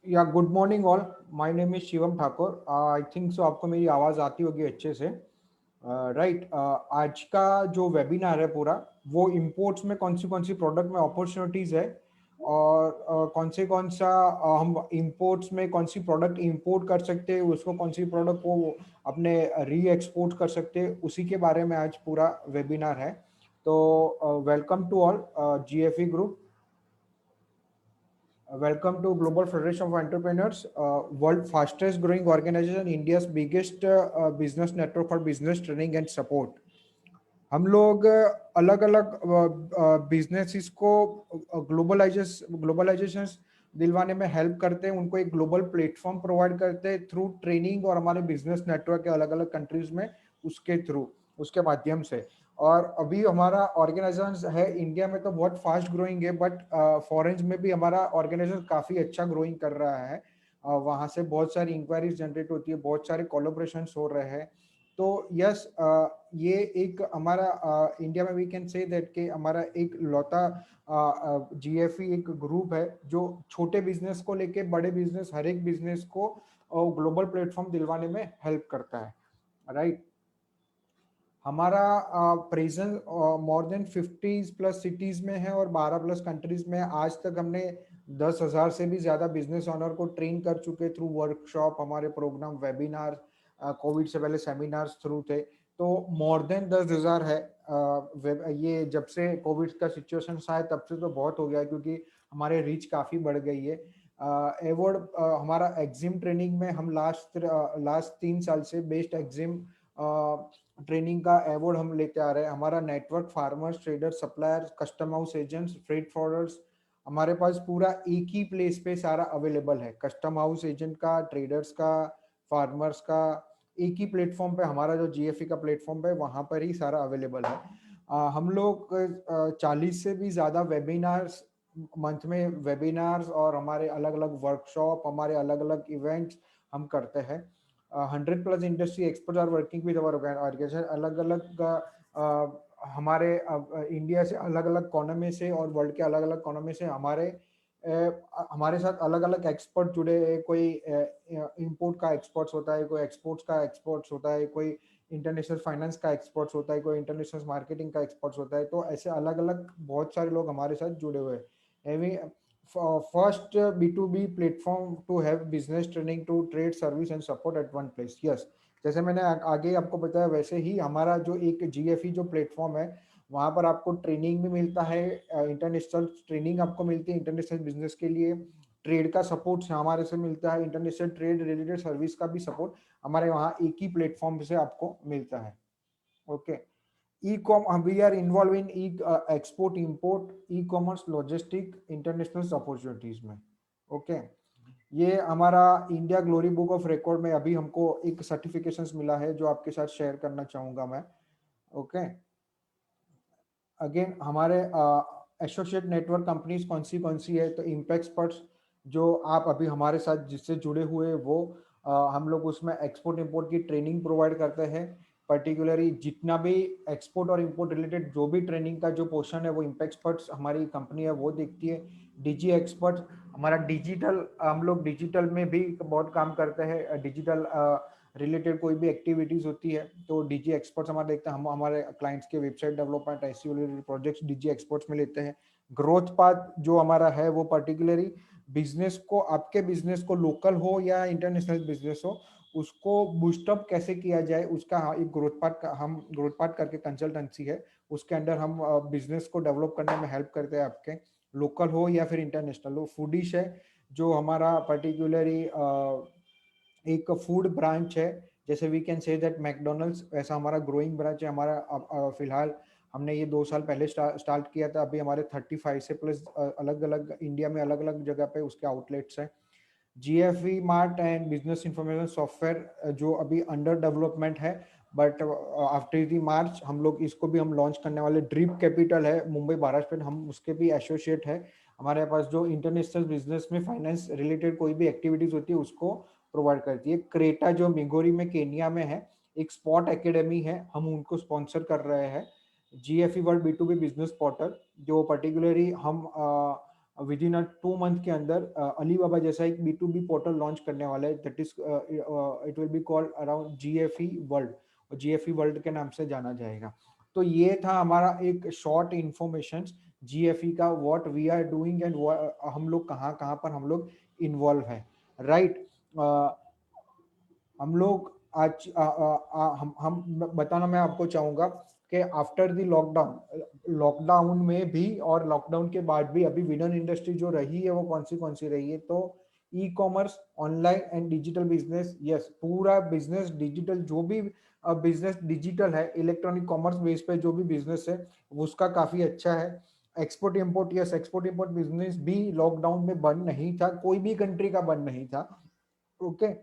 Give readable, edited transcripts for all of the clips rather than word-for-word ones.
या good morning all. My name is Shivam Thakur. I think so आपको मेरी आवाज़ आती होगी अच्छे से। राइट। आज का जो वेबिनार है पूरा, वो इंपोर्ट्स में कौन सी प्रोडक्ट में अपॉर्चुनिटीज़ है, और कौन सा हम इंपोर्ट्स में कौन सी प्रोडक्ट इंपोर्ट कर सकते हैं, उसको कौन सी प्रोडक्ट को अपने री एक्सपोर्ट कर सकते हैं, उसी के बारे में आज पूरा वेबिनार है। तो welcome to all. GFE group, welcome to Global Federation of Entrepreneurs, world fastest growing organization, India's biggest business network for business training and support. हम लोग अलग अलग बिजनेसिस को ग्लोबलाइजेशन दिलवाने में हेल्प करते हैं, उनको एक ग्लोबल प्लेटफॉर्म प्रोवाइड करते हैं थ्रू ट्रेनिंग और हमारे बिजनेस नेटवर्क के अलग अलग कंट्रीज में, उसके थ्रू, उसके माध्यम से। और अभी हमारा ऑर्गेनाइजेशन है इंडिया में तो बहुत फास्ट ग्रोइंग है, बट फॉरेन में भी हमारा ऑर्गेनाइजेशन काफ़ी अच्छा ग्रोइंग कर रहा है। वहाँ से बहुत सारी इंक्वायरीज जनरेट होती है, बहुत सारे कोलोब्रेशन हो रहे हैं। तो यस, ये एक हमारा इंडिया में वी कैन से दैट कि हमारा एक लौता जीएफई एक ग्रुप है जो छोटे बिजनेस को लेके बड़े बिजनेस, हर एक बिजनेस को ग्लोबल प्लेटफॉर्म दिलवाने में हेल्प करता है। राइट। हमारा presence more than 50 plus cities में है और 12 प्लस कंट्रीज में। आज तक हमने 10,000 से भी ज्यादा बिजनेस ओनर को ट्रेन कर चुके थ्रू वर्कशॉप, हमारे प्रोग्राम, वेबिनार, कोविड से पहले सेमिनार्स थ्रू थे। तो मोर देन 10,000 है। ये जब से कोविड का सिचुएशन आया तब से तो बहुत हो गया है, क्योंकि हमारे रीच काफ़ी बढ़ गई है। एवॉर्ड हमारा एग्जिम ट्रेनिंग में हम लास्ट 3 साल से बेस्ट एग्जिम ट्रेनिंग का अवार्ड हम लेते आ रहे हैं। हमारा network farmers, traders, suppliers, custom house agents, freight forwards, हमारे पास पूरा एक ही प्लेस पे सारा अवेलेबल है। कस्टम हाउस एजेंट का, ट्रेडर्स का, फार्मर्स का, एक ही प्लेटफॉर्म पे, हमारा जो जीएफई का प्लेटफॉर्म है वहाँ पर ही सारा अवेलेबल है। हम लोग 40 से भी ज़्यादा वेबिनार्स मंथ में, वेबिनार्स और हमारे अलग अलग वर्कशॉप, हमारे अलग अलग इवेंट्स हम करते हैं। 100+ industry expert are working with our organization. अलग अलग हमारे इंडिया से अलग अलग कोने में से और वर्ल्ड के अलग अलग कोने में से हमारे साथ अलग अलग एक्सपर्ट जुड़े हैं। कोई इंपोर्ट का एक्सपर्ट्स होता है, कोई एक्सपोर्ट्स का एक्सपर्ट्स होता है, कोई इंटरनेशनल फाइनेंस का एक्सपर्ट्स होता है, कोई इंटरनेशनल मार्केटिंग का एक्सपर्ट्स होता है। तो ऐसे अलग अलग बहुत सारे लोग हमारे साथ जुड़े हुए हैं। First B2B platform to have business training to trade service and support at one place. Yes, जैसे मैंने आगे आपको बताया, वैसे ही हमारा जो एक जीएफई जो प्लेटफॉर्म है, वहाँ पर आपको ट्रेनिंग भी मिलता है, इंटरनेशनल ट्रेनिंग आपको मिलती है इंटरनेशनल बिजनेस के लिए। ट्रेड का सपोर्ट हमारे से मिलता है, इंटरनेशनल ट्रेड रिलेटेड सर्विस का भी सपोर्ट हमारे वहाँ एक ही प्लेटफॉर्म से आपको मिलता है। Okay. E-com, we are involved in export, import, e-commerce, logistic, international opportunities में। ओके। ये हमारा India glory book of record में अभी हमको एक सर्टिफिकेशंस मिला है, जो आपके साथ शेयर करना चाहूंगा मैं। ओके। अगेन हमारे एसोसिएट नेटवर्क कंपनीज कौन सी है, तो इम्पैक्सपर्ट्स, जो आप अभी हमारे साथ जिससे जुड़े हुए वो, हम लोग उसमें एक्सपोर्ट इंपोर्ट की ट्रेनिंग प्रोवाइड करते हैं। पर्टिकुलरली जितना भी एक्सपोर्ट और इंपोर्ट रिलेटेड जो भी ट्रेनिंग का जो पोर्शन है, वो इम्पैक्सपर्ट्स हमारी कंपनी है वो देखती है। डीजी एक्सपर्ट्स हमारा डिजिटल, हम लोग डिजिटल में भी बहुत काम करते हैं। डिजिटल रिलेटेड कोई भी एक्टिविटीज होती है तो डीजी एक्सपर्ट्स हमारे देखते हैं। हम हमारे क्लाइंट्स के वेबसाइट डेवलपमेंट, ऐसी रिलेटेड प्रोजेक्ट्स डीजी एक्सपर्ट्स में लेते हैं। ग्रोथ पाथ जो हमारा है वो पर्टिकुलरली बिजनेस को, आपके बिजनेस को लोकल हो या इंटरनेशनल बिजनेस हो, उसको बूस्टअप कैसे किया जाए, उसका एक ग्रोथ पार्ट, हम ग्रोथ पार्ट करके कंसल्टेंसी है, उसके अंडर हम बिजनेस को डेवलप करने में हेल्प करते हैं, आपके लोकल हो या फिर इंटरनेशनल हो। फूडिश है जो हमारा पर्टिकुलरली एक फूड ब्रांच है, जैसे we can say that McDonald's, ऐसा हमारा ग्रोइंग ब्रांच है हमारा। फिलहाल हमने ये 2 साल पहले स्टार्ट किया था। अभी हमारे 35 से प्लस अलग अलग इंडिया में अलग अलग जगह पे उसके आउटलेट्स हैं। GFE mart and business information software जो अभी अंडर डेवलपमेंट है, बट आफ्टर दी मार्च हम लोग इसको भी हम लॉन्च करने वाले। ड्रीप कैपिटल है मुंबई महाराष्ट्र में, हम उसके भी एसोसिएट है। हमारे पास जो इंटरनेशनल बिजनेस में फाइनेंस रिलेटेड कोई भी एक्टिविटीज होती है उसको प्रोवाइड करती है। क्रेटा जो मिगोरी में केनिया में है, एक स्पॉट एकेडमी है, हम उनको स्पॉन्सर कर रहे हैं। GFE world B2B business portal, जो पर्टिकुलरली हम विद इन 2 मंथ के अंदर अलीबाबा जैसा एक B2B पोर्टल लॉन्च करने वाला है, that is it will be called around GFE world, और GFE वर्ल्ड के नाम से जाना जाएगा। तो ये था हमारा एक शॉर्ट इंफॉर्मेशन GFE का, what we are doing and हम लोग कहाँ कहाँ पर हम लोग इन्वॉल्व है, राइट। हम लोग आज हम बताना मैं आपको चाहूंगा कि आफ्टर द लॉकडाउन में भी और लॉकडाउन के बाद भी अभी विनर इंडस्ट्री जो रही है वो कौन सी रही है, तो e commerce, online and digital business, yes, पूरा बिजनेस डिजिटल, जो भी बिजनेस डिजिटल है, इलेक्ट्रॉनिक कॉमर्स बेस पे जो भी बिजनेस है उसका काफी अच्छा है। Export import, yes, export import business भी लॉकडाउन में बंद नहीं था, कोई भी कंट्री का बंद नहीं था, ओके।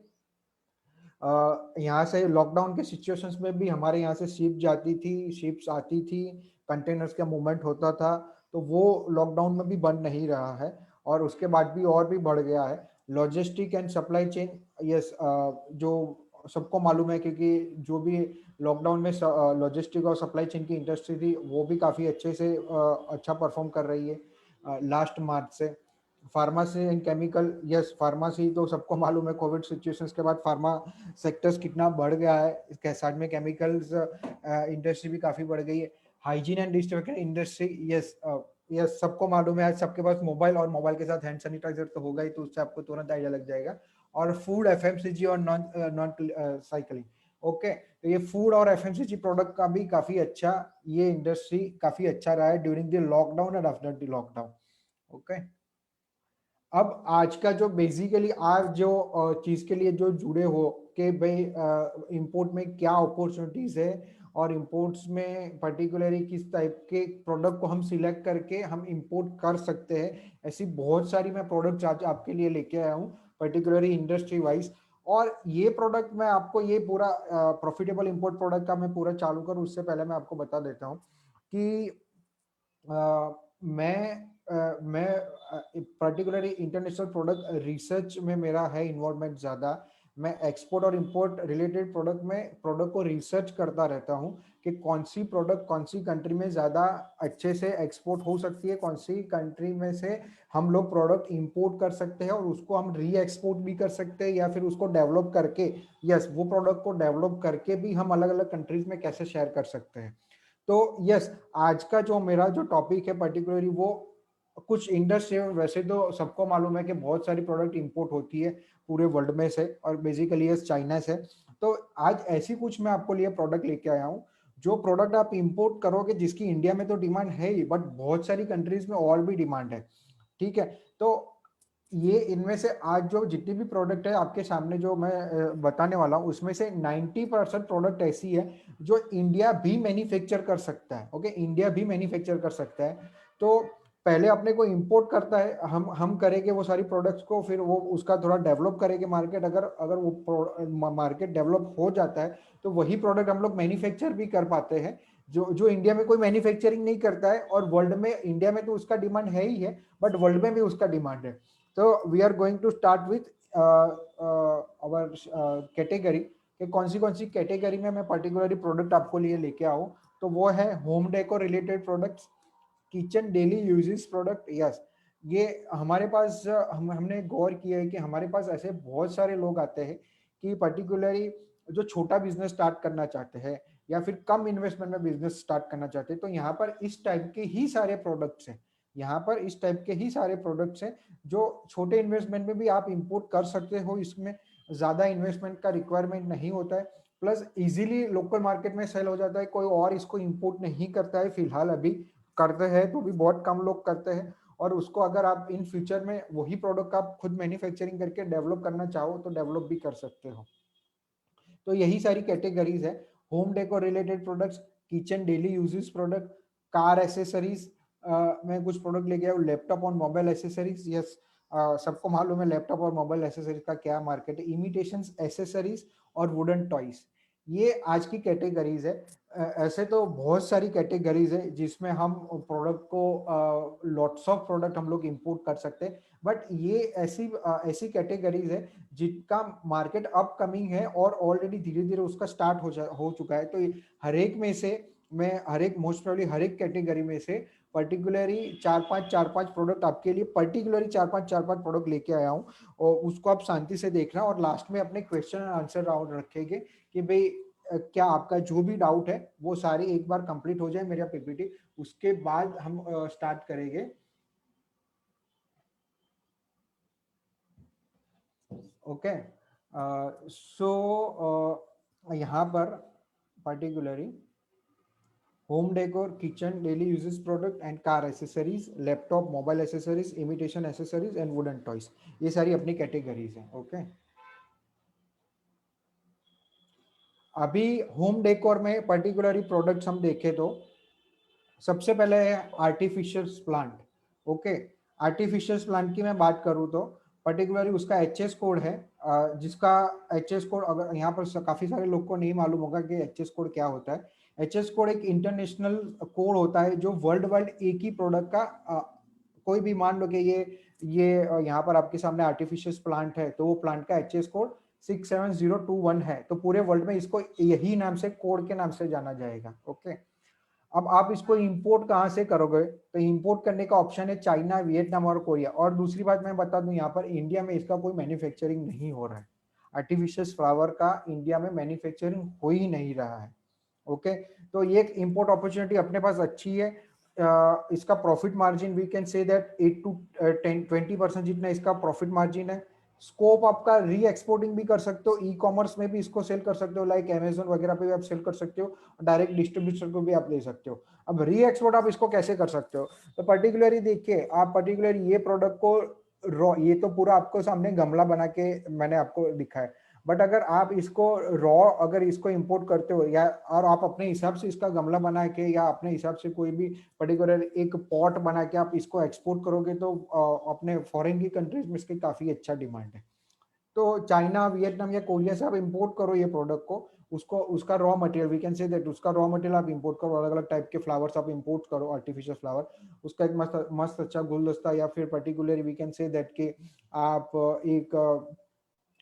यहाँ से लॉकडाउन के सिचुएशंस में भी हमारे यहाँ से शिप जाती थी, शिप्स आती थी, कंटेनर्स का मूवमेंट होता था, तो वो लॉकडाउन में भी बंद नहीं रहा है, और उसके बाद भी और भी बढ़ गया है। Logistic and supply chain, yes, जो सबको मालूम है, क्योंकि जो भी लॉकडाउन में लॉजिस्टिक और सप्लाई चेन की इंडस्ट्री थी वो भी काफ़ी अच्छे से अच्छा परफॉर्म कर रही है लास्ट मार्च से। Pharmacy and chemical, yes, pharmacy तो सबको मालूम है, कोविड सिचुएशंस के बाद फार्मा सेक्टर्स कितना बढ़ गया है, इसके साथ में केमिकल्स इंडस्ट्री भी काफी बढ़ गई है। Hygiene and destruction industry, yes, yes, सबको मालूम है, आज सबके पास मोबाइल, और मोबाइल के साथ हैंड सैनिटाइजर तो होगा ही, तो उससे आपको तुरंत आइडिया लग जाएगा। और फूड, FMCG और नॉन नॉन साइकिलिंग, ओके। तो ये फूड और FMCG प्रोडक्ट का भी काफी अच्छा, ये इंडस्ट्री काफी अच्छा रहा है during the lockdown and after the lockdown, okay. अब आज का जो बेसिकली आज जो चीज के लिए जो जुड़े हो कि भाई इंपोर्ट में क्या अपॉर्चुनिटीज है, और इंपोर्ट्स में पर्टिकुलरली किस टाइप के प्रोडक्ट को हम सिलेक्ट करके हम इंपोर्ट कर सकते हैं, ऐसी बहुत सारी मैं प्रोडक्ट्स आज आपके लिए लेके आया हूँ, पर्टिकुलरली इंडस्ट्री वाइज। और ये प्रोडक्ट मैं आपको, ये पूरा प्रॉफिटेबल इंपोर्ट प्रोडक्ट का मैं पूरा चालू करूँ उससे पहले मैं आपको बता देता हूँ कि मैं पर्टिकुलरली इंटरनेशनल प्रोडक्ट रिसर्च में मेरा है इन्वॉल्वमेंट ज़्यादा। मैं एक्सपोर्ट और इंपोर्ट रिलेटेड प्रोडक्ट को रिसर्च करता रहता हूँ कि कौन सी प्रोडक्ट कौन सी कंट्री में ज़्यादा अच्छे से एक्सपोर्ट हो सकती है, कौन सी कंट्री में से हम लोग प्रोडक्ट इंपोर्ट कर सकते हैं और उसको हम री एक्सपोर्ट भी कर सकते हैं, या फिर उसको डेवलप करके, यस, वो प्रोडक्ट को डेवलप करके भी हम अलग अलग कंट्रीज में कैसे शेयर कर सकते हैं। तो यस, आज का जो मेरा जो टॉपिक है पर्टिकुलरली वो कुछ इंडस्ट्री, वैसे तो सबको मालूम है कि बहुत सारी प्रोडक्ट इंपोर्ट होती है पूरे वर्ल्ड में से, और बेसिकली ये चाइना से। तो आज ऐसी कुछ मैं आपको लिए प्रोडक्ट लेके आया हूँ, जो प्रोडक्ट आप इंपोर्ट करोगे जिसकी इंडिया में तो डिमांड है ही, बट बहुत सारी कंट्रीज में और भी डिमांड है, ठीक है। तो ये इनमें से आज जो जितनी भी प्रोडक्ट है आपके सामने जो मैं बताने वाला हूँ, उसमें से 90% प्रोडक्ट ऐसी है जो इंडिया भी मैन्युफैक्चर कर सकता है, ओके, इंडिया भी मैन्युफैक्चर कर सकता है। तो पहले अपने को इंपोर्ट करता है, हम करेंगे वो सारी प्रोडक्ट्स को, फिर वो उसका थोड़ा डेवलप करेंगे मार्केट, अगर अगर वो मार्केट डेवलप हो जाता है तो वही प्रोडक्ट हम लोग मैन्युफैक्चर भी कर पाते हैं, जो जो इंडिया में कोई मैन्युफैक्चरिंग नहीं करता है, और वर्ल्ड में, इंडिया में तो उसका डिमांड है ही है, बट वर्ल्ड में भी उसका डिमांड है। तो we are going to start with our category, कि कौन सी कैटेगरी में मैं पर्टिकुलरली प्रोडक्ट आपको लिए लेके आऊँ। तो वो है home decor related products, kitchen daily uses product, yes. ये हमारे पास हमने गौर किया है कि हमारे पास ऐसे बहुत सारे लोग आते हैं कि पर्टिकुलरली जो छोटा बिजनेस स्टार्ट करना चाहते हैं, या फिर कम इन्वेस्टमेंट में बिजनेस स्टार्ट करना चाहते हैं, तो यहाँ पर इस टाइप के ही सारे प्रोडक्ट्स हैं, यहाँ पर इस टाइप के ही सारे प्रोडक्ट्स हैं जो छोटे इन्वेस्टमेंट में भी आप इंपोर्ट कर सकते हो, इसमें ज्यादा इन्वेस्टमेंट का रिक्वायरमेंट नहीं होता है, प्लस इजीली लोकल मार्केट में सेल हो जाता है, कोई और इसको इंपोर्ट नहीं करता है फिलहाल, अभी करते हैं तो भी बहुत कम लोग करते हैं। और उसको अगर आप इन फ्यूचर में वही प्रोडक्ट आप खुद मैन्युफैक्चरिंग करके डेवलप करना चाहो तो डेवलप भी कर सकते हो। तो यही सारी कैटेगरीज है, home decor related products, kitchen daily uses product, car accessories में कुछ प्रोडक्ट लेके आया, लैपटॉप और मोबाइल एसेसरीज, यस, सबको मालूम है लैपटॉप और मोबाइल एसेसरीज का क्या मार्केट है, इमिटेशन एसेसरीज और वुडन टॉयज, ये आज की कैटेगरीज है। ऐसे तो बहुत सारी कैटेगरीज है जिसमें हम प्रोडक्ट को लॉट्स ऑफ प्रोडक्ट हम लोग इंपोर्ट कर सकते हैं, बट ये ऐसी ऐसी कैटेगरीज है जिनका मार्केट अपकमिंग है और ऑलरेडी धीरे धीरे उसका स्टार्ट हो चुका है। तो हर एक में से मैं हर एक मोस्ट प्रोबेबली हर एक कैटेगरी में से पर्टिकुलरली चार पांच प्रोडक्ट आपके लिए, पर्टिकुलरली चार पांच प्रोडक्ट लेके आया हूँ, और उसको आप शांति से देखना, और लास्ट में अपने क्वेश्चन एंड आंसर राउंड रखेंगे कि भाई क्या आपका जो भी डाउट है वो सारी एक बार कंप्लीट हो जाए मेरा पीपीटी, उसके बाद हम स्टार्ट करेंगे। ओके, सो यहाँ पर particularly home decor, kitchen, daily uses product and car accessories, laptop, mobile accessories, imitation accessories and wooden toys, ये सारी अपनी कैटेगरीज हैं। ओके, अभी होम डेकोर में पर्टिकुलरली प्रोडक्ट्स हम देखें तो सबसे पहले है artificial plant. Okay, artificial plant की मैं बात करूं तो पर्टिकुलरली उसका एचएस कोड है, जिसका एचएस कोड अगर यहाँ पर काफी सारे लोग को नहीं मालूम होगा कि एचएस कोड क्या होता है। एचएस कोड एक इंटरनेशनल कोड होता है जो वर्ल्ड वाइड एक ही प्रोडक्ट का कोई भी मान लो कि ये यहाँ पर आपके सामने आर्टिफिशियल प्लांट है, तो वो प्लांट का एचएस कोड 67021 है, तो पूरे वर्ल्ड में इसको यही नाम से, कोड के नाम से जाना जाएगा। ओके, अब आप इसको इंपोर्ट कहाँ से करोगे, तो इंपोर्ट करने का ऑप्शन है चाइना, वियतनाम और कोरिया। और दूसरी बात मैं बता दूं, यहाँ पर इंडिया में इसका कोई मैन्युफैक्चरिंग नहीं हो रहा है, आर्टिफिशियल फ्लावर का इंडिया में मैन्युफैक्चरिंग हो ही नहीं रहा है। ओके, तो ये एक इंपोर्ट अपॉर्चुनिटी अपने पास अच्छी है। इसका profit margin we can say that 8 to 20% जितना इसका प्रॉफिट मार्जिन है। स्कोप आपका री एक्सपोर्टिंग भी कर सकते हो, ई कॉमर्स में भी इसको सेल कर सकते हो, लाइक अमेजोन वगैरह पे भी आप सेल कर सकते हो, डायरेक्ट डिस्ट्रीब्यूटर को भी आप ले सकते हो। अब री एक्सपोर्ट आप इसको कैसे कर सकते हो, तो पर्टिकुलरली देखिए, आप पर्टिकुलरली ये प्रोडक्ट को रॉ, ये तो पूरा आपको सामने गमला बना के मैंने आपको दिखाया, बट अगर आप इसको रॉ अगर इसको इंपोर्ट करते हो, या और आप अपने हिसाब से इसका गमला बना के या अपने हिसाब से कोई भी पर्टिकुलर एक पॉट बना के आप इसको एक्सपोर्ट करोगे, तो अपने फॉरेन की कंट्रीज में इसकी काफी अच्छा डिमांड है। तो चाइना, वियतनाम या कोरिया से आप इंपोर्ट करो ये प्रोडक्ट को, उसको उसका raw material we can say that, उसका रॉ मटेरियल आप इंपोर्ट करो, अलग अलग टाइप के फ्लावर्स आप इंपोर्ट करो, आर्टिफिशियल फ्लावर, उसका एक मस्त मस्त अच्छा गुलदस्ता, या फिर particularly we can say that कि आप एक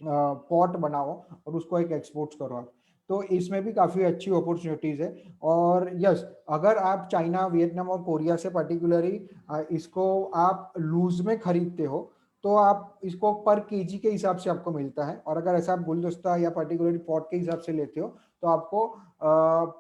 पॉट बनाओ और उसको एक एक्सपोर्ट करो आप, तो इसमें भी काफी अच्छी अपॉर्चुनिटीज है। और यस, अगर आप चाइना, वियतनाम और कोरिया से पर्टिकुलरली इसको आप लूज में खरीदते हो, तो आप इसको पर केजी के हिसाब से आपको मिलता है, और अगर ऐसा आप गुलदस्ता या पर्टिकुलरली पॉट के हिसाब से लेते हो तो आपको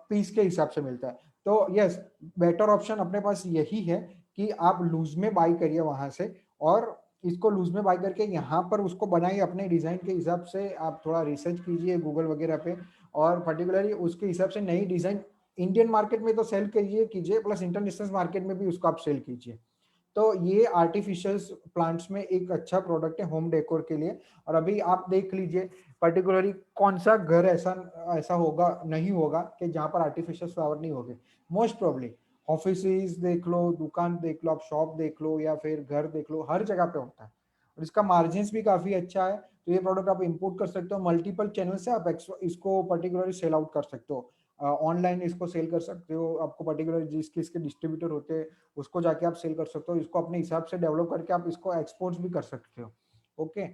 पीस के हिसाब से मिलता है। तो यस, बेटर ऑप्शन अपने पास यही है कि आप लूज में बाई करिए वहां से, और इसको लूज में बाय करके यहाँ पर उसको बनाइए अपने डिजाइन के हिसाब से। आप थोड़ा रिसर्च कीजिए गूगल वगैरह पे, और पर्टिकुलरली उसके हिसाब से नई डिजाइन इंडियन मार्केट में तो सेल कीजिए कीजिए, प्लस इंटरनेशनल मार्केट में भी उसको आप सेल कीजिए। तो ये आर्टिफिशियल प्लांट्स में एक अच्छा प्रोडक्ट है होम डेकोर के लिए। और अभी आप देख लीजिए पर्टिकुलरली कौन सा घर ऐसा ऐसा होगा नहीं होगा कि जहां पर आर्टिफिशियल फ्लावर नहीं होंगे। मोस्ट प्रोबेबली ऑफिस देख लो, दुकान देख लो, आप शॉप देख लो, या फिर घर देख लो, हर जगह पे होता है, और इसका मार्जिन भी काफी अच्छा है। तो ये प्रोडक्ट आप इंपोर्ट कर सकते हो, मल्टीपल चैनल से आप इसको पर्टिकुलरली सेल आउट कर सकते हो, ऑनलाइन इसको सेल कर सकते हो, आपको पर्टिकुलर जिसके इसके डिस्ट्रीब्यूटर होते हैं उसको जाके आप सेल कर सकते हो, इसको अपने हिसाब से डेवलप करके आप इसको एक्सपोर्ट्स भी कर सकते हो। ओके,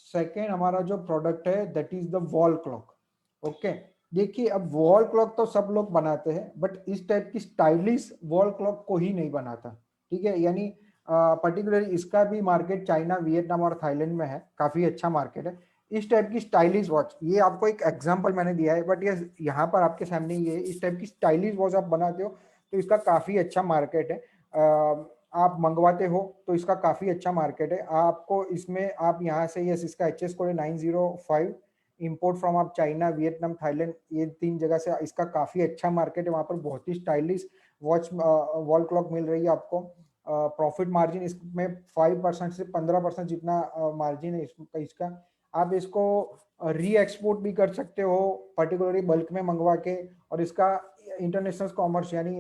सेकेंड हमारा जो प्रोडक्ट है that is the wall clock. Okay, देखिए अब वॉल क्लॉक तो सब लोग बनाते हैं, बट इस टाइप की स्टाइलिश वॉल क्लॉक को ही नहीं बनाता। ठीक है, यानी पर्टिकुलरली इसका भी मार्केट चाइना, वियतनाम और थाईलैंड में है, काफी अच्छा मार्केट है इस टाइप की स्टाइलिश वॉच। ये आपको एक एग्जांपल मैंने दिया है, बट ये यहाँ पर आपके सामने ये इस टाइप की स्टाइलिश वॉच आप बनाते हो तो इसका काफी अच्छा मार्केट है। आप मंगवाते हो तो इसका काफी अच्छा मार्केट है। आपको इसमें आप यहाँ से, यस, इसका एचएस कोड है 905, इंपोर्ट फ्रॉम आप चाइना, वियतनाम, थाईलैंड, ये 3 जगह से इसका काफी अच्छा मार्केट है। वहां पर बहुत ही स्टाइलिश वॉच वॉल क्लॉक मिल रही है आपको। प्रॉफिट मार्जिन इसमें 5% से 15% जितना मार्जिन है इसका। आप इसको री एक्सपोर्ट भी कर सकते हो पर्टिकुलरली बल्क में मंगवा के, और इसका इंटरनेशनल कॉमर्स यानी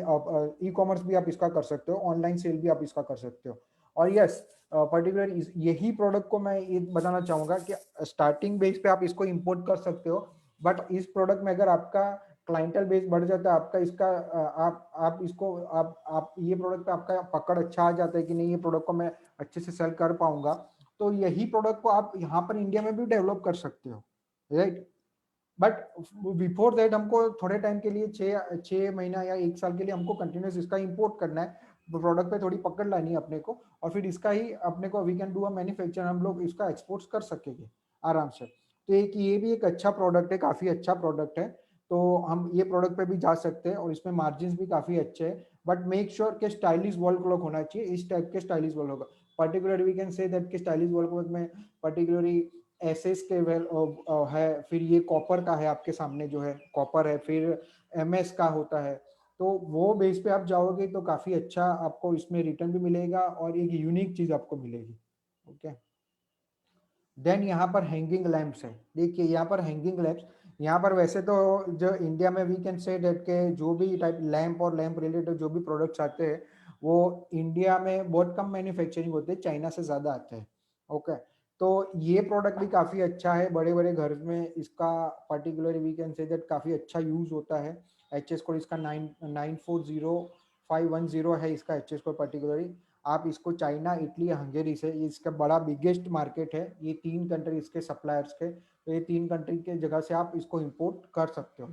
ई कॉमर्स भी आप इसका कर सकते हो, ऑनलाइन सेल भी आप इसका कर सकते हो। और यस, पर्टिकुलर यही प्रोडक्ट को मैं ये बताना चाहूंगा कि स्टार्टिंग बेस पे आप इसको इंपोर्ट कर सकते हो, बट इस प्रोडक्ट में अगर आपका क्लाइंटल बेस बढ़ जाता है आपका, इसका आप इसको आप ये प्रोडक्ट पे आपका पकड़ अच्छा आ जाता है कि नहीं, ये प्रोडक्ट को मैं अच्छे से सेल कर पाऊंगा, तो यही प्रोडक्ट को आप यहाँ पर इंडिया में भी डेवलप कर सकते हो, राइट। बट बिफोर दैट हमको थोड़े टाइम के लिए 6 महीना या 1 साल के लिए हमको कंटिन्यूस इसका इंपोर्ट करना है। प्रोडक्ट पे थोड़ी पकड़ लानी है अपने को, और फिर इसका ही अपने को we can do a manufacture, हम लोग इसका एक्सपोर्ट्स कर सकेंगे आराम से। तो एक ये भी एक अच्छा प्रोडक्ट है, काफी अच्छा प्रोडक्ट है। तो हम ये प्रोडक्ट पे भी जा सकते हैं और इसमें मार्जिन भी काफी अच्छे हैं, बट मेक श्योर के स्टाइलिश वॉल क्लॉक होना चाहिए, इस टाइप के स्टाइलिश वॉल होगा। Particular we can say that के स्टाइलिश वॉल क्लॉक में पर्टिकुलरली एसएस के वेल है, फिर ये कॉपर का है आपके सामने जो है कॉपर है, फिर एमएस का होता है। तो वो बेस पे आप जाओगे तो काफी अच्छा आपको इसमें रिटर्न भी मिलेगा और एक यूनिक चीज आपको मिलेगी। ओके, देन यहाँ पर हैंगिंग लैंप्स है। देखिए यहाँ पर हैंगिंग लैंप्स, यहाँ पर वैसे तो जो इंडिया में वी कैन से डेट के जो भी टाइप लैंप और लैंप रिलेटेड जो भी प्रोडक्ट्स आते हैं वो इंडिया में बहुत कम मैन्युफैक्चरिंग होते हैं, चाइना से ज्यादा आते हैं। ओके, तो ये प्रोडक्ट भी काफी अच्छा है, बड़े बड़े घर में इसका particular we can say that काफी अच्छा यूज होता है। एच एस कोड इसका 940510 है इसका एच एस कोड पर्टिकुलरली। आप इसको चाइना, इटली, हंगेरी से, इसका बड़ा बिगेस्ट मार्केट है, ये 3 कंट्री इसके सप्लायर्स के, तो ये 3 कंट्री के जगह से आप इसको इंपोर्ट कर सकते हो।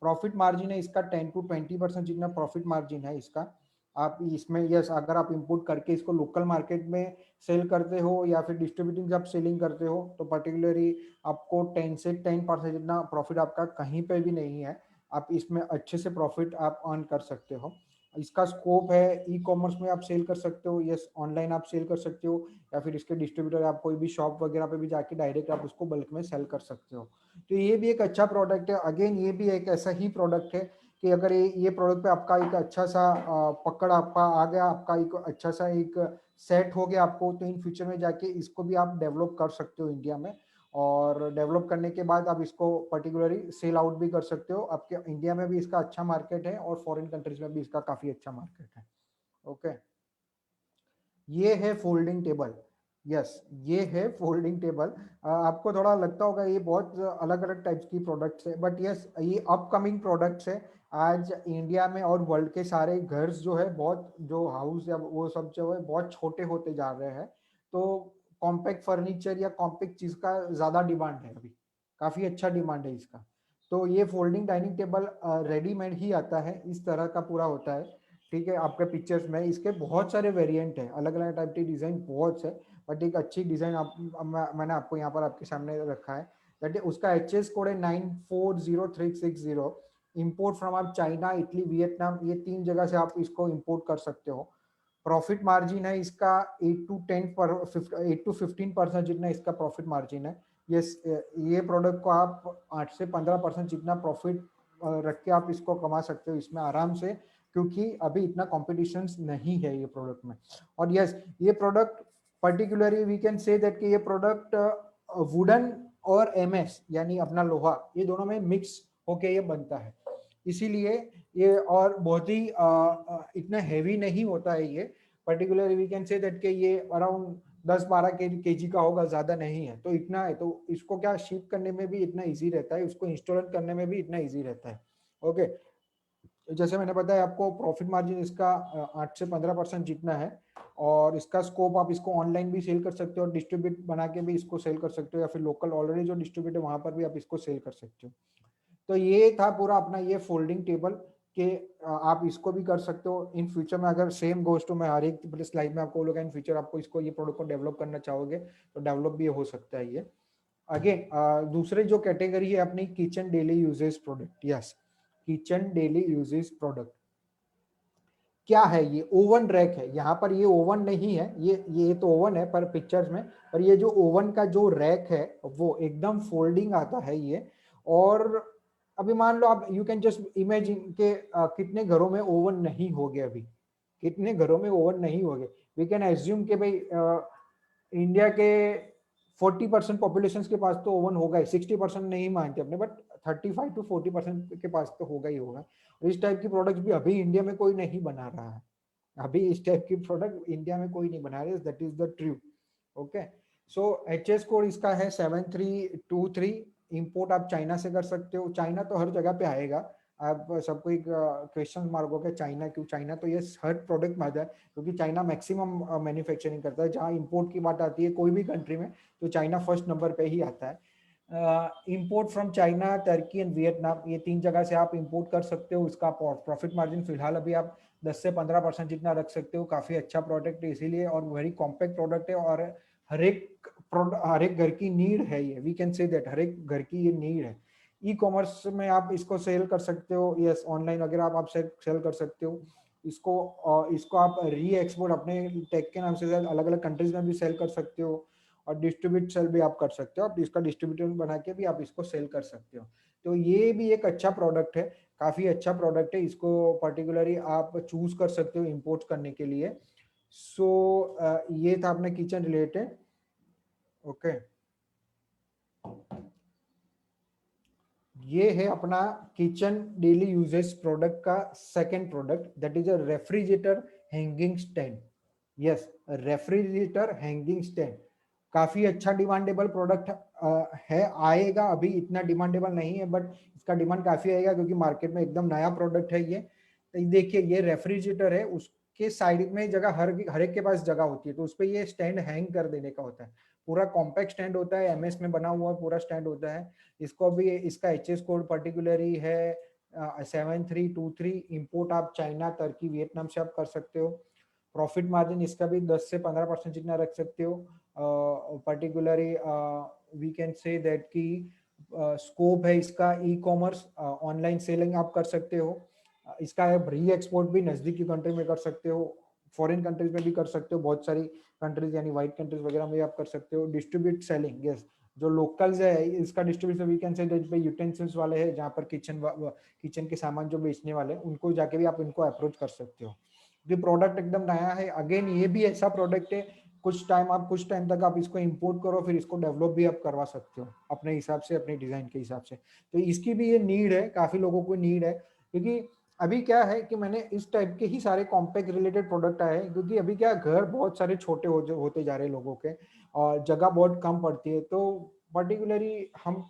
प्रॉफिट मार्जिन है इसका 10 to 20% जितना प्रॉफिट मार्जिन है इसका। आप इसमें यस, अगर आप इंपोर्ट करके इसको लोकल मार्केट में सेल करते हो या फिर डिस्ट्रीब्यूटिंग जब सेलिंग करते हो तो पर्टिकुलरली आपको 10 से 10% जितना प्रॉफिट आपका कहीं पे भी नहीं है। आप इसमें अच्छे से प्रॉफिट आप अर्न कर सकते हो। इसका स्कोप है ई कॉमर्स में आप सेल कर सकते हो, यस ऑनलाइन आप सेल कर सकते हो, या फिर इसके डिस्ट्रीब्यूटर आप कोई भी शॉप वगैरह पे भी जाके डायरेक्ट आप उसको बल्क में सेल कर सकते हो। तो ये भी एक अच्छा प्रोडक्ट है। अगेन ये भी एक ऐसा ही प्रोडक्ट है कि अगर ये प्रोडक्ट पे आपका एक अच्छा सा पकड़ आपका आ गया, आपका एक अच्छा सा एक सेट हो गया आपको, तो इन फ्यूचर में जाके इसको भी आप डेवलप कर सकते हो इंडिया में, और डेवलप करने के बाद आप इसको पर्टिकुलरली सेल आउट भी कर सकते हो। आपके इंडिया में भी इसका अच्छा मार्केट है और फॉरेन कंट्रीज में भी इसका काफी अच्छा मार्केट है। ओके, ये है फोल्डिंग टेबल। यस, ये है फोल्डिंग टेबल। आपको थोड़ा लगता होगा ये बहुत अलग अलग टाइप्स की प्रोडक्ट्स है, बट यस ये अपकमिंग प्रोडक्ट्स है। आज इंडिया में और वर्ल्ड के सारे घर्स जो है बहुत, जो हाउस या वो सब जो है बहुत छोटे होते जा रहे हैं, तो कॉम्पैक्ट फर्नीचर या कॉम्पैक्ट चीज का ज्यादा डिमांड है अभी, काफी अच्छा डिमांड है इसका। तो ये फोल्डिंग डाइनिंग टेबल रेडीमेड ही आता है, इस तरह का पूरा होता है। ठीक है, आपके पिक्चर्स में इसके बहुत सारे वेरिएंट है, अलग अलग टाइप की डिजाइन बहुत है, बट एक अच्छी डिजाइन मैंने आपको यहाँ पर आपके सामने रखा है। दैट उसका एच एस कोड है 940360। इम्पोर्ट फ्रॉम आप चाइना, इटली, वियतनाम, ये 3 जगह से आप इसको इम्पोर्ट कर सकते हो। प्रॉफिट मार्जिन है इसका 8 to 15% जितना इसका प्रॉफिट मार्जिन है। ये ये प्रोडक्ट को आप 8 से 15% जितना प्रॉफिट रख के आप इसको कमा सकते हो इसमें आराम से, क्योंकि अभी इतना कॉम्पिटिशन नहीं है ये प्रोडक्ट में। और यस, ये product particularly we can say that कि ये प्रोडक्ट वुडन और एमएस यानी अपना लोहा, ये दोनों में मिक्स होके ये बनता है, इसीलिए ये और बहुत ही इतना हैवी नहीं होता है ये। Particularly we can say that कि ये अराउंड 10-12 kg का होगा, ज्यादा नहीं है, तो इतना है। तो इसको क्या शिप करने में भी इतना इजी रहता है, उसको इंस्टॉल करने में भी इतना इजी रहता है। ओके, जैसे मैंने बताया आपको प्रॉफिट मार्जिन इसका 8 से 15% जितना है, और इसका स्कोप आप इसको ऑनलाइन भी सेल कर सकते हो और डिस्ट्रीब्यूट बना के भी इसको सेल कर सकते हो, या फिर लोकल ऑलरेडी जो डिस्ट्रीब्यूट है वहां पर भी आप इसको सेल कर सकते हो। तो ये था पूरा अपना ये फोल्डिंग टेबल के, आप इसको भी कर सकते हो इन फ्यूचर में। अगर सेम गोस टू मैं हर एक स्लाइड में आपको बोलूंगा, इन फ्यूचर आपको इसको ये प्रोडक्ट को डेवलप करना चाहोगे तो डेवलप भी हो सकता है ये। अगेन दूसरे जो कैटेगरी है अपनी kitchen daily uses product. Yes, kitchen daily uses product क्या है? ये ओवन रैक है। यहाँ पर ये ओवन नहीं है, ये तो ओवन है पर पिक्चर्स में, पर ये जो ओवन का जो रैक है वो एकदम फोल्डिंग आता है ये। और अभी मान लो आप, यू कैन जस्ट इमेजिन के कितने घरों में ओवन नहीं हो गए अभी, कितने घरों में ओवन नहीं हो गए। वी कैन एज्यूम के भाई इंडिया के 40% पॉपुलेशन के पास तो ओवन होगा ही, 60% नहीं मानते अपने, बट 35 to 40% के पास तो होगा ही होगा। और इस टाइप की प्रोडक्ट भी अभी इंडिया में कोई नहीं बना रहा है, अभी इस टाइप की प्रोडक्ट इंडिया में कोई नहीं बना रहा है, that is the true. Okay, so H S code इसका है 7323। इंपोर्ट आप चाइना से कर सकते हो, चाइना तो हर जगह पे आएगा। आप सबको एक क्वेश्चन मार्क होगा चाइना क्यों, चाइना तो ये हर प्रोडक्ट में आ जाए, क्योंकि चाइना मैक्सिमम मैन्युफैक्चरिंग करता है। जहाँ इंपोर्ट की बात आती है कोई भी कंट्री में, तो चाइना फर्स्ट नंबर पे ही आता है। Import from China, Turkey and Vietnam, ये 3 जगह से आप इंपोर्ट कर सकते हो। इसका प्रॉफिट मार्जिन फिलहाल अभी आप 10 से 15% जितना रख सकते हो। काफी अच्छा प्रोडक्ट है इसीलिए, और वेरी कॉम्पैक्ट प्रोडक्ट है, और हर एक घर की नीड है ये, वी कैन से दैट हर एक घर की ये नीड है। ई कॉमर्स में आप इसको सेल कर सकते हो, यस ऑनलाइन वगैरह आप सेल कर सकते हो इसको आप री एक्सपोर्ट अपने टेक के नाम से अलग अलग कंट्रीज में भी सेल कर सकते हो, और डिस्ट्रीब्यूट सेल भी आप कर सकते हो, आप इसका डिस्ट्रीब्यूटर बना के भी आप इसको सेल कर सकते हो। तो ये भी एक अच्छा प्रोडक्ट है, काफी अच्छा प्रोडक्ट है, इसको पर्टिकुलरली आप चूज कर सकते हो इंपोर्ट करने के लिए। सो ये था अपने किचन रिलेटेड। ओके, ये है अपना किचन डेली यूजेस प्रोडक्ट का second product, that is a refrigerator hanging stand. Yes, refrigerator hanging stand काफी अच्छा डिमांडेबल प्रोडक्ट है, आएगा, अभी इतना डिमांडेबल नहीं है बट इसका डिमांड काफी आएगा क्योंकि मार्केट में एकदम नया प्रोडक्ट है ये। तो देखिए ये रेफ्रिजरेटर है, उसके साइड में जगह हर एक के पास जगह होती है, तो उस पर ये स्टैंड हैंग कर देने का होता है। पूरा कॉम्पैक्ट स्टैंड होता है, एमएस में बना हुआ पूरा स्टैंड होता है। इसको भी इसका एचएस कोड पर्टिकुलरली है 7323। इंपोर्ट आप चाइना, तुर्की, वियतनाम से आप कर सकते हो। प्रॉफिट मार्जिन इसका भी 10 से 15% जितना रख सकते हो। Particularly we can say that की स्कोप है इसका ई कॉमर्स, ऑनलाइन सेलिंग आप कर सकते हो। इसका री एक्सपोर्ट भी नजदीक की कंट्री में कर सकते हो, फॉरेन कंट्रीज में भी कर सकते हो, बहुत सारी कंट्रीज यानी वाइट कंट्रीज वगैरह में आप कर सकते हो। डिस्ट्रीब्यूट सेलिंग, यस, जो लोकल्स है इसका distribution we can say utensils वाले हैं, जहाँ पर किचन के सामान जो बेचने वाले हैं उनको जाके भी आप इनको अप्रोच कर सकते हो। ये प्रोडक्ट एकदम नया है, अगेन ये भी ऐसा प्रोडक्ट है कुछ टाइम तक आप इसको इंपोर्ट करो, फिर इसको डेवलप भी आप करवा सकते हो अपने हिसाब से, अपने डिजाइन के हिसाब से। तो इसकी भी ये नीड है, काफी लोगों को नीड है, क्योंकि अभी क्या है कि मैंने इस टाइप के ही सारे कॉम्पैक्ट रिलेटेड प्रोडक्ट आए हैं, क्योंकि अभी क्या घर बहुत सारे छोटे होते जा रहे हैं लोगों के, और जगह बहुत कम पड़ती है, तो पर्टिकुलरली हम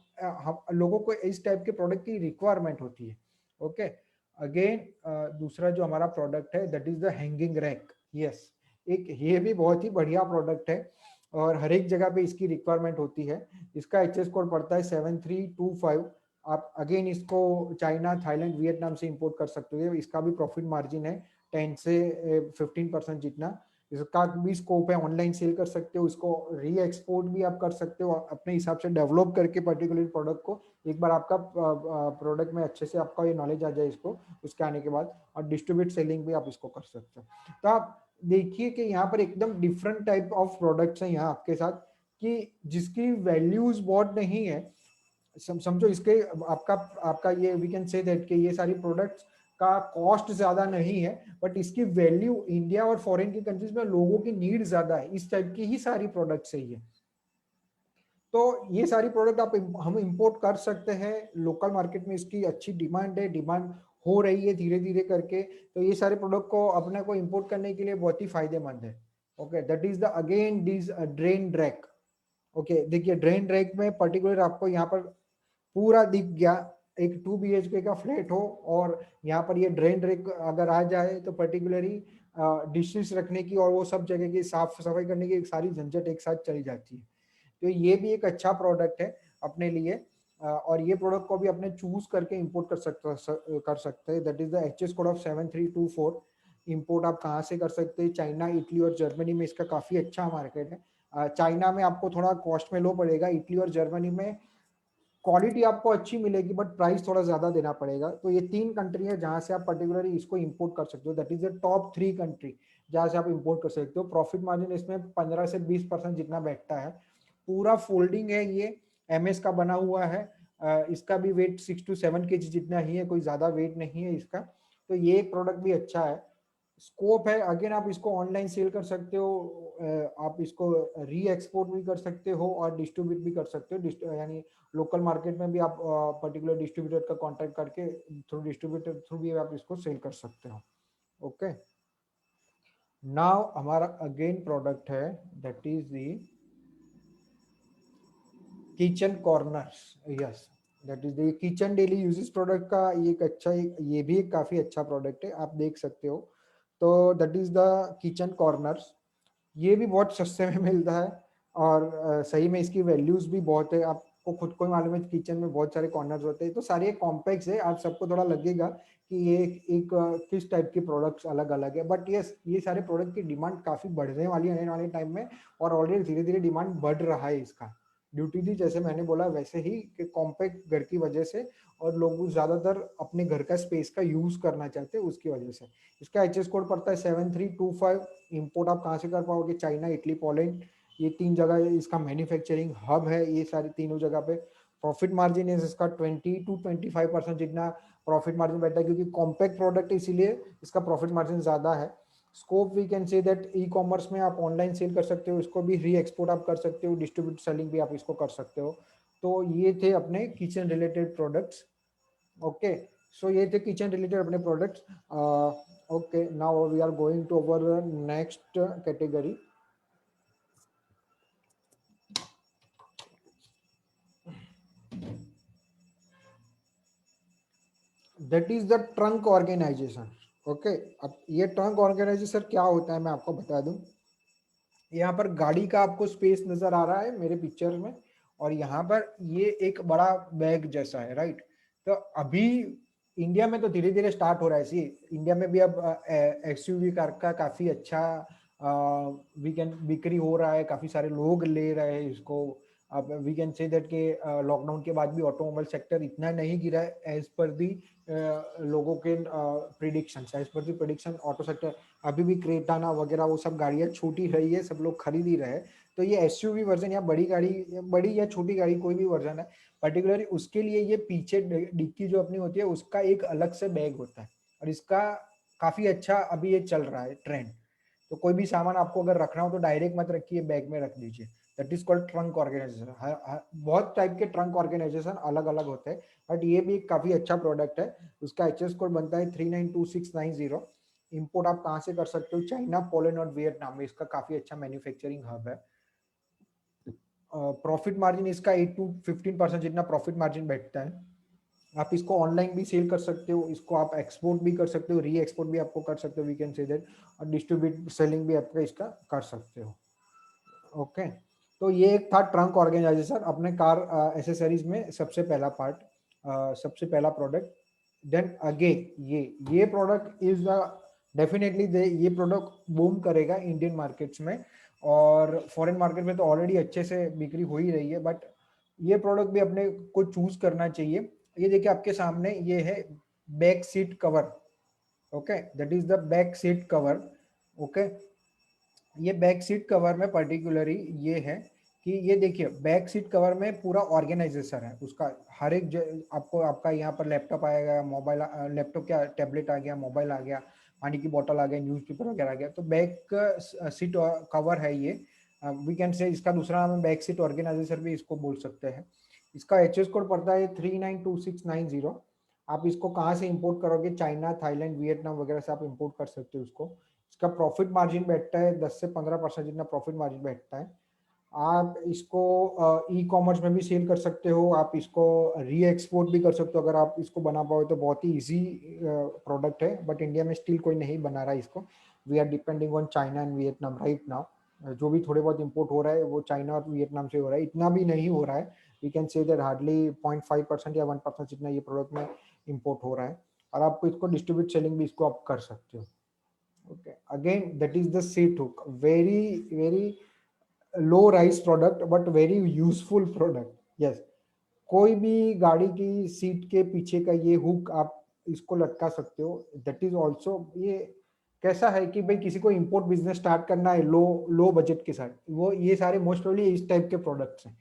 लोगों को इस टाइप के प्रोडक्ट की रिक्वायरमेंट होती है। ओके, अगेन दूसरा जो हमारा प्रोडक्ट है that is the hanging rack. Yes, एक ये भी बहुत ही बढ़िया प्रोडक्ट है, और हर एक जगह पे इसकी रिक्वायरमेंट होती है। इसका एचएस कोड पड़ता है 7325। आप अगेन इसको चाइना, थाईलैंड, वियतनाम से इंपोर्ट कर सकते हो। इसका भी प्रॉफिट मार्जिन है 10 से 15% जितना। इसका भी स्कोप है, ऑनलाइन सेल कर सकते हो, इसको री एक्सपोर्ट भी आप कर सकते हो अपने हिसाब से डेवलप करके पर्टिकुलर प्रोडक्ट को। एक बार आपका प्रोडक्ट में अच्छे से आपका ये नॉलेज आ जाए इसको, उसके आने के बाद, और डिस्ट्रीब्यूट सेलिंग भी आप इसको कर सकते हो। तो आप देखिए कि यहाँ पर एकदम डिफरेंट टाइप ऑफ प्रोडक्ट्स हैं यहाँ आपके साथ, कि जिसकी वैल्यूज बहुत नहीं है। समझो इसके आपका आपका ये वी कैन से दैट कि ये सारी प्रोडक्ट्स का कॉस्ट ज्यादा नहीं है, बट इसकी वैल्यू इंडिया और फॉरेन की कंट्रीज में लोगों की नीड ज्यादा है, इस टाइप की ही सारी प्रोडक्ट्स है ये। तो ये सारी प्रोडक्ट हम इंपोर्ट कर सकते हैं, लोकल मार्केट में इसकी अच्छी डिमांड है, डिमांड हो रही है धीरे धीरे करके। तो ये सारे प्रोडक्ट को अपने को इंपोर्ट करने के लिए बहुत ही फायदेमंद है। Okay, that is the again this drain rack. Okay, देखिए ड्रेन रैक में पर्टिकुलर आपको यहाँ पर पूरा दिख गया, एक 2 BHK का फ्लैट हो, और यहाँ पर ये ड्रेन रैक अगर आ जाए तो पर्टिकुलरली डिशेस रखने की और वो सब जगह की साफ सफाई करने की सारी झंझट एक साथ चली जाती है। तो ये भी एक अच्छा प्रोडक्ट है अपने लिए, और ये प्रोडक्ट को भी अपने चूज करके इंपोर्ट कर सकते हैं। That is the HS code of 7324। Import आप कहाँ से कर सकते हैं? चाइना, इटली और जर्मनी में इसका काफी अच्छा मार्केट है। चाइना में आपको थोड़ा कॉस्ट में लो पड़ेगा, इटली और जर्मनी में क्वालिटी आपको अच्छी मिलेगी बट प्राइस थोड़ा ज्यादा देना पड़ेगा। तो ये 3 कंट्री है जहां से आप पर्टिकुलरली इसको इंपोर्ट कर सकते हो, that is the top 3 country जहां से आप इंपोर्ट कर सकते हो। प्रॉफिट मार्जिन इसमें 15 से 20% जितना बैठता है। पूरा फोल्डिंग है ये, एमएस का बना हुआ है। इसका भी वेट 6 to 7 kg जितना ही है, कोई ज्यादा वेट नहीं है इसका। तो ये प्रोडक्ट भी अच्छा है, स्कोप है। अगेन आप इसको ऑनलाइन सेल कर सकते हो, आप इसको री एक्सपोर्ट भी कर सकते हो और डिस्ट्रीब्यूट भी कर सकते हो, यानी लोकल मार्केट में भी आप पर्टिकुलर डिस्ट्रीब्यूटर का कांटेक्ट करके थ्रू डिस्ट्रीब्यूटर थ्रू भी आप इसको सेल कर सकते हो। ओके, नाउ हमारा अगेन प्रोडक्ट है that is the kitchen corners. Yes, that is the kitchen daily uses product का ये एक अच्छा, ये भी एक काफी अच्छा प्रोडक्ट है, आप देख सकते हो। तो that is the kitchen corners. ये भी बहुत सस्ते में मिलता है, और सही में इसकी वैल्यूज भी बहुत है। आप आपको खुद को ही मालूम है किचन में बहुत सारे कॉर्नर्स होते हैं, तो सारे कॉम्प्लेक्स है। आप सबको थोड़ा लगेगा कि ये एक किस टाइप के प्रोडक्ट्स अलग अलग है, बट ये सारे प्रोडक्ट की डिमांड काफी बढ़ने वाली है आने वाले टाइम में, और ऑलरेडी धीरे धीरे डिमांड बढ़ रहा है इसका। ड्यूटी थी जैसे मैंने बोला वैसे ही कि कॉम्पैक्ट घर की वजह से, और लोग ज्यादातर अपने घर का स्पेस का यूज करना चाहते हैं उसकी वजह से। इसका एच एस कोड पड़ता है 7325। इंपोर्ट आप कहाँ से कर पाओगे? चाइना, इटली, पोलैंड, ये 3 जगह इसका मैन्युफैक्चरिंग हब है, ये सारी तीनों जगह पे। प्रॉफिट मार्जिन है इसका 20 to 25% जितना प्रॉफिट मार्जिन बैठता है, क्योंकि कॉम्पैक्ट प्रोडक्ट है इसीलिए इसका प्रॉफिट मार्जिन ज्यादा है। Scope we can say that ecommerce में आप ऑनलाइन सेल कर सकते हो, इसको भी री एक्सपोर्ट आप कर सकते हो, डिस्ट्रीब्यूट सेलिंग भी आप इसको कर सकते हो। तो ये थे अपने kitchen related products. Okay, so ये थे किचन रिलेटेड अपने products. Okay, now we are going to our next category. That is the trunk organization. Okay, अब ये ट्रंक ऑर्गेनाइजेशन क्या होता है मैं आपको बता दूं। यहाँ पर गाड़ी का आपको स्पेस नजर आ रहा है मेरे पिक्चर में, और यहाँ पर ये एक बड़ा बैग जैसा है, राइट। तो अभी इंडिया में तो धीरे धीरे स्टार्ट हो रहा है। सी इंडिया में भी अब एक्सयूवी कार का काफी अच्छा वीकेंड बिक्री हो रहा है, काफी सारे लोग ले रहे हैं इसको। अब वी कैन से दैट के लॉकडाउन के बाद भी ऑटोमोबाइल सेक्टर इतना नहीं गिरा है एज पर दी लोगों के प्रिडिक्शन। एज पर दी प्रिडिक्शन ऑटो सेक्टर अभी भी क्रेटाना वगैरह वो सब गाड़ियां छूटी रही है, सब लोग खरीद ही रहे हैं। तो ये एसयूवी वर्जन या बड़ी गाड़ी, बड़ी या छोटी गाड़ी कोई भी वर्जन है, पर्टिकुलरली उसके लिए ये पीछे डिक्की जो अपनी होती है उसका एक अलग से बैग होता है, और इसका काफी अच्छा अभी ये चल रहा है ट्रेंड। तो कोई भी सामान आपको अगर रखना हो तो डायरेक्ट मत रखिए, बैग में रख दीजिए। That is called trunk organization. बहुत टाइप के ट्रंक ऑर्गेनाइजेशन अलग अलग होते हैं, बट ये भी एक काफी अच्छा प्रोडक्ट है। उसका एचएस कोड बनता है 392690। इंपोर्ट आप कहाँ से कर सकते हो? चाइना, पोलैंड और वियतनाम में इसका काफी अच्छा मैन्युफैक्चरिंग हब है। प्रॉफिट मार्जिन इसका 8 to 15% जितना प्रॉफिट मार्जिन बैठता है। आप इसको ऑनलाइन भी सेल कर सकते हो, इसको आप एक्सपोर्ट भी कर सकते हो, री एक्सपोर्ट भी आपको कर सकते हो, वी कैन से दैट, और डिस्ट्रीब्यूट सेलिंग भी आपका इसका कर सकते हो। ओके, तो ये एक था ट्रंक ऑर्गेनाइजेशन अपने कार एसेसरीज में सबसे पहला पार्ट, सबसे पहला प्रोडक्ट। देन अगेन ये प्रोडक्ट इज डेफिनेटली ये प्रोडक्ट बूम करेगा इंडियन मार्केट्स में, और फॉरेन मार्केट में तो ऑलरेडी अच्छे से बिक्री हो ही रही है, बट ये प्रोडक्ट भी अपने को चूज करना चाहिए। ये देखिए आपके सामने ये है back seat cover. Okay, that is the back seat cover. Okay, ये बैक सीट कवर में पर्टिकुलरली ये है कि ये देखिए बैक सीट कवर में पूरा ऑर्गेनाइजेशन है उसका। हर एक आपको आपका यहाँ पर लैपटॉप आएगा, मोबाइल, लैपटॉप क्या टैबलेट आ गया, मोबाइल आ गया, पानी की बोतल आ गया, न्यूज़पेपर वगैरह आ गया। तो बैक सीट कवर है ये। वी कैन से इसका दूसरा नाम है बैक सीट ऑर्गेनाइजेशन भी इसको बोल सकते हैं। इसका एचएस कोड पड़ता है 392690। आप इसको कहाँ से इंपोर्ट करोगे? चाइना, थाईलैंड, वियतनाम वगैरह से आप इंपोर्ट कर सकते हो उसको। इसका प्रॉफिट मार्जिन बैठता है 10 से 15% जितना प्रॉफिट मार्जिन बैठता है। आप इसको ई कॉमर्स में भी सेल कर सकते हो, आप इसको री एक्सपोर्ट भी कर सकते हो अगर आप इसको बना पाओ तो। बहुत ही इजी प्रोडक्ट है, बट इंडिया में स्टिल कोई नहीं बना रहा है इसको। We are depending on China and Vietnam right now. जो भी थोड़े बहुत इंपोर्ट हो रहा है वो चाइना और वियतनाम से हो रहा है, इतना भी नहीं हो रहा है। We can say that hardly 0.5% या 1% जितना ये प्रोडक्ट में इंपोर्ट हो रहा है, और आपको इसको डिस्ट्रीब्यूट सेलिंग भी इसको आप कर सकते हो। Okay, again that is the seat hook, very low rise product but very useful product. Yes, कोई भी गाड़ी की सीट के पीछे का ये हुक आप इसको लटका सकते हो। दैट इज ऑल्सो, ये कैसा है कि भाई किसी को इंपोर्ट बिजनेस स्टार्ट करना है लो लो बजट के साथ, वो ये सारे मोस्ट प्रोबेबली इस टाइप के प्रोडक्ट्स हैं।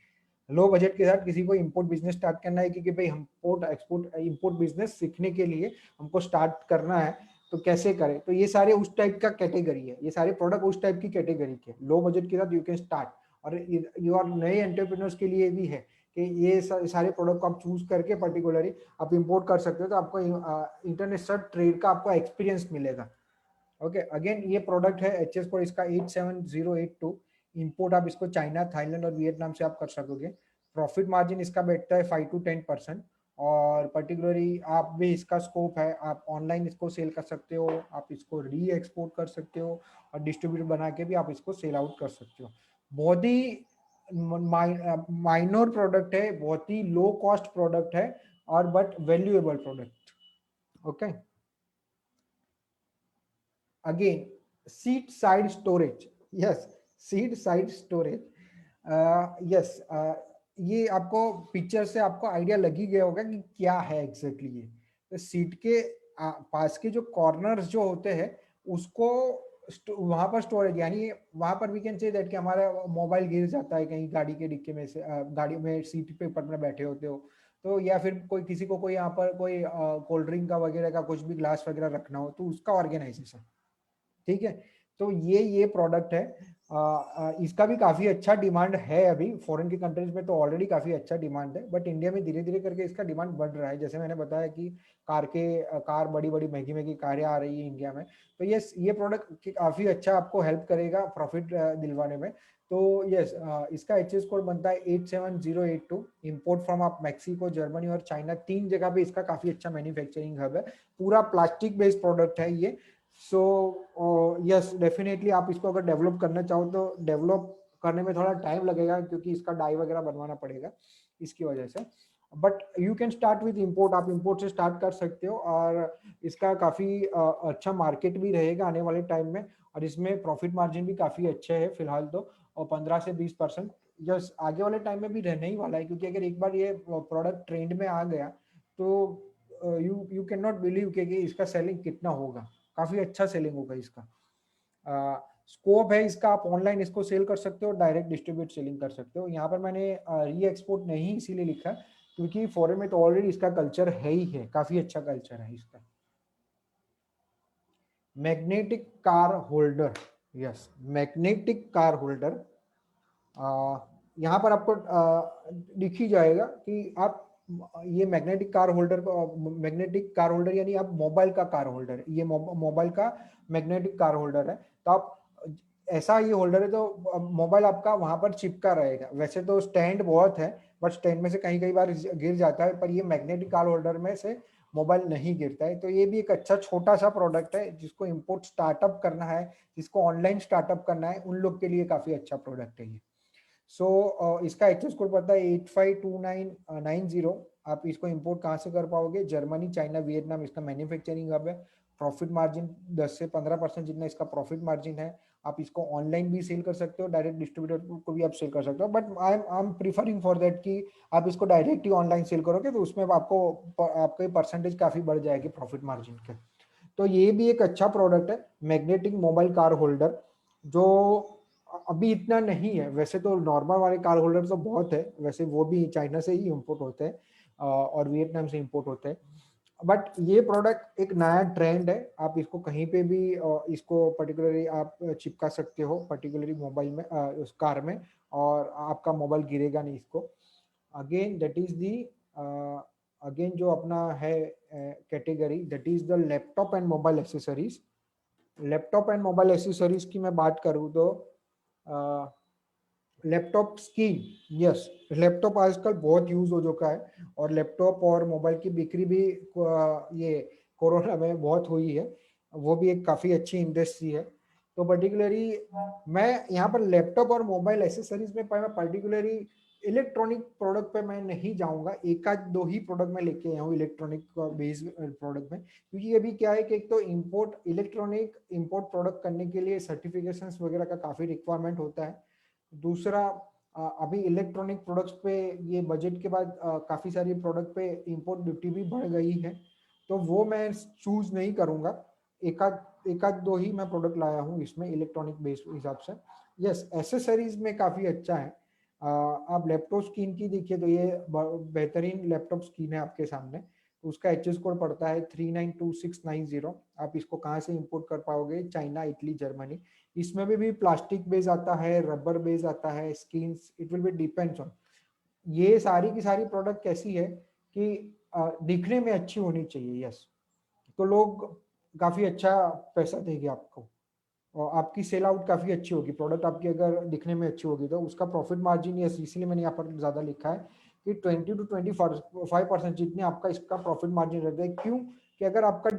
लो बजट के साथ किसी को इंपोर्ट बिजनेस स्टार्ट करना है, क्योंकि भाई हम इंपोर्ट एक्सपोर्ट इंपोर्ट बिजनेस सीखने के लिए हमको स्टार्ट करना है, तो कैसे करें? तो ये सारे उस टाइप का कैटेगरी है, ये सारे प्रोडक्ट उस टाइप की कैटेगरी के लो बजट के साथ यू कैन स्टार्ट। और यू आर नए एंटरप्रेन्योर्स के लिए भी है कि ये सारे प्रोडक्ट को आप चूज करके पर्टिकुलरली आप इंपोर्ट कर सकते हो, तो आपको इंटरनेशनल ट्रेड का आपको एक्सपीरियंस मिलेगा। ओके, अगेन ये प्रोडक्ट है एच एस कोड इसका 87082। इंपोर्ट आप इसको चाइना, थाईलैंड और वियतनाम से आप कर सकोगे। प्रॉफिट मार्जिन इसका बैठता है 5 to 10%। और पर्टिकुलरली आप भी इसका स्कोप है, आप ऑनलाइन इसको सेल कर सकते हो, आप इसको री एक्सपोर्ट कर सकते हो, और डिस्ट्रीब्यूटर बना के भी आप इसको सेल आउट कर सकते हो। बहुत ही माइनर प्रोडक्ट है, बहुत ही लो कॉस्ट प्रोडक्ट है, और but valuable product. Okay, again seat side storage, yes, seat side storage, yes, ये आपको पिक्चर से आपको आइडिया लग ही गया होगा कि क्या है एग्जैक्टली ये। तो सीट के पास के जो कॉर्नर्स जो होते हैं उसको वहां पर स्टोरेज, यानी वहां पर वी कैन से दैट कि हमारा मोबाइल गिर जाता है कहीं गाड़ी के डिक्के में से, गाड़ी में सीट पे ऊपर में बैठे होते हो तो, या फिर कोई किसी को कोई यहाँ पर कोई कोल्ड ड्रिंक का वगैरह का कुछ भी ग्लास वगैरह रखना हो तो उसका ऑर्गेनाइजेशन, ठीक है। तो ये प्रोडक्ट है, इसका भी काफी अच्छा डिमांड है। अभी फॉरेन की कंट्रीज में तो ऑलरेडी काफी अच्छा डिमांड है, बट इंडिया में धीरे धीरे करके इसका डिमांड बढ़ रहा है। जैसे मैंने बताया कि कार बड़ी बड़ी महंगी महंगी कारें आ रही है इंडिया में, तो ये प्रोडक्ट काफी अच्छा आपको हेल्प करेगा प्रॉफिट दिलवाने में। तो यस, इसका एचएस कोड बनता है 87082। इम्पोर्ट फ्रॉम आप मैक्सिको, जर्मनी और चाइना, 3 जगह पे इसका काफी अच्छा मैन्युफैक्चरिंग हब है। पूरा प्लास्टिक बेस्ड प्रोडक्ट है ये। सो यस, डेफिनेटली आप इसको अगर डेवलप करना चाहो तो डेवलप करने में थोड़ा टाइम लगेगा, क्योंकि इसका डाई वगैरह बनवाना पड़ेगा इसकी वजह से। But you can start with import, आप इम्पोर्ट से स्टार्ट कर सकते हो, और इसका काफी अच्छा मार्केट भी रहेगा आने वाले टाइम में, और इसमें प्रॉफिट मार्जिन भी काफी अच्छे है फिलहाल तो, और 15 से 20%। यस, आगे वाले टाइम में भी रहने ही वाला है, क्योंकि अगर एक बार ये प्रोडक्ट ट्रेंड में आ गया तो यू कैन नॉट बिलीव कि इसका सेलिंग कितना होगा। काफी अच्छा सेलिंग होगा इसका। स्कोप है इसका, आप ऑनलाइन इसको सेल कर सकते हो, डायरेक्ट डिस्ट्रीब्यूट सेलिंग कर सकते हो। यहाँ पर मैंने री एक्सपोर्ट नहीं इसीलिए लिखा क्योंकि फॉरेन में तो ऑलरेडी इसका कल्चर है ही है, काफी अच्छा कल्चर है इसका। Magnetic car holder, yes, magnetic car holder, यहाँ पर आपको दिख ही जाएगा कि आप ये मैग्नेटिक कार होल्डर को, मैग्नेटिक कार होल्डर यानी आप मोबाइल का कार होल्डर, ये मोबाइल का मैग्नेटिक कार होल्डर है। तो आप ऐसा ये होल्डर है तो मोबाइल आपका वहां पर चिपका रहेगा। वैसे तो स्टैंड बहुत है, बट स्टैंड में से कहीं कई बार गिर जाता है, पर ये मैग्नेटिक कार होल्डर में से मोबाइल नहीं गिरता है। तो ये भी एक अच्छा छोटा सा प्रोडक्ट है, जिसको इम्पोर्ट स्टार्टअप करना है, जिसको ऑनलाइन स्टार्टअप करना है, उन लोग के लिए काफी अच्छा प्रोडक्ट है ये। इसका एक्सेस कोड पड़ता है 852990। आप इसको इंपोर्ट कहाँ से कर पाओगे? जर्मनी, चाइना, वियतनाम इसका मैन्युफैक्चरिंग हब है। प्रॉफिट मार्जिन 10 से 15% जितना इसका प्रॉफिट मार्जिन है। आप इसको ऑनलाइन भी सेल कर सकते हो, डायरेक्ट डिस्ट्रीब्यूटर को भी आप सेल कर सकते हो, but I am preferring for that कि आप इसको डायरेक्ट ही ऑनलाइन सेल करोगे तो उसमें आपको आपके परसेंटेज काफी बढ़ जाएगी प्रॉफिट मार्जिन के। तो ये भी एक अच्छा प्रोडक्ट है, मैग्नेटिक मोबाइल कार होल्डर, जो अभी इतना नहीं है। वैसे तो नॉर्मल वाले कार होल्डर तो बहुत है, वैसे वो भी चाइना से ही इंपोर्ट होते हैं और वियतनाम से इंपोर्ट होते हैं, बट ये प्रोडक्ट एक नया ट्रेंड है। आप इसको कहीं पे भी इसको पर्टिकुलरली आप चिपका सकते हो, पर्टिकुलरली मोबाइल में, उस कार में, और आपका मोबाइल गिरेगा नहीं इसको। Again that is the, again जो अपना है category, that is the laptop and mobile accessories. Laptop and mobile accessories की मैं बात करूँ तो लैपटॉप स्क्रीन, यस, लैपटॉप आजकल बहुत यूज हो चुका है, और लैपटॉप और मोबाइल की बिक्री भी ये कोरोना में बहुत हुई है। वो भी एक काफी अच्छी इंडस्ट्री है। तो पर्टिकुलरली मैं यहाँ पर लैपटॉप और मोबाइल एसेसरीज में पर्टिकुलरली इलेक्ट्रॉनिक प्रोडक्ट पे मैं नहीं जाऊंगा। एक आध दो ही प्रोडक्ट मैं लेके आया हूँ इलेक्ट्रॉनिक बेस्ड प्रोडक्ट में, क्योंकि अभी क्या है कि एक तो इलेक्ट्रॉनिक इंपोर्ट प्रोडक्ट करने के लिए सर्टिफिकेशंस वगैरह का काफी रिक्वायरमेंट होता है। दूसरा, अभी इलेक्ट्रॉनिक प्रोडक्ट्स पे ये बजट के बाद काफी सारी प्रोडक्ट पे इंपोर्ट ड्यूटी भी बढ़ गई है, तो वो मैं चूज नहीं करूंगा। एक आध दो ही मैं प्रोडक्ट लाया हूँ इसमें इलेक्ट्रॉनिक बेस्ड हिसाब से। यस, एसेसरीज में काफी अच्छा है। आप लैपटॉप स्क्रीन की देखिए तो ये बेहतरीन लैपटॉप स्क्रीन है आपके सामने। तो उसका एचएस कोड पड़ता है 392690। आप इसको कहाँ से इंपोर्ट कर पाओगे? China, Italy, Germany. इसमें भी प्लास्टिक बेस आता है, रबर बेस आता है, skin, it will be depends on. ये सारी की सारी प्रोडक्ट कैसी है कि दिखने में अच्छी होनी चाहिए, यस, तो लोग काफी अच्छा पैसा देंगे आपको, और आपकी सेल आउट काफी अच्छी होगी। प्रोडक्ट आपकी अगर दिखने में अच्छी होगी तो उसका प्रॉफिट मार्जिन, यस, इसीलिए मैंने यहाँ पर ज्यादा लिखा है कि 20 to 25% जितने आपका इसका प्रॉफिट मार्जिन रहता है। क्यों? कि अगर आपका,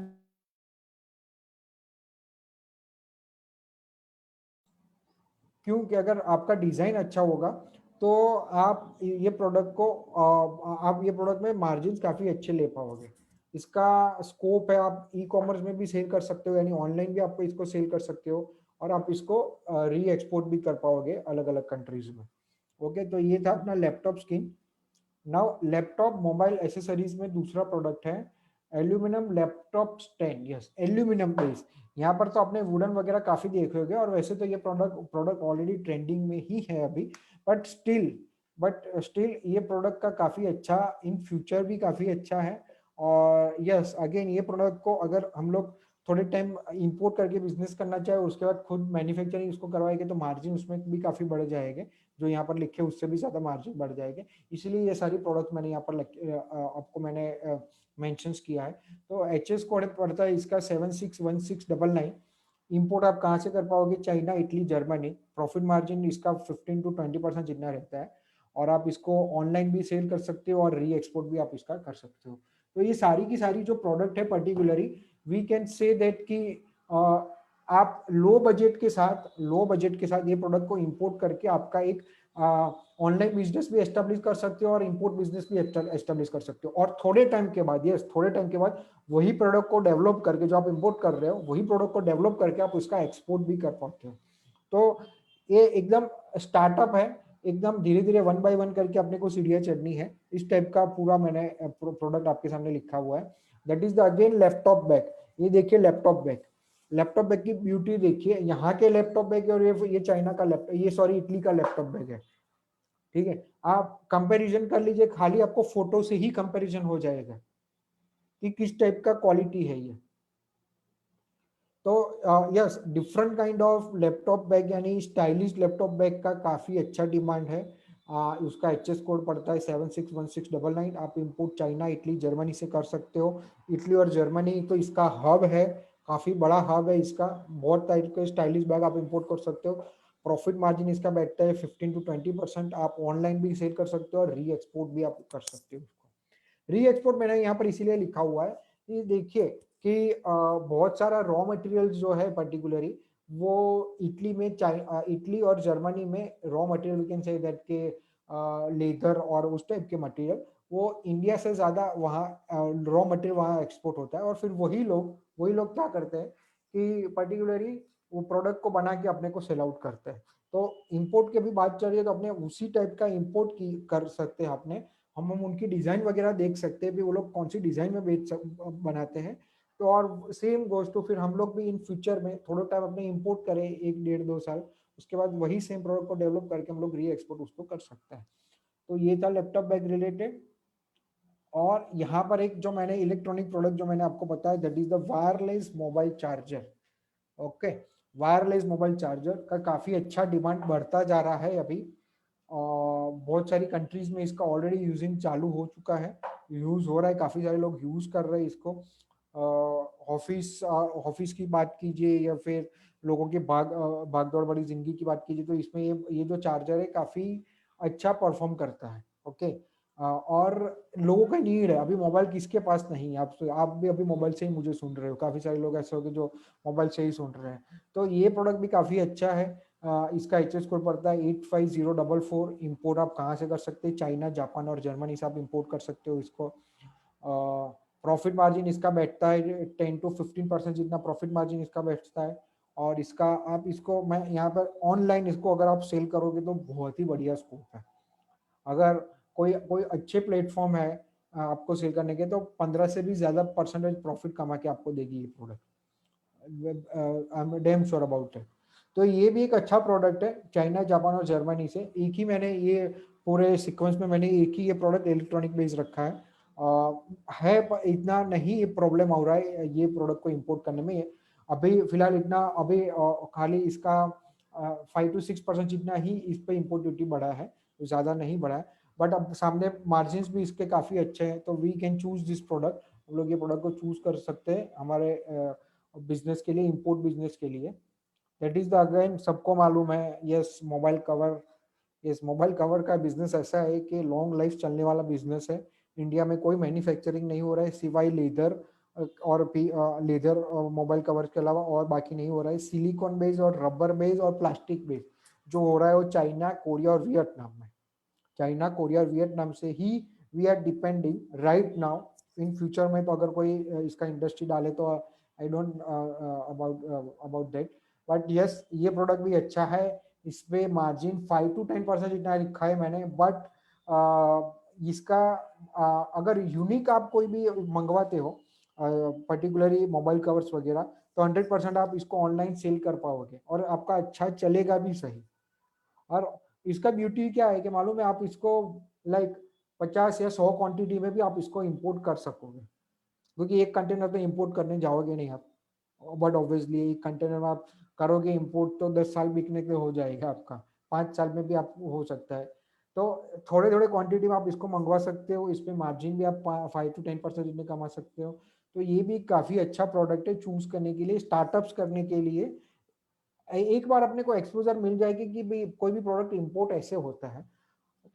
क्योंकि अगर आपका डिजाइन अच्छा होगा तो आप ये प्रोडक्ट को आप ये प्रोडक्ट में मार्जिन काफ़ी अच्छे ले पाओगे। इसका स्कोप है, आप ई कॉमर्स में भी सेल कर सकते हो, यानी ऑनलाइन भी आप इसको सेल कर सकते हो, और आप इसको री एक्सपोर्ट भी कर पाओगे अलग अलग कंट्रीज में। ओके, तो ये था अपना laptop skin. Now laptop mobile accessories में दूसरा प्रोडक्ट है aluminium laptop stand. Yes, aluminium base. यहाँ पर तो आपने वुडन वगैरह काफी देखे होंगे, और वैसे तो ये प्रोडक्ट ऑलरेडी ट्रेंडिंग में ही है अभी, बट स्टिल ये प्रोडक्ट का काफी अच्छा, इन फ्यूचर भी काफी अच्छा है। और यस, अगेन ये प्रोडक्ट को अगर हम लोग थोड़े टाइम इंपोर्ट करके बिजनेस करना चाहे, उसके बाद खुद मैन्युफैक्चरिंग उसको करवाएंगे, तो मार्जिन उसमें भी काफी बढ़ जाएंगे, जो यहाँ पर लिखे उससे भी ज्यादा मार्जिन बढ़ जाएंगे। इसलिए ये सारी प्रोडक्ट मैंने यहाँ पर आपको मैंने मेंशंस किया है। तो HS कोड पड़ता है इसका 761699। इंपोर्ट आप कहाँ से कर पाओगे? China, Italy, Germany. Profit margin इसका 15 to 20% जितना रहता है, और आप इसको ऑनलाइन भी सेल कर सकते हो और री एक्सपोर्ट भी आप इसका कर सकते हो। तो ये सारी की सारी जो प्रोडक्ट है, particularly we can say that कि आप लो बजट के साथ ये प्रोडक्ट को इंपोर्ट करके आपका एक ऑनलाइन बिजनेस भी एस्टेब्लिश कर सकते हो और इंपोर्ट बिजनेस भी एस्टेब्लिश कर सकते हो। और थोड़े टाइम के बाद वही प्रोडक्ट को डेवलप करके, जो आप इंपोर्ट कर रहे हो वही प्रोडक्ट को डेवलप करके आप उसका एक्सपोर्ट भी कर पाते हो। तो ये एकदम स्टार्टअप है, एकदम धीरे धीरे 1 by 1 करके अपने को सीढ़ियां चढ़नी है। इस टाइप का पूरा मैंने प्रोडक्ट आपके सामने लिखा हुआ है। That is the again laptop bag. ये देखिए लैपटॉप बैग की ब्यूटी देखिए। यहाँ के लैपटॉप बैग और ये चाइना का लैपटॉप, ये सॉरी इटली का लैपटॉप बैग है। ठीक है, आप कंपैरिजन कर लीजिए, खाली आपको फोटो से ही कंपैरिजन हो जाएगा कि किस टाइप का क्वालिटी है ये। तो yes, different kind of laptop bag, यानी स्टाइलिश लैपटॉप बैग का काफी अच्छा डिमांड है। उसका HS कोड पड़ता है 761699। आप इंपोर्ट चाइना, इटली, जर्मनी से कर सकते हो। इटली और जर्मनी तो इसका हब है, काफी बड़ा हब है इसका। बहुत टाइप के स्टाइलिश बैग आप इंपोर्ट कर सकते हो। प्रॉफिट मार्जिन इसका बैठता है 15 to 20%। आप ऑनलाइन भी सेल कर सकते हो और री एक्सपोर्ट भी आप कर सकते हो। री एक्सपोर्ट मैंने यहाँ पर इसीलिए लिखा हुआ है कि देखिए कि बहुत सारा रॉ मटेरियल जो है पर्टिकुलरली, वो इटली और जर्मनी में raw material, we can say that के लेदर और उस टाइप के मटेरियल, वो इंडिया से ज्यादा वहाँ रॉ मटेरियल वहाँ एक्सपोर्ट होता है। और फिर वही लोग क्या करते हैं कि पर्टिकुलरली वो प्रोडक्ट को बना के अपने को सेल आउट करते हैं। तो इंपोर्ट की भी बात चल रही है, तो अपने उसी टाइप का इंपोर्ट की कर सकते हैं अपने। हम उनकी डिजाइन वगैरह देख सकते हैं भी, वो लोग कौन सी डिजाइन में बनाते हैं। तो और सेम गोज तो फिर हम लोग भी इन फ्यूचर में थोड़ा टाइम अपने इंपोर्ट करें, 1 1.5 2 साल, उसके बाद वही सेम प्रोडक्ट को डेवलप करके हम लोग री एक्सपोर्ट उसको कर सकते हैं। तो ये था लैपटॉप बैग रिलेटेड। और यहाँ पर एक जो मैंने इलेक्ट्रॉनिक प्रोडक्ट जो मैंने आपको बताया, that is the wireless mobile charger. Okay, wireless mobile charger का काफी अच्छा डिमांड बढ़ता जा रहा है अभी। बहुत सारी कंट्रीज में इसका ऑलरेडी यूजिंग चालू हो चुका है, यूज हो रहा है, काफी सारे लोग यूज कर रहे हैं इसको। ऑफिस की बात कीजिए या फिर लोगों के भागदौड़ भरी जिंदगी की बात कीजिए, तो इसमें ये जो चार्जर है काफी अच्छा परफॉर्म करता है। ओके, और लोगों का नीड है। अभी मोबाइल किसके पास नहीं है? आप भी अभी मोबाइल से ही मुझे सुन रहे हो, काफी सारे लोग ऐसे हो गए जो मोबाइल से ही सुन रहे हैं। तो ये प्रोडक्ट भी काफी अच्छा है। इसका HS कोड पड़ता है 85044। इंपोर्ट आप कहाँ से कर सकते हैं? चाइना, जापान और जर्मनी से आप इंपोर्ट कर सकते हो इसको। प्रॉफिट मार्जिन इसका बैठता है 10 to 15% जितना प्रॉफिट मार्जिन इसका बैठता है। और इसका आप इसको, मैं यहाँ पर ऑनलाइन इसको अगर आप सेल करोगे तो बहुत ही बढ़िया स्कोप है। अगर कोई कोई अच्छे प्लेटफॉर्म है आपको सेल करने के, तो 15 से भी ज्यादा परसेंटेज प्रॉफिट कमा के आपको देगी ये product. I am damn sure about it. तो ये भी एक अच्छा प्रोडक्ट है, चाइना, जापान और जर्मनी से। एक ही मैंने ये पूरे सीक्वेंस में मैंने एक ही ये प्रोडक्ट इलेक्ट्रॉनिक बेस रखा है। पर इतना नहीं ये प्रॉब्लम हो रहा है ये प्रोडक्ट को इंपोर्ट करने में। अभी फिलहाल इतना अभी खाली इसका 5 to 6% जितना ही इस पे इंपोर्ट ड्यूटी बढ़ा है, ज्यादा नहीं बढ़ा है। बट अब सामने मार्जिन भी इसके काफी अच्छे हैं, तो we can choose this product. हम लोग ये प्रोडक्ट को चूज कर सकते हैं हमारे बिजनेस के लिए, इंपोर्ट बिजनेस के लिए। दैट इज द अगेन, सबको मालूम है, yes mobile cover. Yes, mobile cover का बिजनेस ऐसा है कि लॉन्ग लाइफ चलने वाला बिजनेस है। इंडिया में कोई मैन्युफैक्चरिंग नहीं हो रहा है सिवाय लेदर और लेदर मोबाइल कवर के अलावा और बाकी नहीं हो रहा है। सिलिकॉन बेस और रबर बेस और प्लास्टिक बेस जो हो रहा है वो चाइना, कोरिया और वियतनाम में। चाइना, कोरिया, वियतनाम से ही we are depending right now. In future में तो अगर कोई इसका इंडस्ट्री डाले तो I don't about that, but yes ये प्रोडक्ट भी अच्छा है। इस पे मार्जिन 5 to 10% इतना लिखा है मैंने, बट इसका अगर यूनिक आप कोई भी मंगवाते हो पर्टिकुलरली मोबाइल कवर्स वगैरह, तो 100% आप इसको ऑनलाइन सेल कर पाओगे और आपका अच्छा चलेगा भी सही। और इसका ब्यूटी क्या है कि मालूम है, आप इसको लाइक 50 या 100 क्वांटिटी में भी आप इसको इंपोर्ट कर सकोगे, क्योंकि एक कंटेनर तो इंपोर्ट करने जाओगे नहीं आप, बट ऑब्वियसली एक कंटेनर में आप करोगे इंपोर्ट तो 10 साल बिकने के हो जाएगा आपका, 5 साल में भी आप हो सकता है। तो थोड़े थोड़े क्वांटिटी में आप इसको मंगवा सकते हो, इस पे मार्जिन भी आप 5 to 10% इतने कमा सकते हो। तो ये भी काफी अच्छा प्रोडक्ट है चूज करने के लिए, स्टार्टअप्स करने के लिए। एक बार अपने को एक्सपोजर मिल जाएगी कि भाई कोई भी प्रोडक्ट इंपोर्ट ऐसे होता है,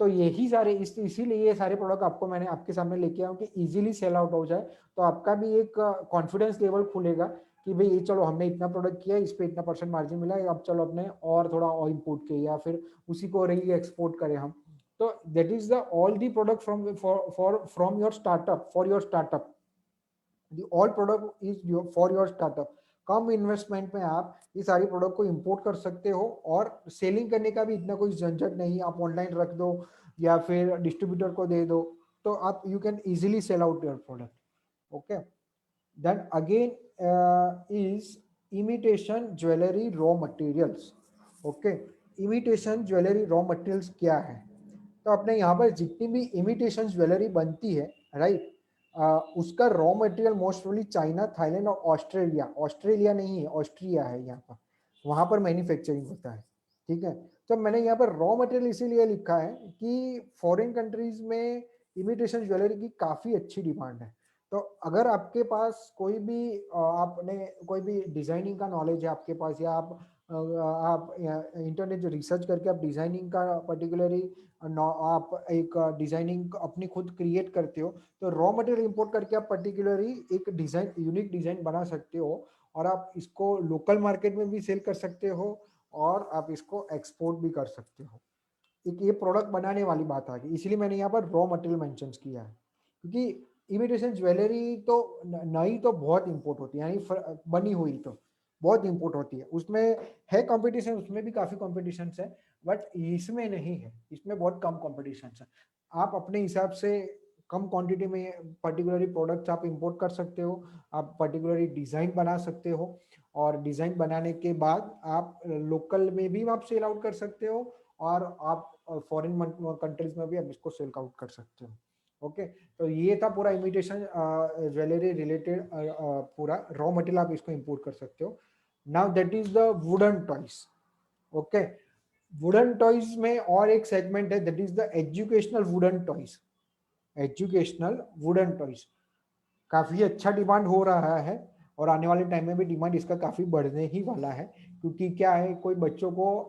तो यही सारे इसीलिए ये सारे प्रोडक्ट आपको मैंने आपके सामने लेके आया हूँ कि इजीली सेल आउट हो जाए। तो आपका भी एक कॉन्फिडेंस लेवल खुलेगा कि भाई ये चलो हमने इतना प्रोडक्ट किया, इस पे इतना परसेंट मार्जिन मिला है, अब चलो अपने और थोड़ा और इम्पोर्ट किए या फिर उसी को री एक्सपोर्ट करें हम। तो that is the all the product from your startup, for your startup, the all product is for your startup. Come investment में आप ये सारी प्रोडक्ट को इंपोर्ट कर सकते हो और सेलिंग करने का भी इतना कोई झंझट नहीं, आप ऑनलाइन रख दो या फिर डिस्ट्रीब्यूटर को दे दो, तो आप you can easily sell out your product. Okay, then again is imitation jewellery raw materials. Okay, imitation jewellery raw materials क्या है? तो अपने यहाँ पर जितनी भी इमिटेशन ज्वेलरी बनती है, राइट, उसका raw material mostly China, Thailand और ऑस्ट्रेलिया, ऑस्ट्रेलिया नहीं है ऑस्ट्रिया है यहाँ पर, वहां पर मैन्युफैक्चरिंग होता है। ठीक है, तो मैंने यहाँ पर रॉ मटेरियल इसीलिए लिखा है कि फॉरेन कंट्रीज में इमिटेशन ज्वेलरी की काफी अच्छी डिमांड है। तो अगर आपके पास कोई भी आपने कोई भी डिजाइनिंग का नॉलेज है आपके पास, या आप इंटरनेट रिसर्च करके आप डिजाइनिंग का पर्टिकुलरली आप एक डिजाइनिंग अपनी खुद क्रिएट करते हो, तो रॉ मटेरियल इंपोर्ट करके आप पर्टिकुलरली एक डिजाइन, यूनिक डिजाइन बना सकते हो और आप इसको लोकल मार्केट में भी सेल कर सकते हो और आप इसको एक्सपोर्ट भी कर सकते हो। एक ये प्रोडक्ट बनाने वाली बात आ गई, इसलिए मैंने यहाँ पर रॉ मटेरियल मेंशन किया है, क्योंकि इमिटेशन ज्वेलरी तो नई तो बहुत इंपोर्ट होती है, यानी बनी हुई तो बहुत इंपोर्ट होती है, उसमें है कंपटीशन, उसमें भी काफी कंपटीशन है, बट इसमें नहीं है, इसमें बहुत कम कंपटीशन है। आप अपने हिसाब से कम क्वांटिटी में पर्टिकुलरली प्रोडक्ट्स आप इंपोर्ट कर सकते हो, आप पर्टिकुलरली डिजाइन बना सकते हो और डिजाइन बनाने के बाद आप लोकल में भी आप सेल आउट कर सकते हो और आप फॉरेन कंट्रीज में भी आप इसको सेल आउट कर सकते हो। ओके, तो ये था पूरा इमिटेशन ज्वेलरी रिलेटेड पूरा रॉ मटेरियल, आप इसको इंपोर्ट कर सकते हो। Now that is the wooden toys. Okay, wooden toys में और एक सेगमेंट है, that is the educational wooden toys. Educational wooden toys काफी अच्छा डिमांड हो रहा है और आने वाले टाइम में भी डिमांड इसका काफी बढ़ने ही वाला है, क्योंकि क्या है, कोई बच्चों को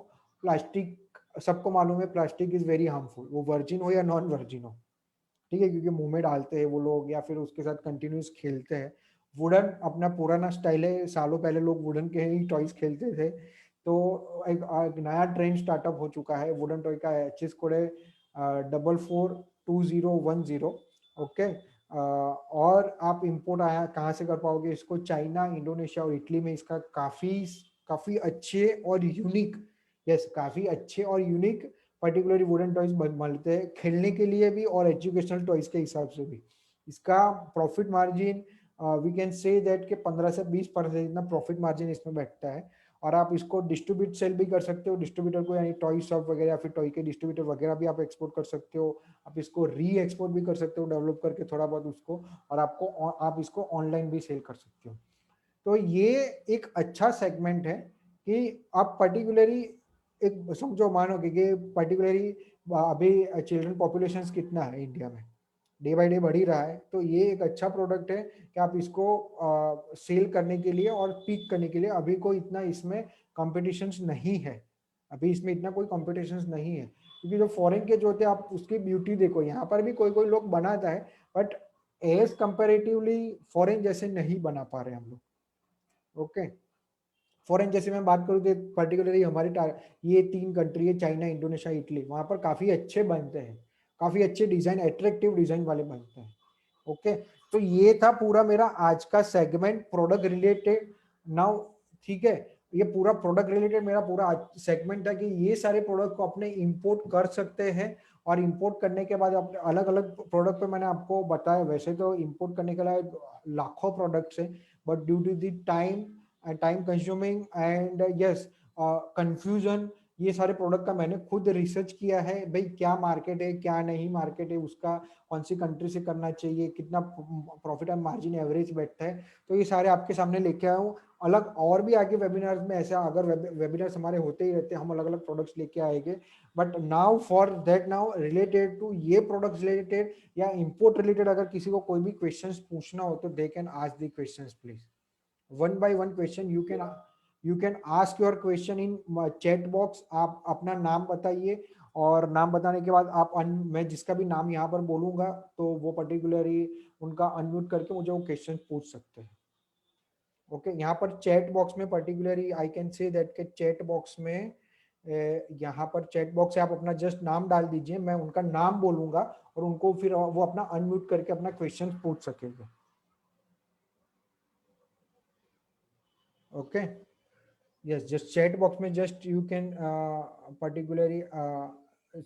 प्लास्टिक, सबको मालूम है प्लास्टिक इज वेरी हार्मफुल, वो वर्जिन हो या नॉन वर्जिन हो, ठीक है, क्योंकि मुंह में डालते हैं वो लोग या फिर उसके साथ कंटिन्यूस खेलते हैं। वुडन अपना पुराना स्टाइल है, सालों पहले लोग वुडन के ही टॉयज खेलते थे, तो एक नया ट्रेंड स्टार्टअप हो चुका है वुडन टॉय का। एचएस कोड है 442010। ओके, और आप इंपोर्ट आया कहाँ से कर पाओगे इसको? चाइना, इंडोनेशिया और इटली में इसका काफी काफी अच्छे और यूनिक, यस काफी अच्छे और यूनिक पर्टिकुलरली वुडन टॉयज मिलते हैं खेलने के लिए भी और एजुकेशनल टॉयज के हिसाब से भी। इसका profit margin we can say that के 15 से 20% इतना प्रॉफिट मार्जिन इसमें बैठता है। और आप इसको डिस्ट्रीब्यूट सेल भी कर सकते हो, डिस्ट्रीब्यूटर को, यानी टॉय शॉप वगैरह या फिर टॉय के डिस्ट्रीब्यूटर वगैरह भी आप एक्सपोर्ट कर सकते हो। आप इसको री एक्सपोर्ट भी कर सकते हो डेवलप करके थोड़ा बहुत उसको, और आप इसको ऑनलाइन भी सेल कर सकते हो। तो ये एक अच्छा सेगमेंट है कि आप पर्टिकुलरली एक समझो, मानो कि पर्टिकुलरली अभी चिल्ड्रन पॉपुलेशन कितना है इंडिया में, डे बाय डे बढ़ ही रहा है, तो ये एक अच्छा प्रोडक्ट है कि आप इसको सेल करने के लिए और पीक करने के लिए अभी कोई इतना इसमें कंपटीशन नहीं है, अभी इसमें इतना कोई कंपटीशन नहीं है, क्योंकि जो फॉरेन के जो होते हैं आप उसकी ब्यूटी देखो, यहाँ पर भी कोई कोई लोग बनाता है, बट एज कंपेरेटिवली फॉरेन जैसे नहीं बना पा रहे हम लोग। ओके, फॉरेन जैसे मैं बात करूँ तो पर्टिकुलरली हमारी ये 3 कंट्री है, चाइना, इंडोनेशिया, इटली, वहां पर काफी अच्छे बनते हैं, काफी अच्छे डिजाइन, अट्रैक्टिव डिजाइन वाले बनते हैं। ओके, तो ये था पूरा मेरा आज का सेगमेंट प्रोडक्ट रिलेटेड। नाउ ठीक है, ये पूरा प्रोडक्ट रिलेटेड मेरा पूरा सेगमेंट था कि ये सारे प्रोडक्ट को अपने इंपोर्ट कर सकते हैं, और इंपोर्ट करने के बाद अपने अलग अलग प्रोडक्ट पे मैंने आपको बताया। वैसे तो इंपोर्ट करने के लिए लाखों प्रोडक्ट्स हैं, but due to the time consuming and yes confusion, ये सारे प्रोडक्ट का मैंने खुद रिसर्च किया है भाई, क्या मार्केट है क्या नहीं मार्केट है, उसका कौन सी कंट्री से करना चाहिए, कितना प्रॉफिट एंड मार्जिन एवरेज बैठता है, तो ये सारे आपके सामने लेके आया हूँ। अलग और भी आगे वेबिनार्स में ऐसा अगर वेबिनार्स हमारे होते ही रहते हैं, हम अलग अलग प्रोडक्ट्स लेके आएंगे। But now for that, now related to ये प्रोडक्ट्स रिलेटेड या इंपोर्ट रिलेटेड अगर किसी को कोई भी क्वेश्चंस पूछना हो तो they can ask the questions please, one by one question you can ask your question in chat box. आप अपना नाम बताइए, और नाम बताने के बाद आप मैं जिसका भी नाम यहाँ पर बोलूंगा तो वो पर्टिकुलरली उनका अनम्यूट करके मुझे वो क्वेश्चन पूछ सकते हैं। ओके, यहाँ पर चैट बॉक्स में particularly I can say that के चैट बॉक्स में यहाँ पर चैट बॉक्स से आप अपना जस्ट नाम डाल दीजिए, मैं उनका नाम बोलूंगा और उनको फिर वो अपना अनम्यूट करके अपना क्वेश्चन पूछ सकेंगे। Okay, yes, just chat box में just you can particularly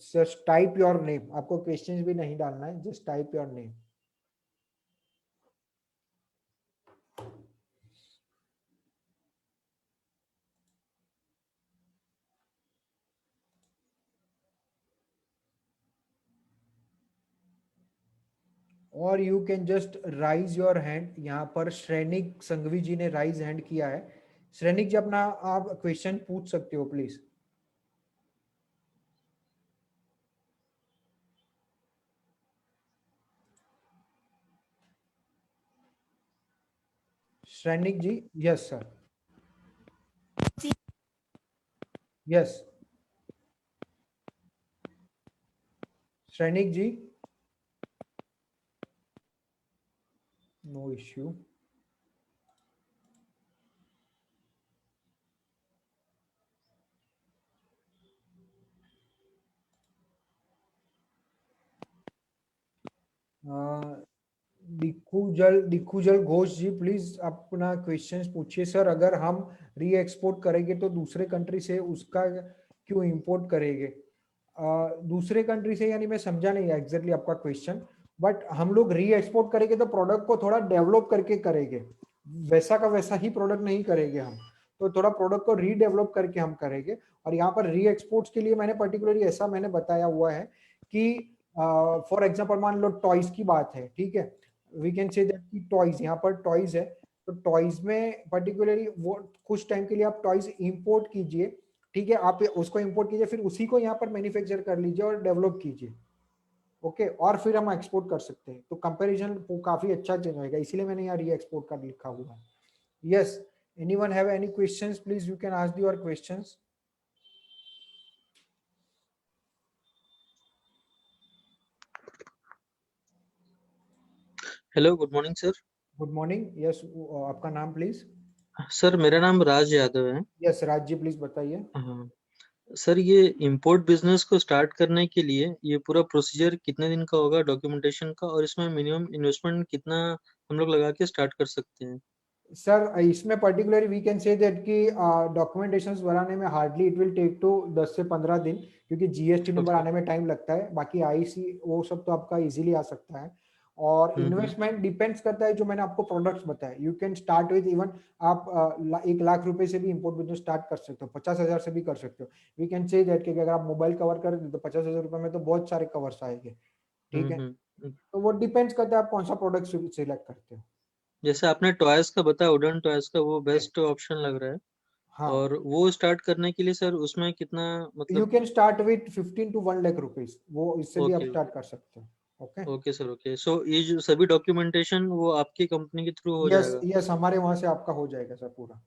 just type your name, आपको questions भी नहीं डालना है, just type your name। और you can just rise your hand, यहाँ पर श्रेनिक संघवी जी ने राइज हैंड किया है। श्रेनिक जी अपना आप क्वेश्चन पूछ सकते हो please. Shrenik ji, yes sir, yes Shrenik ji, no issue. दिखुजल घोष जी प्लीज अपना क्वेश्चंस पूछिए। सर अगर हम री एक्सपोर्ट करेंगे तो दूसरे कंट्री से उसका क्यों इंपोर्ट करेंगे? दूसरे कंट्री से यानी मैं समझा नहीं एग्जैक्टली आपका क्वेश्चन, बट हम लोग री एक्सपोर्ट करेंगे तो प्रोडक्ट को थोड़ा डेवलप करके करेंगे, वैसा का वैसा ही प्रोडक्ट नहीं करेंगे हम, तो थोड़ा प्रोडक्ट को रीडेवलप करके हम करेंगे। और यहाँ पर री एक्सपोर्ट्स के लिए मैंने पर्टिकुलरली ऐसा मैंने बताया हुआ है कि फॉर एग्जाम्पल मान लो टॉयज की बात है, ठीक है, वी कैन से दैट कि टॉयज, यहाँ पर टॉयज है, तो टॉयज में पर्टिकुलरली वो कुछ टाइम के लिए आप टॉयज इंपोर्ट कीजिए, ठीक है, आप उसको इंपोर्ट कीजिए, फिर उसी को यहाँ पर मैन्युफैक्चर कर लीजिए और डेवलप कीजिए। ओके, और फिर हम एक्सपोर्ट कर सकते हैं, तो कंपैरिजन काफी अच्छा चेंज होगा, इसीलिए मैंने यहाँ री एक्सपोर्ट का लिखा हुआ है। Yes, anyone have any questions please you can ask your questions. Hello, good morning sir. Good morning, yes आपका नाम प्लीज? सर मेरा नाम राज यादव है। यस राज जी प्लीज बताइए। हाँ सर, ये इंपोर्ट बिजनेस को स्टार्ट करने के लिए ये पूरा प्रोसीजर कितने दिन का होगा डॉक्यूमेंटेशन का, और इसमें मिनिमम इन्वेस्टमेंट कितना हम लोग लगा के स्टार्ट कर सकते हैं? सर इसमें particularly we can say that कि डॉक्यूमेंटेशंस बनाने में hardly it will take to 10 से 15 दिन, क्योंकि जीएसटी नंबर ओके। आने में टाइम लगता है, बाकी आईसी वो सब तो आपका इजीली आ सकता है। और हम्म। इन्वेस्टमेंट डिपेंड्स करता है, जो मैंने आपको प्रोडक्ट्स बताए, you can start with even आप 1 लाख रुपए से भी इंपोर्ट बिजनेस स्टार्ट कर सकते हो, 50,000 से भी कर सकते हो। वी कैन से दैट कि अगर आप मोबाइल कवर कर तो 50,000 रुपए में तो बहुत सारे कवर्स आएंगे, ठीक है। हम्म। तो वो डिपेंड्स करता है आप कौन सा प्रोडक्ट सिलेक्ट करते हो। जैसे आपने टॉयज का बताया, वुडन टॉयज का, वो बेस्ट ऑप्शन लग रहा है। हाँ, और वो स्टार्ट करने के लिए सर उसमें कितना, यू मतलब? Can start with 15 to 1 lakh rupees, वो इससे भी आप ओके। स्टार्ट कर सकते हो। Okay, okay sir, okay. So ये जो सभी डॉक्यूमेंटेशन वो आपकी कंपनी के थ्रू हो यस जाएगा? यस हमारे वहां से आपका हो जाएगा सर पूरा।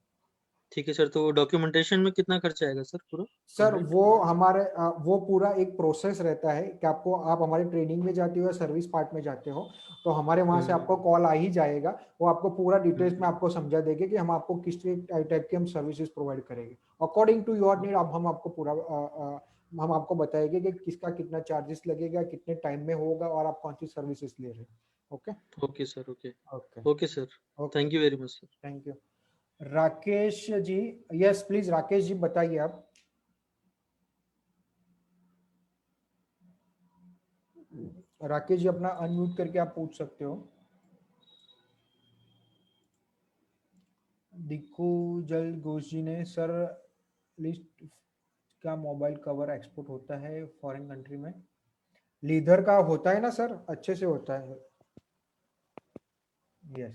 ठीक है सर, तो डॉक्यूमेंटेशन में कितना खर्चा आएगा सर पूरा सर कंप्लीट? वो हमारे वो पूरा एक प्रोसेस रहता है कि आपको, आप हमारे ट्रेनिंग में जाते हो या सर्विस पार्ट में जाते हो, तो हमारे वहां से हम्म आपको कॉल आ ही जाएगा, वो आपको पूरा डिटेल्स में हम्म। आपको समझा देंगे कि हम आपको किस टाइप की हम सर्विसेज प्रोवाइड करेंगे, अकॉर्डिंग टू योर नीड, अब हम आपको पूरा हम आपको बताएंगे कि किसका कितना चार्जेस लगेगा, कितने टाइम में होगा और आप कौन सी सर्विसेज ले रहे हैं। Okay okay sir, okay. Okay okay sir, okay, thank you very much sir. Thank you. Rakesh ji, yes please Rakesh ji बताइए आप। राकेश जी अपना अनम्यूट करके आप पूछ सकते हो। दिक्कू जल घोष जी ने, सर लिस्ट का मोबाइल कवर एक्सपोर्ट होता है फॉरेन कंट्री में? लीदर का होता है ना सर, अच्छे से होता है। Yes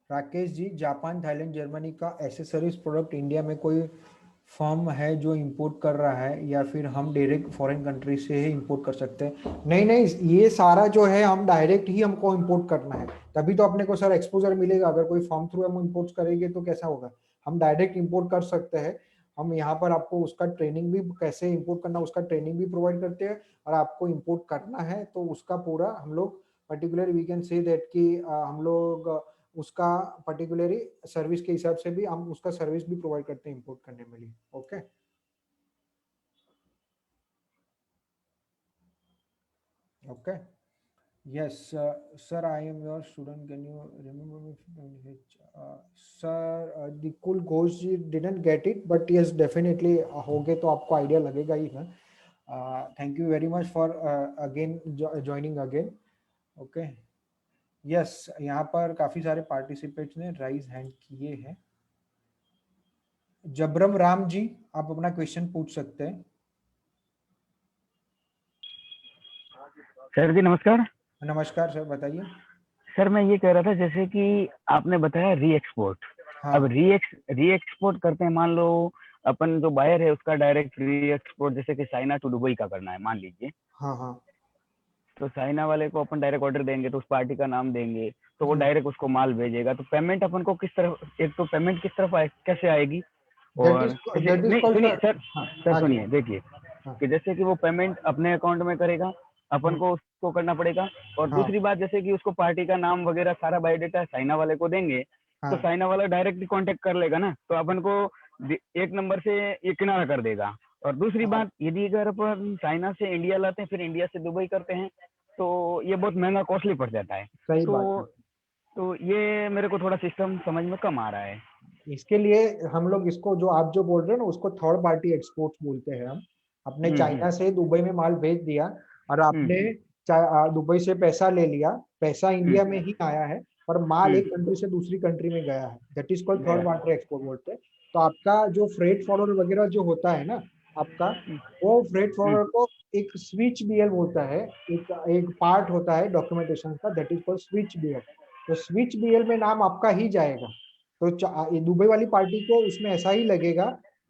Rakesh ji, Japan Thailand Germany का एसेसरीज प्रोडक्ट इंडिया में कोई फर्म है जो इंपोर्ट कर रहा है, या फिर हम डायरेक्ट फॉरेन कंट्री से ही इंपोर्ट कर सकते हैं? नहीं नहीं, ये सारा जो है हम डायरेक्ट ही हमको इंपोर्ट करना है, तभी तो अपने को सर एक्सपोजर मिलेगा। अगर कोई फर्म थ्रू हम इंपोर्ट करेंगे तो कैसा होगा? हम डायरेक्ट इंपोर्ट कर सकते हैं। हम यहाँ पर आपको उसका ट्रेनिंग भी, कैसे इंपोर्ट करना उसका ट्रेनिंग भी प्रोवाइड करते हैं, और आपको इंपोर्ट करना है तो उसका पूरा हम लोग particular we can say that कि हम लोग उसका पर्टिकुलरली सर्विस के हिसाब से भी हम उसका सर्विस भी प्रोवाइड करते हैं इंपोर्ट करने में लिए। Okay okay yes sir, I am your student, can you remember me? Sir Dikul Ghosh ji didn't get it, but yes definitely होगे तो आपको आइडिया लगेगा ही ना। Thank you very much for again joining again. Okay yes, यहाँ पर काफी सारे पार्टिसिपेंट्स ने राइज हैंड किए हैं। जबरम राम जी, आप अपना क्वेश्चन पूछ सकते हैं। सर जी नमस्कार। नमस्कार सर, बताइए। सर मैं ये कह रहा था, जैसे कि आपने बताया री एक्सपोर्ट, हाँ अब री एक्सपोर्ट करते हैं, मान लो अपन जो बायर है उसका डायरेक्ट री एक्सपोर्ट जैसे कि चाइना टू दुबई का करना है मान लीजिए, हाँ हाँ तो चाइना वाले को अपन डायरेक्ट ऑर्डर देंगे तो उस पार्टी का नाम देंगे तो वो डायरेक्ट उसको माल भेजेगा, तो पेमेंट अपन को किस तरफ, एक तो पेमेंट किस तरफ कैसे आएगी, और जैसे दैट इज नहीं कॉल्ड सुनिए सर। सर, हाँ सर हाँ जी, सुनिए देखिए हाँ कि जैसे कि वो पेमेंट अपने अकाउंट में करेगा, अपन को उसको करना पड़ेगा, और हाँ दूसरी बात जैसे कि उसको पार्टी का नाम वगैरह सारा बायोडेटा चाइना वाले को देंगे, तो हाँ चाइना वाला डायरेक्टली कांटेक्ट कर लेगा ना, तो अपन को एक नंबर से ये किनारा कर देगा। और दूसरी हाँ, बात, यदि अगर अपन चाइना से इंडिया लाते हैं फिर इंडिया से दुबई करते हैं तो ये बहुत महंगा कॉस्टली पड़ जाता है, सही तो बात है। ये मेरे को थोड़ा सिस्टम समझ में कम आ रहा है। इसके लिए हम लोग इसको, जो आप जो बोल रहे हो ना, उसको थर्ड पार्टी एक्सपोर्ट्स बोलते हैं हम। अपने हम्म चाइना से दुबई में माल भेज दिया, और हम्म आपने दुबई से पैसा ले लिया, पैसा हम्म इंडिया में ही आया है, पर माल एक हम्म कंट्री से दूसरी कंट्री में गया है, दैट इज कॉल्ड थर्ड गया पार्टी एक्सपोर्ट बोलते हैं। तो आपका जो फ्रेट फॉरवर्ड वगैरह जो होता है ना आपका, वो फ्रेट हम्म फॉरवर्ड को एक स्विच बीएल होता है, एक एक पार्ट होता है डॉक्यूमेंटेशन का, that is called switch BL. तो स्विच बीएल में नाम आपका ही जाएगा। तो ये दुबई वाली पार्टी को उसमें ऐसा ही लगेगा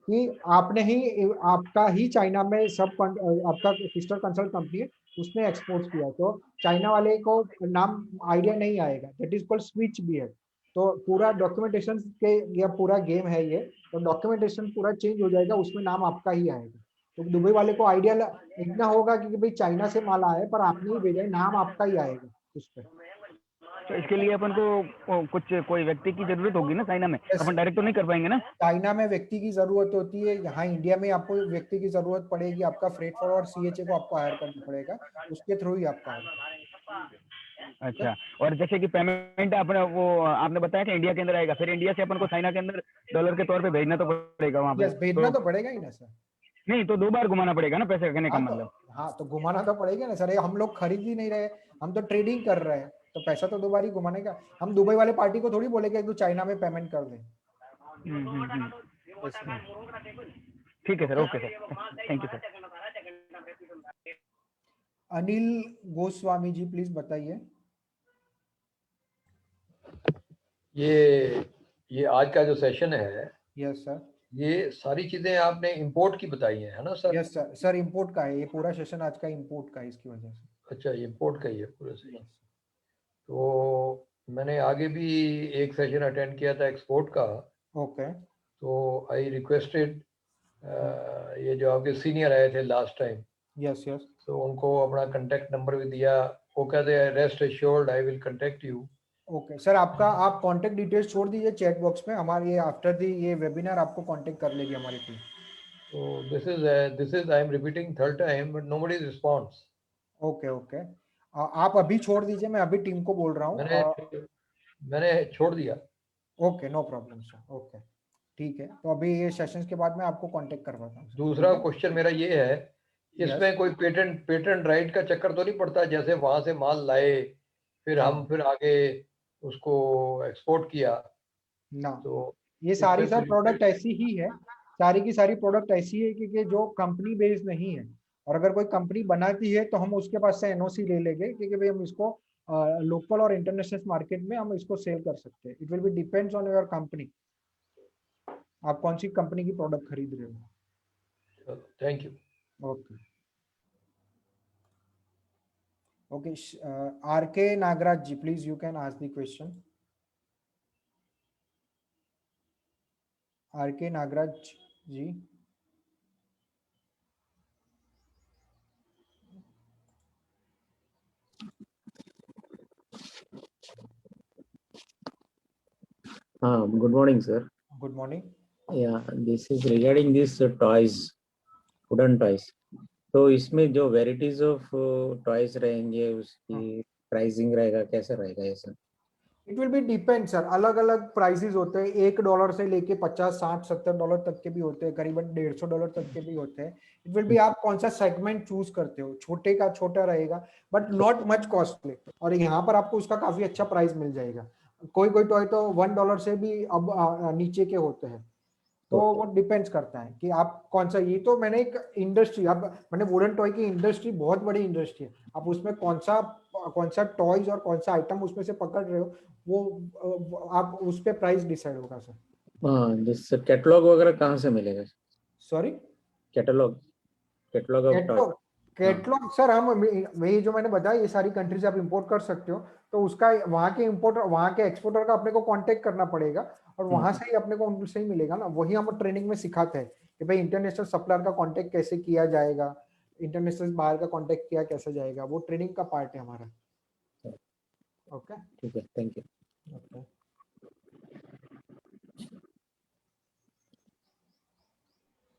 कि आपने ही, आपका ही चाइना में सब आपका सिस्टर कंसल्ट कंपनी है, उसने एक्सपोर्ट किया, तो चाइना वाले को नाम आइडिया नहीं आएगा, that is called switch bear. तो पूरा डॉक्यूमेंटेशन के, या पूरा गेम है ये, तो डॉक्यूमेंटेशन पूरा चेंज हो जाएगा, उसमें नाम आपका ही आएगा। तो दुबई वाले को आइडिया इतना होगा कि भाई चाइना से माल आया है पर आपने ही भेजा है, नाम आपका ही आएगा उस पर। तो इसके लिए अपन को कुछ कोई व्यक्ति की जरूरत होगी ना चाइना में, अपन डायरेक्ट तो नहीं कर पाएंगे ना। चाइना में व्यक्ति की जरूरत होती है, यहाँ इंडिया में आपको व्यक्ति की जरूरत पड़ेगी, आपका फ्रेट फॉरवर्ड सीएचए को आपको हायर करना पड़ेगा, उसके थ्रू ही आपका होगा। अच्छा, और जैसे कि पेमेंट अपने वो आपने बताया कि इंडिया के अंदर आएगा, फिर इंडिया से अपन को चाइना के अंदर डॉलर के तौर पे भेजना तो पड़ेगा वहां पे, यस, भेजना तो तो पड़ेगा ही ना सर। नहीं तो 2 बार घुमाना पड़ेगा ना पैसे, कहने का हाँ तो, मतलब। हाँ तो घुमाना तो पड़ेगा ना सर, ये हम लोग खरीद ही नहीं रहे, हम तो ट्रेडिंग कर रहे हैं, तो पैसा तो 2 बार ही घुमाने का। हम दुबई वाले पार्टी को थोड़ी बोलेंगे तू चाइना में पेमेंट कर दे। हम्म। Yes sir. ठीक है sir, okay, okay sir, thank you sir. Anil Goswami ji please बताइए। ये आज का जो सेशन है, यस सर। ये सारी चीजें आपने इंपोर्ट की बताई हैं, है ना sir? Yes sir, sir import का है ये पूरा सेशन, आज का इंपोर्ट का है, इसकी वजह से। अच्छा, ये इंपोर्ट का ही है पूरा सेशन। यस तो मैंने आगे भी एक सेशन अटेंड किया था एक्सपोर्ट का, ओके। तो आई रिक्वेस्टेड, ये जो आपके सीनियर आए थे लास्ट टाइम, यस यस तो उनको अपना कांटेक्ट नंबर भी दिया। वो कहते हैं rest assured I will contact you okay sir, आपका आप कांटेक्ट डिटेल्स छोड़ दीजिए चैट बॉक्स में, हमारे ये आफ्टर दी ये वेबिनार आपको कांटेक्ट कर लेगी हमारी team. So this is I am repeating third time, but nobody responds. Okay okay, आप अभी छोड़ दीजिए, मैं अभी टीम को बोल रहा हूँ। मैंने छोड़ दिया। Okay, no problem sir, okay ठीक है, तो अभी ये सेशंस के बाद मैं आपको कांटेक्ट करवाता हूँ। दूसरा क्वेश्चन मेरा ये है, इसमें कोई पेटेंट राइट का चक्कर तो नहीं पड़ता, जैसे वहां से माल लाए फिर हम फिर आगे उसको एक्सपोर्ट किया ना, तो ये सारी सर प्रोडक्ट ऐसी ही है, सारी की सारी प्रोडक्ट ऐसी है कि जो कंपनी बेस्ड नहीं है, और अगर कोई कंपनी बनाती है तो हम उसके पास से एनओसी ले लेंगे क्योंकि भाई हम इसको लोकल और इंटरनेशनल मार्केट में हम इसको सेल कर सकते हैं। It will be depends on your company, आप कौन सी कंपनी की प्रोडक्ट खरीद रहे हो। Thank you. Okay okay, R K. Nagraj ji, please you can ask the question. R K. Nagraj ji. Good morning, sir. Good morning. Yeah, this is regarding this toys, wooden toys. तो इसमें जो वेराइटीज ऑफ टॉयज रहेंगे उसकी प्राइसिंग रहेगा, कैसे रहेगा ये सब? It will B depend sir, अलग अलग प्राइसेस होते हैं, $1 से लेके $50, $60, $70 तक के भी होते हैं, करीबन $150 तक के भी होते हैं। इट विल बी आप कौन सा सेगमेंट चूज करते हो, छोटे का छोटा रहेगा बट नॉट मच कॉस्टली, और यहाँ पर आपको उसका काफी अच्छा प्राइस मिल जाएगा। कोई कोई टॉय तो $1 से भी अब नीचे के होते हैं, तो वो डिपेंड्स करता है कि आप कौन सा। ये तो मैंने एक इंडस्ट्री, अब मैंने वुडन टॉय की इंडस्ट्री बहुत बड़ी इंडस्ट्री है, आप उसमें कौन सा टॉयज और कौन सा आइटम उसमें से पकड़ रहे हो, वो आप उस पे प्राइस डिसाइड होगा सर। हाँ, जिस कैटलॉग वगैरह कहाँ से मिलेगा? Sorry, catalogue of toy. Catalogue sir, हम वही जो मैंने बताया ये सारी कंट्री से आप इंपोर्ट कर सकते हो, तो उसका वहाँ के इंपोर्टर, वहाँ के एक्सपोर्टर का अपने को कांटेक्ट करना पड़ेगा, और वहां से ही अपने को उनसे ही मिलेगा ना। वही हम ट्रेनिंग में सिखाते हैं कि भाई इंटरनेशनल सप्लायर का कांटेक्ट कैसे किया जाएगा, इंटरनेशनल बाहर का कांटेक्ट किया कैसे जाएगा, वो ट्रेनिंग का पार्ट है हमारा। ओके ठीक है, thank you. Okay,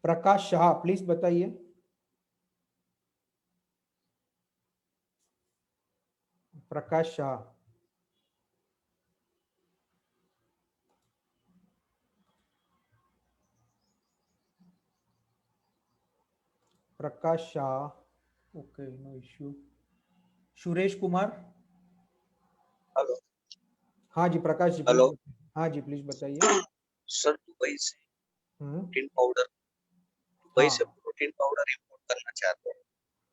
Prakash Shah please बताइए। Prakash Shah, Prakash Shah, okay no issue. Suresh Kumar. Hello. हाँ जी प्रकाश जी, हेलो। हाँ जी प्लीज बताइए। सर दुबई से प्रोटीन पाउडर, दुबई से प्रोटीन पाउडर इंपोर्ट करना चाहते हैं।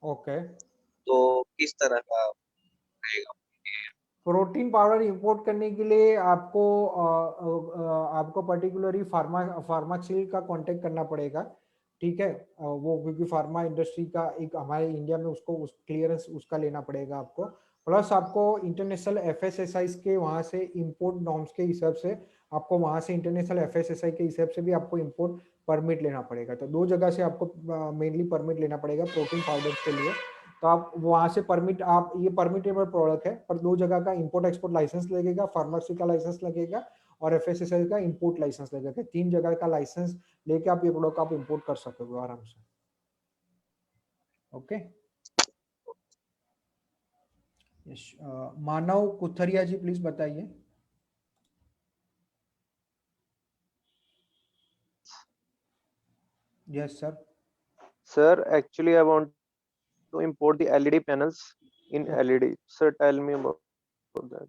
ओके, तो किस तरह का रहेगा? प्रोटीन पाउडर इंपोर्ट करने के लिए आपको आपको पर्टिकुलरली फार्माक्सिल का कांटेक्ट करना पड़ेगा, ठीक है। वो क्योंकि फार्मा इंडस्ट्री का एक हमारे इंडिया में उसको उस क्लियरेंस उसका लेना पड़ेगा आपको, प्लस आपको इंटरनेशनल एफएसएसआई के वहां से इंपोर्ट नॉर्म्स के हिसाब से आपको वहां से इंटरनेशनल एफएसएसआई के हिसाब से भी आपको इंपोर्ट परमिट लेना पड़ेगा। तो दो जगह से आपको मेनली परमिट लेना पड़ेगा प्रोटीन पाउडर के लिए। तो आप वहां से परमिट, आप ये परमिटेबल प्रोडक्ट है, पर दो जगह का इंपोर्ट एक्सपोर्ट लाइसेंस लगेगा, फार्मेसी का लाइसेंस लगेगा और एफएसएसआई का इंपोर्ट लाइसेंस लगेगा। 3 जगह का लाइसेंस लेके आप ये प्रोडक्ट आप इंपोर्ट कर सकोगे आराम से। ओके, मानव कुथरिया जी प्लीज बताइए। Yes sir. Sir, actually, I want to import the LED panels in LED. Sir, tell me about that.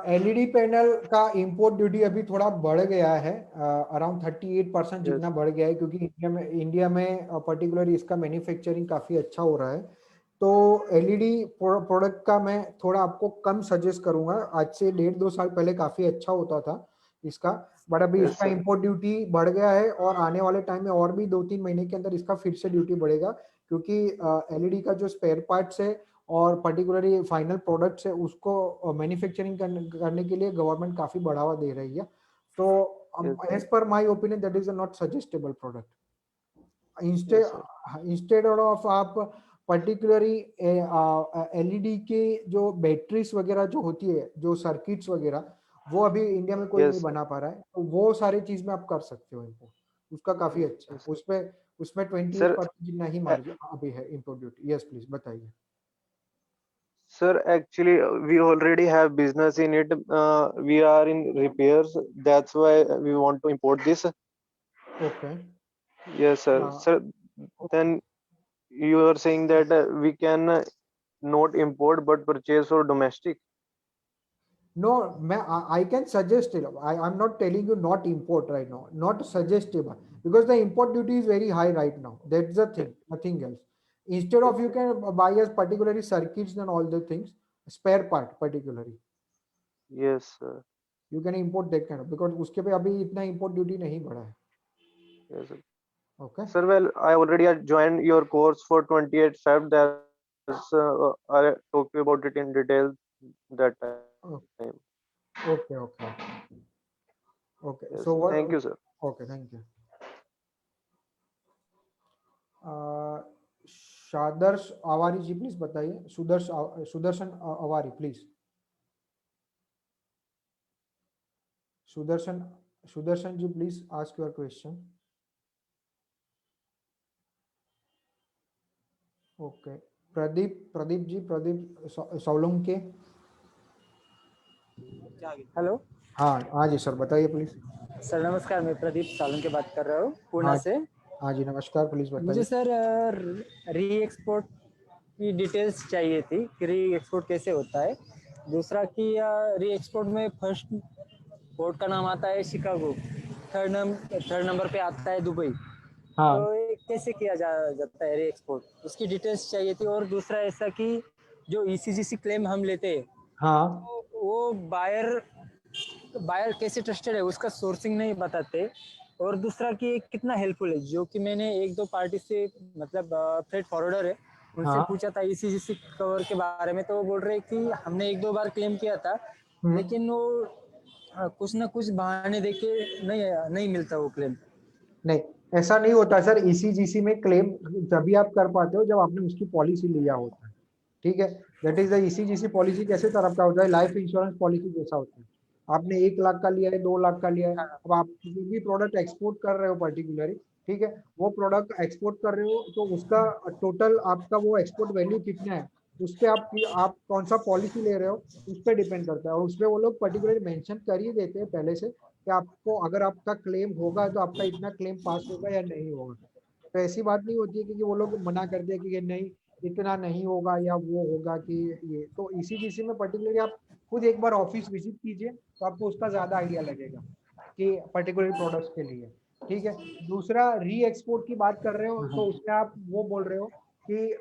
LED panel का इंपोर्ट ड्यूटी अभी थोड़ा बढ़ गया है, अराउंड 38% जितना बढ़ गया है, क्योंकि इंडिया में पर्टिकुलरली इसका मैन्युफैक्चरिंग काफी अच्छा हो रहा है। तो एलईडी प्रोडक्ट का मैं थोड़ा आपको कम सजेस्ट करूंगा, आज से 1.5-2 साल पहले काफी अच्छा होता था इसका, बट अभी इसका इंपोर्ट ड्यूटी बढ़ गया है, और आने वाले टाइम में और भी 2-3 महीने के अंदर इसका फिर से ड्यूटी बढ़ेगा, क्योंकि एलईडी का जो स्पेयर पार्ट्स है और पर्टिकुलरली फाइनल प्रोडक्ट्स है उसको मैन्युफैक्चरिंग करने के लिए गवर्नमेंट काफी बढ़ावा दे रही है। तो as per my opinion that is not suggestable product. Instead of आप पर्टिकुलरली एलईडी के जो बैटरीज वगैरह जो होती है, जो सर्किट्स वगैरह, वो अभी इंडिया में कोई नहीं Yes, बना पा रहा है, तो वो सारी चीज में आप कर सकते हो इम्पोर्ट, उसका काफी अच्छा है। yes. उसमें 28% Sir, जितना ही uh, मार्जिन अभी है इम्पोर्ट ड्यूटी। यस प्लीज बताइए। sir, actually, we already have business in it. We are in repairs. That's why we want to import this. Okay. Yes, sir. Sir, then you are saying that we can not import but purchase for domestic. No, I can suggest it. I'm not telling you not import right now, not suggestible, because the import duty is very high right now. That's the thing, nothing else. Instead of you can buy as particularly circuits and all the things, spare part particularly, Yes, sir. you can import that kind of, because उसके पे अभी इतना import duty नहीं बढ़ा है। Yes, sir. Okay. Sir, well, I already had joined your course for 28 Feb. That's I talked to you about it in detail that Oh, time. okay. Okay. Okay. Yes. So what? Thank you, sir. Okay. Thank you. Shadarsh Awari ji please बताइए। Sudarshan Awari please. Sudarshan ji please ask your question. Okay. Pradeep ji, Pradeep Solanke. Hello. हाँ ji sir बताइए please. Sir नमस्कार, मैं प्रदीप सोलंके बात कर रहा हूँ पूना हाँ से। हाँ जी नमस्कार, प्लीज मुझे बताइए। सर री एक्सपोर्ट की डिटेल्स चाहिए थी कि री एक्सपोर्ट कैसे होता है। दूसरा कि री एक्सपोर्ट में फर्स्ट पोर्ट का नाम आता है शिकागो, थर्ड नंबर पे आता है दुबई। हाँ तो ये कैसे किया जाता है री एक्सपोर्ट, उसकी डिटेल्स चाहिए थी। और दूसरा ऐसा कि जो ईसीजीसी क्लेम हम लेते हैं हाँ वो बायर कैसे ट्रस्टेड है उसका सोर्सिंग नहीं बताते। और दूसरा कि कितना हेल्पफुल है, जो कि मैंने एक दो पार्टी से मतलब फ्रेट फॉरवर्डर है उनसे हाँ। पूछा था ईसीजीसी कवर के बारे में, तो वो बोल रहे कि हमने एक दो बार क्लेम किया था लेकिन वो कुछ ना कुछ बहाने देके नहीं मिलता वो क्लेम। नहीं, ऐसा नहीं होता सर। ईसीजीसी में क्लेम तभी आप कर पाते हो जब आपने उसकी पॉलिसी लिया होता है। ठीक है, that is the ECGC policy. कैसे तरह का होता है? लाइफ इंश्योरेंस पॉलिसी जैसा होता है। आपने 1 लाख का लिया है, 2 लाख का लिया है, अब आप जो भी प्रोडक्ट एक्सपोर्ट कर रहे हो पर्टिकुलरली, ठीक है, वो प्रोडक्ट एक्सपोर्ट कर रहे हो तो उसका टोटल आपका वो एक्सपोर्ट वैल्यू कितना है, उस पर आप कौन सा पॉलिसी ले रहे हो उस पर डिपेंड करता है। और उसमें वो लोग पर्टिकुलरली मेंशन कर ही देते हैं पहले से कि आपको अगर आपका क्लेम होगा तो आपका इतना क्लेम पास होगा या नहीं होगा। तो ऐसी बात नहीं होती है कि वो लोग मना कर दिया कि ये नहीं, इतना नहीं होगा या वो होगा कि ये। तो ईसीजीसी में पर्टिकुलरली आप खुद एक बार ऑफिस विजिट कीजिए तो आपको उसका ज्यादा आइडिया लगेगा कि पर्टिकुलर प्रोडक्ट्स के लिए। ठीक है। दूसरा, री एक्सपोर्ट की बात कर रहे हो तो उसमें आप वो बोल रहे हो कि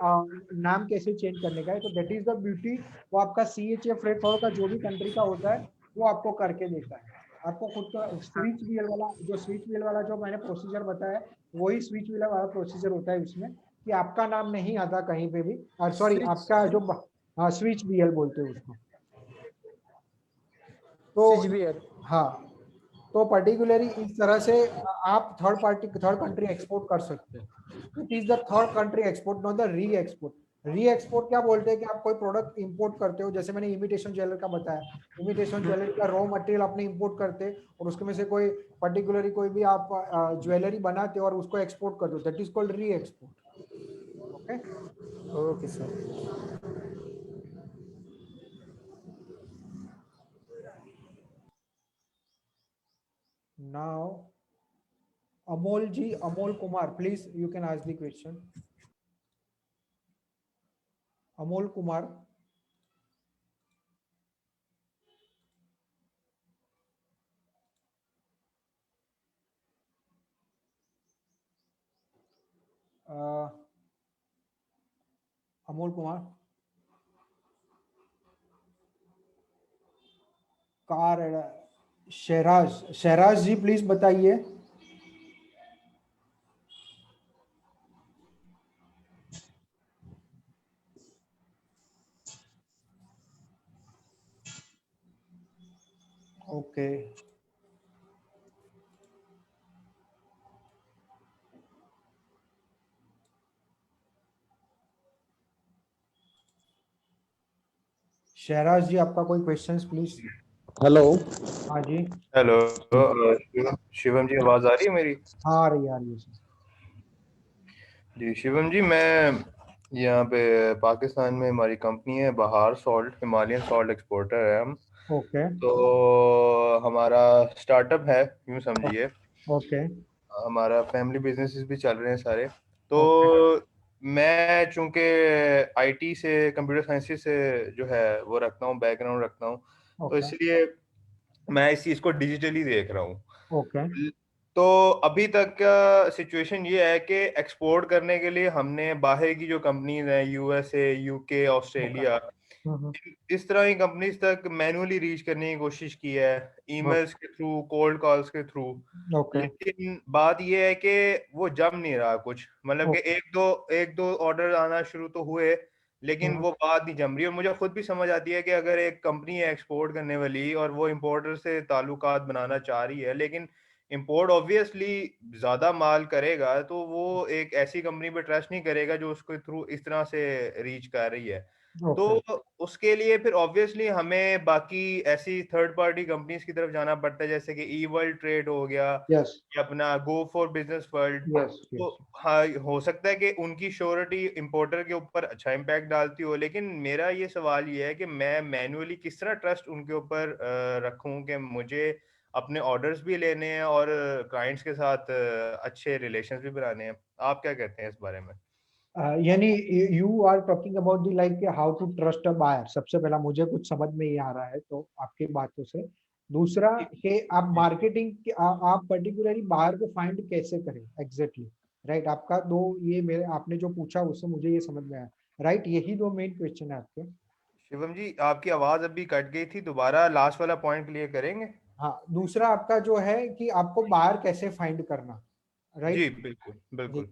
नाम कैसे चेंज करने का है, तो दैट इज द ब्यूटी। वो आपका CHA फ्रेट फॉरवर्ड का जो भी कंट्री का होता है वो आपको करके देता है। आपको खुद का स्विच वीएल वाला, जो स्विच वीएल वाला जो मैंने प्रोसीजर बताया, वही स्विच वीएल वाला प्रोसीजर होता है उसमें, कि आपका नाम नहीं आता कहीं पे भी। सॉरी, आपका जो स्विच वीएल बोलते हैं उसको। तो हाँ, तो पर्टिकुलरली इस तरह से आप थर्ड कंट्री एक्सपोर्ट कर सकते हैं। It is the third country export, not the री एक्सपोर्ट। री एक्सपोर्ट क्या बोलते हैं कि आप कोई प्रोडक्ट इंपोर्ट करते हो, जैसे मैंने इमिटेशन ज्वेलरी का बताया। इमिटेशन ज्वेलरी का रॉ मटेरियल आपने इंपोर्ट करते और उसके में से कोई पर्टिकुलरली कोई भी आप ज्वेलरी बनाते हो और उसको एक्सपोर्ट करते हो, that is called re export. Okay okay sir. Now Amol ji, Amol Kumar, please you can ask the question. Amol Kumar. Amol Kumar. कार शहराज जी प्लीज बताइए। ओके। शहराज जी, आपका कोई क्वेश्चंस प्लीज? हेलो। हाँ जी। हेलो शिवम जी, आवाज आ रही है मेरी? हाँ, आ रही है सर। जी शिवम जी, मैं यहाँ पे पाकिस्तान में हमारी कंपनी है बहार सॉल्ट, हिमालयन सॉल्ट एक्सपोर्टर है हम। ओके तो हमारा स्टार्टअप है, यूँ समझिए। ओके हमारा फैमिली बिजनेसेस भी चल रहे हैं सारे। तो ओके मैं चूंकि आईटी से, कंप्यूटर साइंस से जो है वो रखता हूँ, बैकग्राउंड रखता हूँ, तो ओके इसलिए मैं इस चीज़ को डिजिटली देख रहा हूँ। ओके तो अभी तक का सिचुएशन ये है कि एक्सपोर्ट करने के लिए हमने बाहर की जो कंपनीज हैं, यूएसए, यूके, ऑस्ट्रेलिया, इस तरह की कंपनीज तक मैन्युअली रीच करने की कोशिश की है, ईमेल्स के थ्रू, कोल्ड कॉल्स के थ्रू। ओके लेकिन बात ये है कि वो जम नहीं रहा कुछ, मतलब कि एक दो ऑर्डर आना शुरू तो हुए, लेकिन वो बात नहीं जम रही। और मुझे खुद भी समझ आती है कि अगर एक कंपनी है एक्सपोर्ट करने वाली और वो इंपोर्टर से ताल्लुकात बनाना चाह रही है, लेकिन इंपोर्ट ऑब्वियसली ज्यादा माल करेगा, तो वो एक ऐसी कंपनी पे ट्रस्ट नहीं करेगा जो उसके थ्रू इस तरह से रीच कर रही है। तो ओके उसके लिए फिर ऑब्वियसली हमें बाकी ऐसी थर्ड पार्टी कंपनीज की तरफ जाना पड़ता है, जैसे कि ई वर्ल्ड ट्रेड हो गया, यस या अपना go for business world. Yes तो यस हाँ, हो सकता है कि उनकी श्योरिटी इंपोर्टर के ऊपर अच्छा इम्पैक्ट डालती हो, लेकिन मेरा ये सवाल ये है कि मैं मैन्युअली किस तरह ट्रस्ट उनके ऊपर रखूं कि मुझे अपने ऑर्डर्स भी लेने हैं और क्लाइंट्स के साथ अच्छे रिलेशंस भी बनाने हैं। आप क्या कहते हैं इस बारे में? यानी you are talking about the like how to trust a buyer. सबसे पहला मुझे कुछ समझ में ये आ रहा है तो आपकी बातों से। दूसरा कि आप मार्केटिंग आप पर्टिकुलरली बायर को फाइंड कैसे करें एग्जैक्टली, राइट? आपका दो ये मेरे आपने जो पूछा उससे मुझे ये समझ में आया, राइट? यही दो मेन क्वेश्चन है आपके। शिवम जी, आपकी आवाज अभी कट गई थी, दोबारा लास्ट वाला पॉइंट क्लियर करेंगे? हाँ, दूसरा आपका जो है कि आपको बायर कैसे फाइंड करना, जी राइट? बिल्कुल जी। बिल्कुल।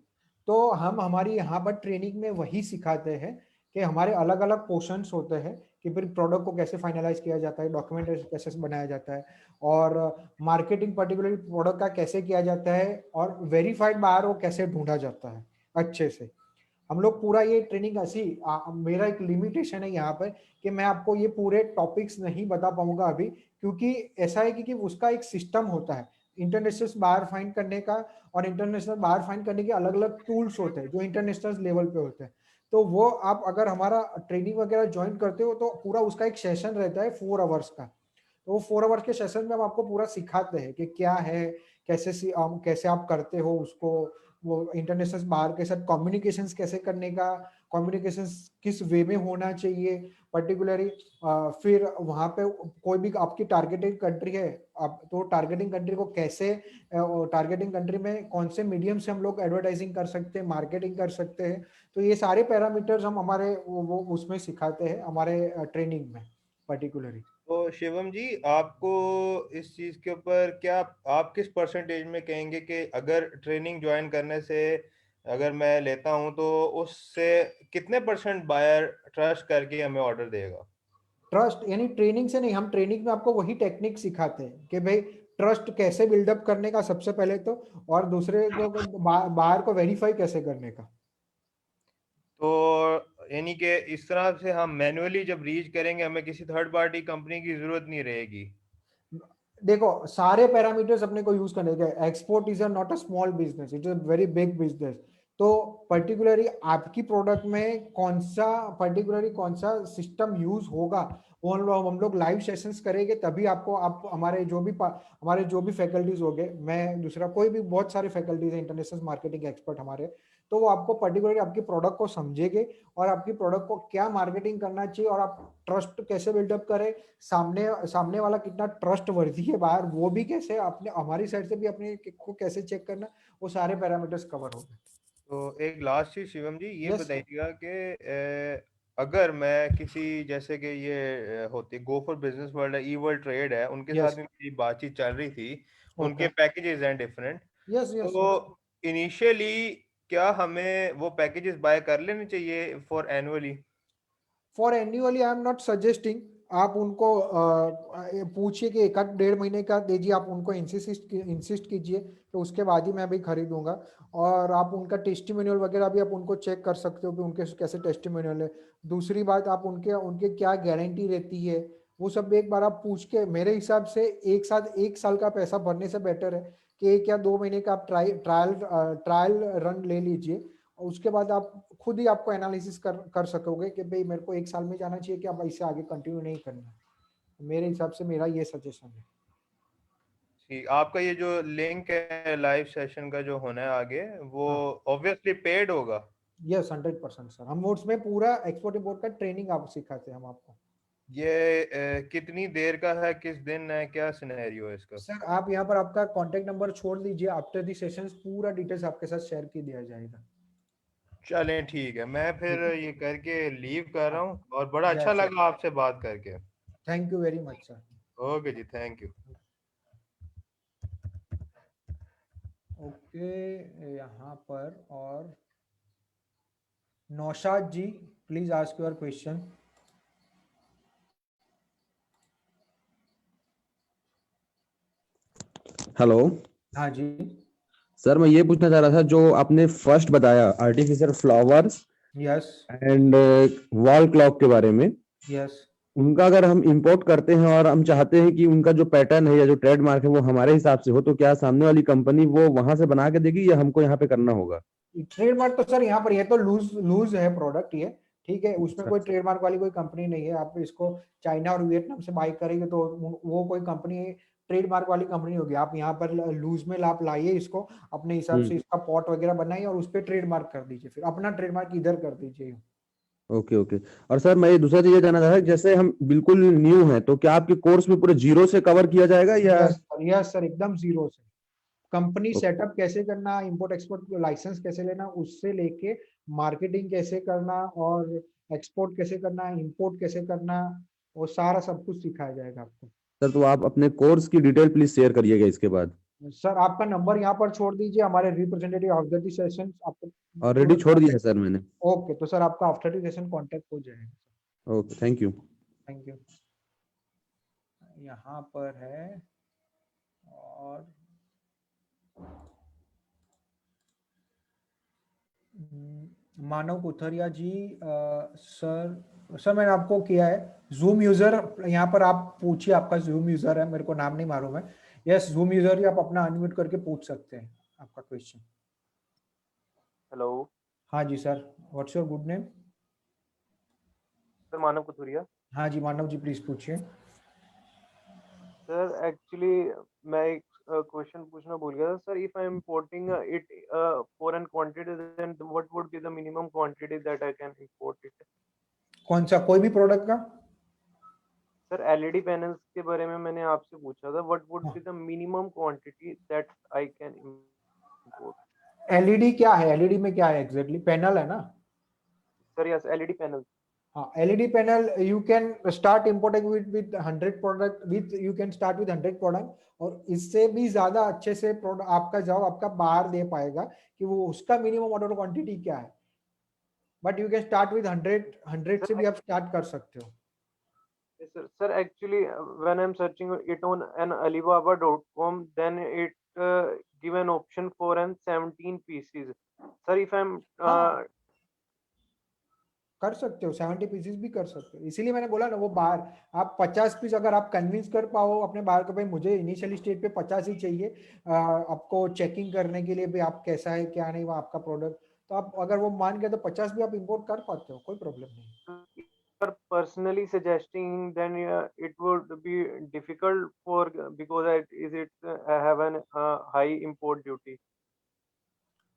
तो हम हमारी यहाँ पर ट्रेनिंग में वही सिखाते हैं कि हमारे अलग अलग पोर्शंस होते हैं कि फिर प्रोडक्ट को कैसे फाइनलाइज किया जाता है, डॉक्यूमेंट कैसे बनाया जाता है, और मार्केटिंग पर्टिकुलरली प्रोडक्ट का कैसे किया जाता है, और वेरीफाइड बायर को कैसे ढूंढा जाता है अच्छे से। हम लोग पूरा ये ट्रेनिंग ऐसी मेरा एक लिमिटेशन है यहाँ पर कि मैं आपको ये पूरे टॉपिक्स नहीं बता पाऊंगा अभी, क्योंकि ऐसा है कि उसका एक सिस्टम होता है इंटरनेशनल बाहर फाइंड करने का, और इंटरनेशनल बाहर फाइंड करने के अलग अलग टूल्स होते हैं जो इंटरनेशनल लेवल पे होते हैं। तो वो आप अगर हमारा ट्रेनिंग वगैरह ज्वाइन करते हो तो पूरा उसका एक सेशन रहता है 4 आवर्स का। तो वो 4 आवर्स के सेशन में हम आपको पूरा सिखाते हैं कि क्या है, कैसे आप करते हो उसको, वो इंटरनेशनल बाहर के साथ कम्युनिकेशंस कैसे करने का, कम्युनिकेशंस किस वे में होना चाहिए पर्टिकुलरली। फिर वहाँ पे कोई भी आपकी टारगेटिंग कंट्री है, आप तो टारगेटिंग कंट्री को कैसे, टारगेटिंग कंट्री में कौन से मीडियम से हम लोग एडवर्टाइजिंग कर सकते हैं, मार्केटिंग कर सकते हैं। तो ये सारे पैरामीटर्स हम हमारे वो उसमें सिखाते हैं हमारे ट्रेनिंग में पर्टिकुलरली। तो शिवम जी, आपको इस चीज के ऊपर क्या, आप किस परसेंटेज में कहेंगे कि अगर ट्रेनिंग ज्वाइन करने से अगर मैं लेता हूं तो उससे कितने परसेंट बायर ट्रस्ट करके हमें ऑर्डर देगा? ट्रस्ट यानी ट्रेनिंग से नहीं, हम ट्रेनिंग में आपको वही टेक्निक सिखाते हैं कि भाई ट्रस्ट कैसे बिल्डअप करने का सबसे पहले तो, और दूसरे को बाहर को वेरीफाई कैसे करने का। तो यानी कि इस तरह से हम मैन्युअली जब रीच करेंगे, हमें किसी थर्ड पार्टी कंपनी की जरूरत नहीं रहेगी। देखो, सारे पैरामीटर्स अपने को यूज करने के। Export is not a small business, it is a very big business. तो पर्टिकुलरली आपकी प्रोडक्ट में पर्टिकुलरली कौन सा सिस्टम यूज होगा, वो हम लोग लाइव सेशंस करेंगे, तभी आपको आप हमारे जो भी फैकल्टीज हो गए, मैं दूसरा कोई भी बहुत सारे फैकल्टीज है इंटरनेशनल मार्केटिंग एक्सपर्ट हमारे, तो वो आपको पर्टिकुलरली आपकी प्रोडक्ट को समझेंगे और आपकी प्रोडक्ट को क्या मार्केटिंग करना चाहिए और आप ट्रस्ट कैसे बिल्डअप करें, सामने वाला कितना ट्रस्ट वर्दी है बाहर, वो भी कैसे अपने हमारी साइड से भी अपने को कैसे चेक करना, वो सारे पैरामीटर्स कवर हो गए। तो एक लास्ट चीज शिवम जी, ये यस सर। बताइएगा कि अगर मैं किसी, जैसे कि ये होती गो फॉर बिजनेस वर्ल्ड है, ई वर्ल्ड ट्रेड है, उनके साथ यस भी मेरी बातचीत चल रही थी, उनके ओके पैकेजेस हैं डिफरेंट। यस यस तो इनिशियली क्या हमें वो पैकेजेस बाय कर लेने चाहिए for annually? For annually I am not suggesting. आप उनको पूछिए कि 1-1.5 महीने का दीजिए, आप उनको इंसिस्ट कीजिए कि उसके बाद ही मैं भी खरीदूंगा। और आप उनका टेस्टिमोनियल वगैरह भी आप उनको चेक कर सकते हो कि उनके कैसे टेस्टिमोनियल है। दूसरी बात, आप उनके क्या गारंटी रहती है वो सब एक बार आप पूछ के, मेरे हिसाब से एक साल का पैसा भरने से बेटर है कि 1 या 2 महीने का आप ट्रायल रन ले लीजिए। और उसके बाद आप खुद ही आपको एनालिसिस कर सकोगे कि भाई मेरे को 1 साल में जाना चाहिए कि अब इससे आगे कंटिन्यू नहीं करना है। मेरे हिसाब से मेरा ये सजेशन है। ठीक, आपका ये जो लिंक है लाइव सेशन का जो होना है आगे, वो हाँ। ऑब्वियसली पेड होगा। यस 100% सर, हम उसमें पूरा एक्सपोर्ट इंपोर्ट का ट्रेनिंग आप सिखाते हैं हम आपको। ये कितनी देर का है, किस दिन है, क्या सिनेरियो है इसका? सर आप यहाँ पर आपका कांटेक्ट नंबर छोड़ दीजिए, आफ्टर दी सेशंस पूरा डिटेल्स आपके साथ शेयर की दिया जाएगा। चलें ठीक है, मैं फिर ठीक है। ये करके लीव कर रहा हाँ। हूँ, और बड़ा अच्छा यस सर, लगा आपसे बात करके। Thank you very much sir. Okay ji, thank you. Okay, यहाँ पर और Naushad ji, please ask your question. Hello हाँ जी। सर, मैं ये पूछना चाह रहा था, जो आपने फर्स्ट बताया artificial flowers yes and wall clock के बारे में, यस। उनका अगर हम इंपोर्ट करते हैं और हम चाहते हैं कि उनका जो पैटर्न है या जो ट्रेडमार्क है वो हमारे हिसाब से हो, तो क्या सामने वाली कंपनी वो वहां से बना के देगी या हमको यहाँ पे करना होगा? ट्रेडमार्क तो सर यहाँ पर ये तो लूज लूज है प्रोडक्ट ये, ठीक है, उसमें अच्छा कोई ट्रेडमार्क वाली कोई कंपनी नहीं है। आप इसको चाइना और वियतनाम से बाई करेंगे तो वो कोई कंपनी ट्रेडमार्क वाली कंपनी होगी। आप यहाँ पर लूज में आप लाइए इसको, अपने हिसाब से इसका पॉट वगैरह बनाइए और उस पर ट्रेडमार्क कर दीजिए, फिर अपना ट्रेडमार्क इधर कर दीजिए। Okay okay. और सर मैं ये दूसरा चीज ये जानना चाह रहा था, जैसे हम बिल्कुल न्यू हैं तो क्या आपके कोर्स में पूरे जीरो से कवर किया जाएगा या? यस सर, एकदम जीरो से। कंपनी सेटअप कैसे करना, इंपोर्ट एक्सपोर्ट लाइसेंस कैसे लेना, उससे लेके मार्केटिंग कैसे करना और एक्सपोर्ट कैसे करना, इंपोर्ट कैसे करना, वो सारा सब कुछ सिखाया जाएगा आपको। सर तो आप अपने कोर्स की डिटेल प्लीज शेयर करिएगा इसके बाद। सर आपका नंबर यहाँ पर छोड़ दीजिए, हमारे रिप्रेजेंटेटिव आफ्टर द सेशन आपको ऑलरेडी छोड़ दिया है सर मैंने। ओके, तो सर आपका आफ्टर द सेशन कांटेक्ट हो जाएगा। Okay, thank you. Thank you. यहाँ पर है और मानव कुथरिया जी। सर मैंने आपको किया है जूम यूजर, यहाँ पर आप पूछिए, आपका जूम यूजर है, मेरे को नाम नहीं मालूम है। यस जूम यूजर ही आप अपना अनम्यूट करके पूछ सकते हैं आपका क्वेश्चन। हेलो हाँ ji sir, what's your good name? Sir, Manav Kuthuria. हाँ जी मानव जी, प्लीज पूछिए। सर एक्चुअली मैं एक क्वेश्चन पूछना भूल गया था sir. If I am importing it foreign quantity, then what would be the minimum quantity that I can import it? कौन सा, कोई भी प्रोडक्ट का? सर एलईडी पैनल्स के बारे में मैंने आपसे पूछा था, what would be the minimum quantity that I can import? LED क्या है, एलईडी में क्या है एग्जैक्टली? पैनल है ना सर? Yes, LED panel. हाँ, LED panel you can start importing with 100 product, with you can start with 100 product, और इससे भी ज्यादा अच्छे से प्रोडक्ट आपका जॉब आपका बाहर दे पाएगा कि वो उसका मिनिमम ऑर्डर क्वांटिटी क्या है। But you can start with 100 से भी आप स्टार्ट कर सकते हो। Sir, actually, when I'm searching it on an Alibaba.com, then it give an option for an 17 pieces. Sir, if I'm कर सकते हो, 70 पीसेस भी कर सकते हो, इसीलिए मैंने बोला ना वो बाहर आप 50 पीस अगर आप कन्विंस कर पाओ अपने बाहर को, भाई मुझे इनिशियली स्टेज पे 50 ही चाहिए आपको चेकिंग करने के लिए भी आप कैसा है क्या नहीं वो आपका प्रोडक्ट, तो आप अगर वो मान गए तो 50 भी आप इंपोर्ट कर पाते हो, कोई प्रॉब्लम नहीं। personally suggesting, then it would be difficult for because I have an high import duty.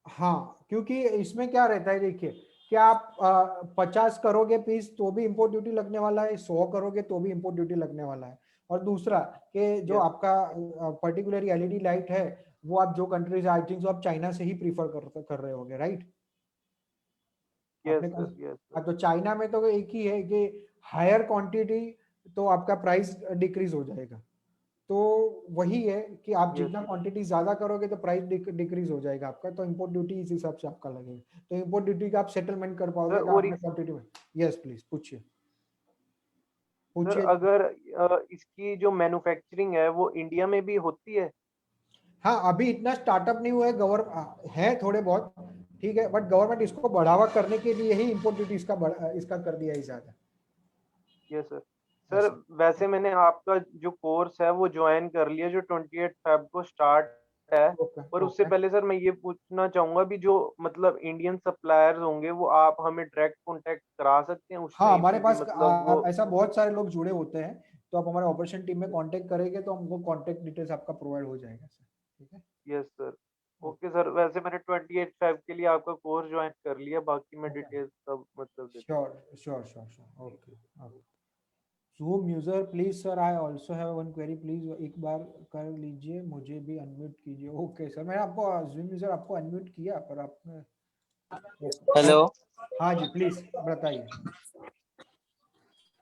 हाँ, क्योंकि इसमें क्या रहता है, देखिए क्या आप 50 करोगे पीस तो भी इंपोर्ट ड्यूटी लगने वाला है, 100 करोगे तो भी इंपोर्ट ड्यूटी लगने वाला है। और दूसरा कि जो आपका पर्टिकुलर एलईडी लाइट है वो आप जो कंट्रीज आई थिंक आप चाइना से ही प्रीफर कर रहे होगे, राइट? तो चाइना में तो एक ही है कि हायर क्वांटिटी तो आपका प्राइस डिक्रीज हो जाएगा, तो वही है कि आप जितना क्वांटिटी ज्यादा करोगे तो प्राइस डिक्रीज हो जाएगा आपका, तो इंपोर्ट ड्यूटी इस हिसाब से आपका लगेगा, तो इंपोर्ट ड्यूटी का आप सेटलमेंट कर पाओगे क्वांटिटी में। यस प्लीज पूछिए। पूछिए। अगर इसकी जो मैन्युफैक्चरिंग है वो इंडिया में भी होती है? हाँ, अभी इतना स्टार्टअप नहीं हुआ है, गवर्नमेंट है थोड़े बहुत, ठीक है, बट गवर्नमेंट इसको बढ़ावा करने के लिए ही इम्पोर्ट ड्यूटी इसका कर दिया है ज्यादा। Yes sir. सर वैसे मैंने आपका जो कोर्स है वो ज्वाइन कर लिया, जो 28 फेब को स्टार्ट है। पर उससे पहले सर मैं ये पूछना चाहूंगा भी, जो मतलब इंडियन सप्लायर्स होंगे वो आप हमें डायरेक्ट कांटेक्ट करा सकते हैं उस हाँ, टाइम हमारे पे भी, पास मतलब वो? ऐसा बहुत सारे लोग जुड़े होते हैं, तो आप हमारे ऑपरेशन टीम में कांटेक्ट करेंगे तो हमको कांटेक्ट डिटेल्स आपका प्रोवाइड हो जाएगा सर, ठीक है। Yes sir. ओके सर, वैसे मैंने 28 फेब के लिए आपका कोर्स ज्वाइन कर लिया, बाकी मैं डिटेल्स सब मतलब देता हूँ। Sure, okay. Zoom user please sir, I also have one query, please एक बार कर लीजिए, मुझे भी अनम्यूट कीजिए। ओके सर, मैंने आपको Zoom यूजर आपको अनम्यूट किया पर आपने। हेलो हाँ जी, प्लीज बताइए।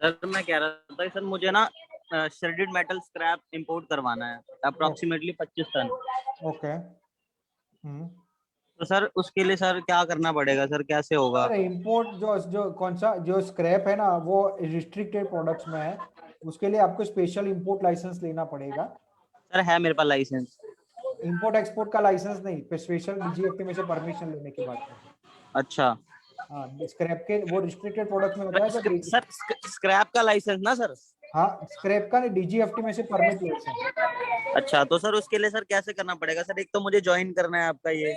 सर, मैं कह रहा था सर मुझे ना श्रेडेड मेटल स्क्रैप इंपोर्ट करवाना है अप्रोक्सीमेटली 25 टन। ओके। तो सर उसके लिए सर क्या करना पड़ेगा सर, कैसे होगा? सर इंपोर्ट जो कौन सा जो स्क्रैप है ना वो रिस्ट्रिक्टेड प्रोडक्ट्स में है, उसके लिए आपको स्पेशल इंपोर्ट लाइसेंस लेना पड़ेगा। सर है मेरे पास लाइसेंस। इंपोर्ट एक्सपोर्ट का लाइसेंस नहीं, स्पेशल डीजीएफटी में से परमिशन लेने की बात है। अच्छा हाँ, स्क्रैप के वो रिस्ट्रिक्टेड प्रोडक्ट में होता है तो सर स्क्रैप का लाइसेंस ना सर? हाँ, स्क्रैप का डीजीएफटी में से परमिट लाइसेंस। अच्छा, तो सर उसके लिए सर कैसे करना पड़ेगा सर? एक तो मुझे ज्वाइन करना है आपका ये।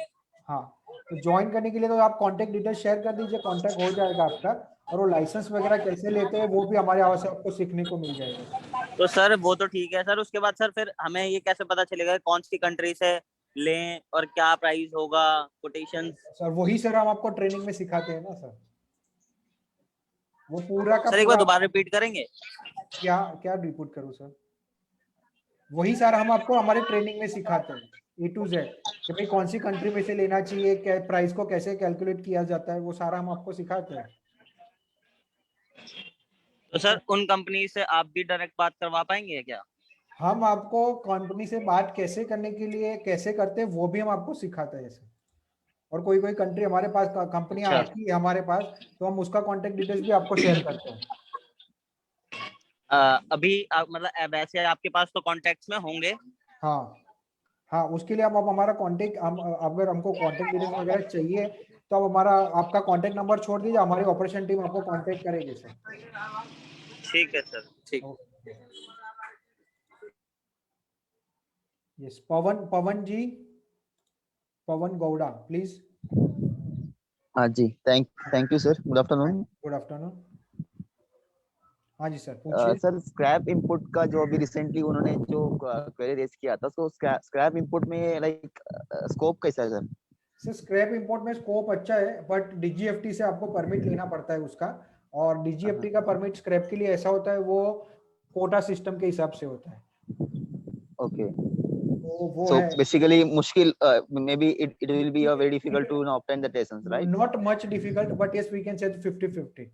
हाँ, तो ज्वाइन करने के लिए तो आप कांटेक्ट डिटेल्स शेयर कर दीजिए, कांटेक्ट हो जाएगा आपका। और वो लाइसेंस वगैरह कैसे लेते हैं वो भी हमारे यहाँ से आपको सीखने को मिल जाएगा। तो सर वो तो ठीक है सर, उसके बाद सर फिर हमें ये कैसे पता चलेगा कौन सी कंट्री से लें और क्या प्राइस होगा, कोटेशन? सर वही सर हम आपको ट्रेनिंग में सिखाते हैं ना सर, वो पूरा का सर एक बार पूरा। दोबारा रिपीट करेंगे? क्या क्या रिपोर्ट करूँ सर? वही सर हम आपको हमारे ट्रेनिंग में सिखाते हैं A to Z कि भाई कौन सी कंट्री में से लेना चाहिए, क्या प्राइस को कैसे कैलकुलेट किया जाता है, वो सारा हम आपको सिखाते हैं। तो सर उन कंपनी से आप भी डायरेक्ट बात करवा पाएंगे क्या? हम आपको कंपनी से बात कैसे करने के लिए कैसे करते हैं वो भी हम आपको सिखाते हैं सर। और कोई कोई कंट्री हमारे पास कंपनियां अच्छा। आती है हमारे पास, तो हम उसका कांटेक्ट डिटेल्स भी आपको शेयर करते हैं। अभी मतलब वैसे आपके पास तो कॉन्टेक्ट्स में होंगे? हाँ, उसके लिए आप हमारा कांटेक्ट, हम अगर हमको कांटेक्ट डिटेल्स वगैरह चाहिए तो आप हमारा आपका कांटेक्ट नंबर छोड़ दीजिए, हमारी ऑपरेशन टीम आपको कांटेक्ट करेगी सर। ठीक है सर, ठीक। Yes, Pavan ji, Pavan Gowda please. हाँ ji, thank you sir, good afternoon. Good afternoon. हाँ जी सर, पूछिए। सर स्क्रैप इंपोर्ट का जो अभी रिसेंटली उन्होंने जो क्वेरी रेज किया था, तो स्क्रैप इंपोर्ट में लाइक स्कोप कैसा है सर? सर स्क्रैप इंपोर्ट में स्कोप अच्छा है, बट डीजीएफटी से आपको परमिट लेना पड़ता है उसका। और डीजीएफटी का परमिट स्क्रैप के लिए ऐसा होता है, वो कोटा सिस्टम के हिसाब से होता है। ओके, वो so है basically मुश्किल, maybe it will be a very difficult to obtain the license, right? Not much difficult, but yes, we can say 50-50.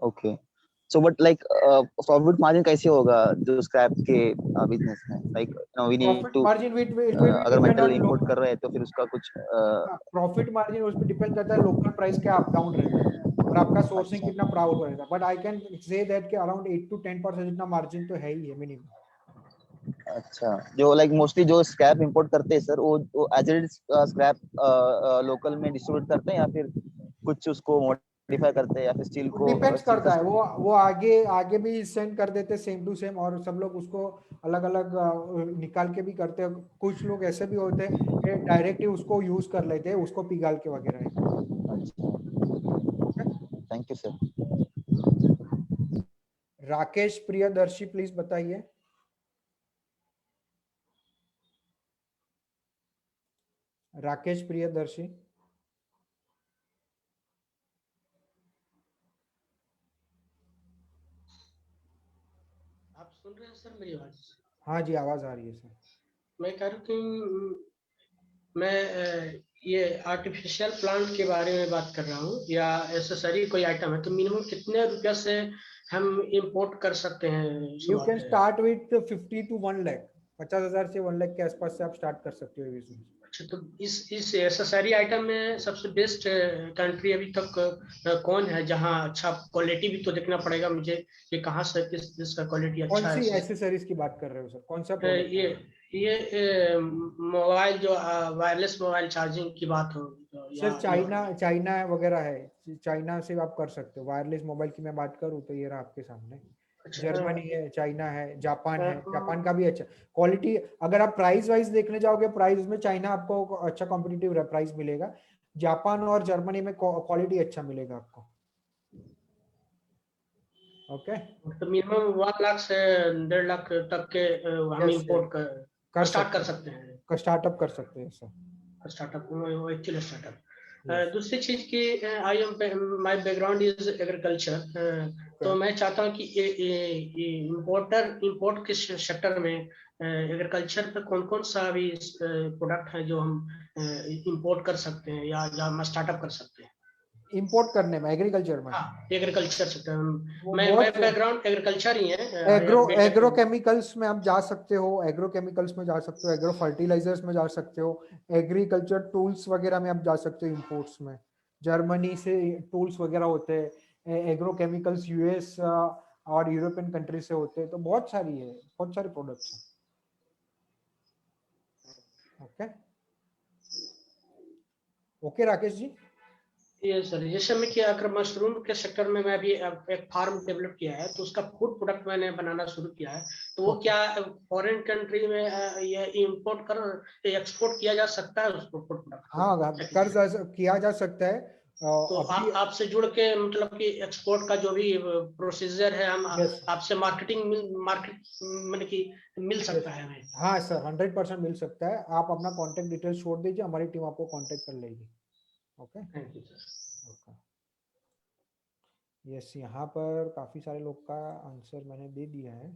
Okay. So but like profit margin कैसे होगा जो स्क्रैप के बिजनेस में? Like we need Profit to margin it will be अगर depend metal on import कर रहे हैं तो फिर उसका कुछ प्रॉफिट मार्जिन उस पर डिपेंड करता है, लोकल प्राइस क्या अप डाउन रहता है और आपका सोर्सिंग कितना प्राउड रहेगा। But I can say that कि अराउंड 8 to 10% इतना मार्जिन तो है ही है मिनिमम। अच्छा, जो लाइक मोस्टली जो स्क्रैप इंपोर्ट करते हैं सर, वो एज इट स्क्रैप लोकल में डिस्ट्रीब्यूट करते हैं या फिर कुछ उसको मॉडिफाई करते हैं या फिर स्टील को? डिपेंड्स करता है, वो आगे भी सेंड कर देते सेम टू सेम, और सब लोग उसको अलग अलग निकाल के भी करते हैं। कुछ लोग ऐसे भी होते हैं कि डायरेक्टली उसको यूज कर लेते हैं, उसको पिघाल के वगैरह। Thank you sir. Rakesh Priyadarshi please बताइए। राकेश प्रियदर्शी। आप सुन रहे हैं सर मेरी आवाज? हाँ जी, आवाज आ रही है सर। मैं कह रहा हूँ कि मैं ये आर्टिफिशियल प्लांट के बारे में बात कर रहा हूँ, या एसेसरी कोई आइटम है तो मिनिमम कितने रुपया से हम इंपोर्ट कर सकते हैं? You can start with 50 to 1 lakh, 50,000 से 1 लाख के आसपास से आप स्टार्ट कर सकते हो बिजनेस। अच्छा, तो इस एसेसरी आइटम में सबसे बेस्ट कंट्री अभी तक कौन है, जहाँ अच्छा क्वालिटी भी तो देखना पड़ेगा मुझे कि कहाँ से किसका क्वालिटी कौन अच्छा सी है। एसेसरीज की बात कर रहे हो सर, कौन सा प्रोडक्ट? ये मोबाइल जो वायरलेस मोबाइल चार्जिंग की बात हो तो, सर चाइना वगैरह है, चाइना से आप कर सकते हो। वायरलेस मोबाइल की मैं बात करूँ तो ये रहा आपके सामने। जर्मनी है, चाइना है, जापान है। जापान का भी अच्छा क्वालिटी। अगर आप प्राइस वाइज देखने जाओगे, प्राइस में चाइना आपको अच्छा कॉम्पिटिटिव प्राइस मिलेगा। जापान और जर्मनी में क्वालिटी अच्छा मिलेगा आपको। ओके, तो मिनिमम 1 लाख से 1.5 लाख तक के हम इंपोर्ट कर स्टार्ट कर सकते हैं, स्टार्टअप कर सकते हैं सर। Startup actually startup. दूसरी चीज की I am my background is agriculture, तो मैं चाहता हूँ कि इंपोर्ट के सेक्टर में एग्रीकल्चर पे कौन कौन सा भी प्रोडक्ट है जो हम इंपोर्ट कर सकते हैं या हम स्टार्टअप कर सकते हैं इंपोर्ट करने में, एग्रीकल्चर में? एग्रीकल्चर सेक्टर मैं बैकग्राउंड एग्रीकल्चर ही है। एग्रो केमिकल्स में आप जा सकते हो, एग्रो केमिकल्स में जा सकते हो, एग्रो फर्टिलाइजर्स में जा सकते हो, एग्रीकल्चर टूल्स वगैरह में आप जा सकते हो इंपोर्ट्स में। जर्मनी से टूल्स वगैरह होते हैं, एग्रो केमिकल्स यूएस और यूरोपियन कंट्री से होते हैं। तो बहुत सारी है, बहुत सारे प्रोडक्ट्स हैं। ओके ओके राकेश जी। ये सर, जैसे मैं क्या अगर मशरूम के सेक्टर में मैं अभी एक फार्म डेवलप किया है, तो उसका फूड प्रोडक्ट मैंने बनाना शुरू किया है। तो वो क्या फॉरेन कंट्री में ये इंपोर्ट कर एक्सपोर्ट किया जा सकता है उसको फूड प्रोडक्ट? हाँ, किया जा सकता है। तो आपसे जुड़ के मतलब कि एक्सपोर्ट का जो भी प्रोसीजर है, हम आपसे मतलब कि मिल सकता है हमें? हाँ सर, 100% मिल सकता है। आप अपना कांटेक्ट डिटेल्स छोड़ दीजिए, हमारी टीम आपको कांटेक्ट कर लेगी। Okay, thank you sir. Okay, yes, यहाँ पर काफी सारे लोग का आंसर मैंने दे दिया है।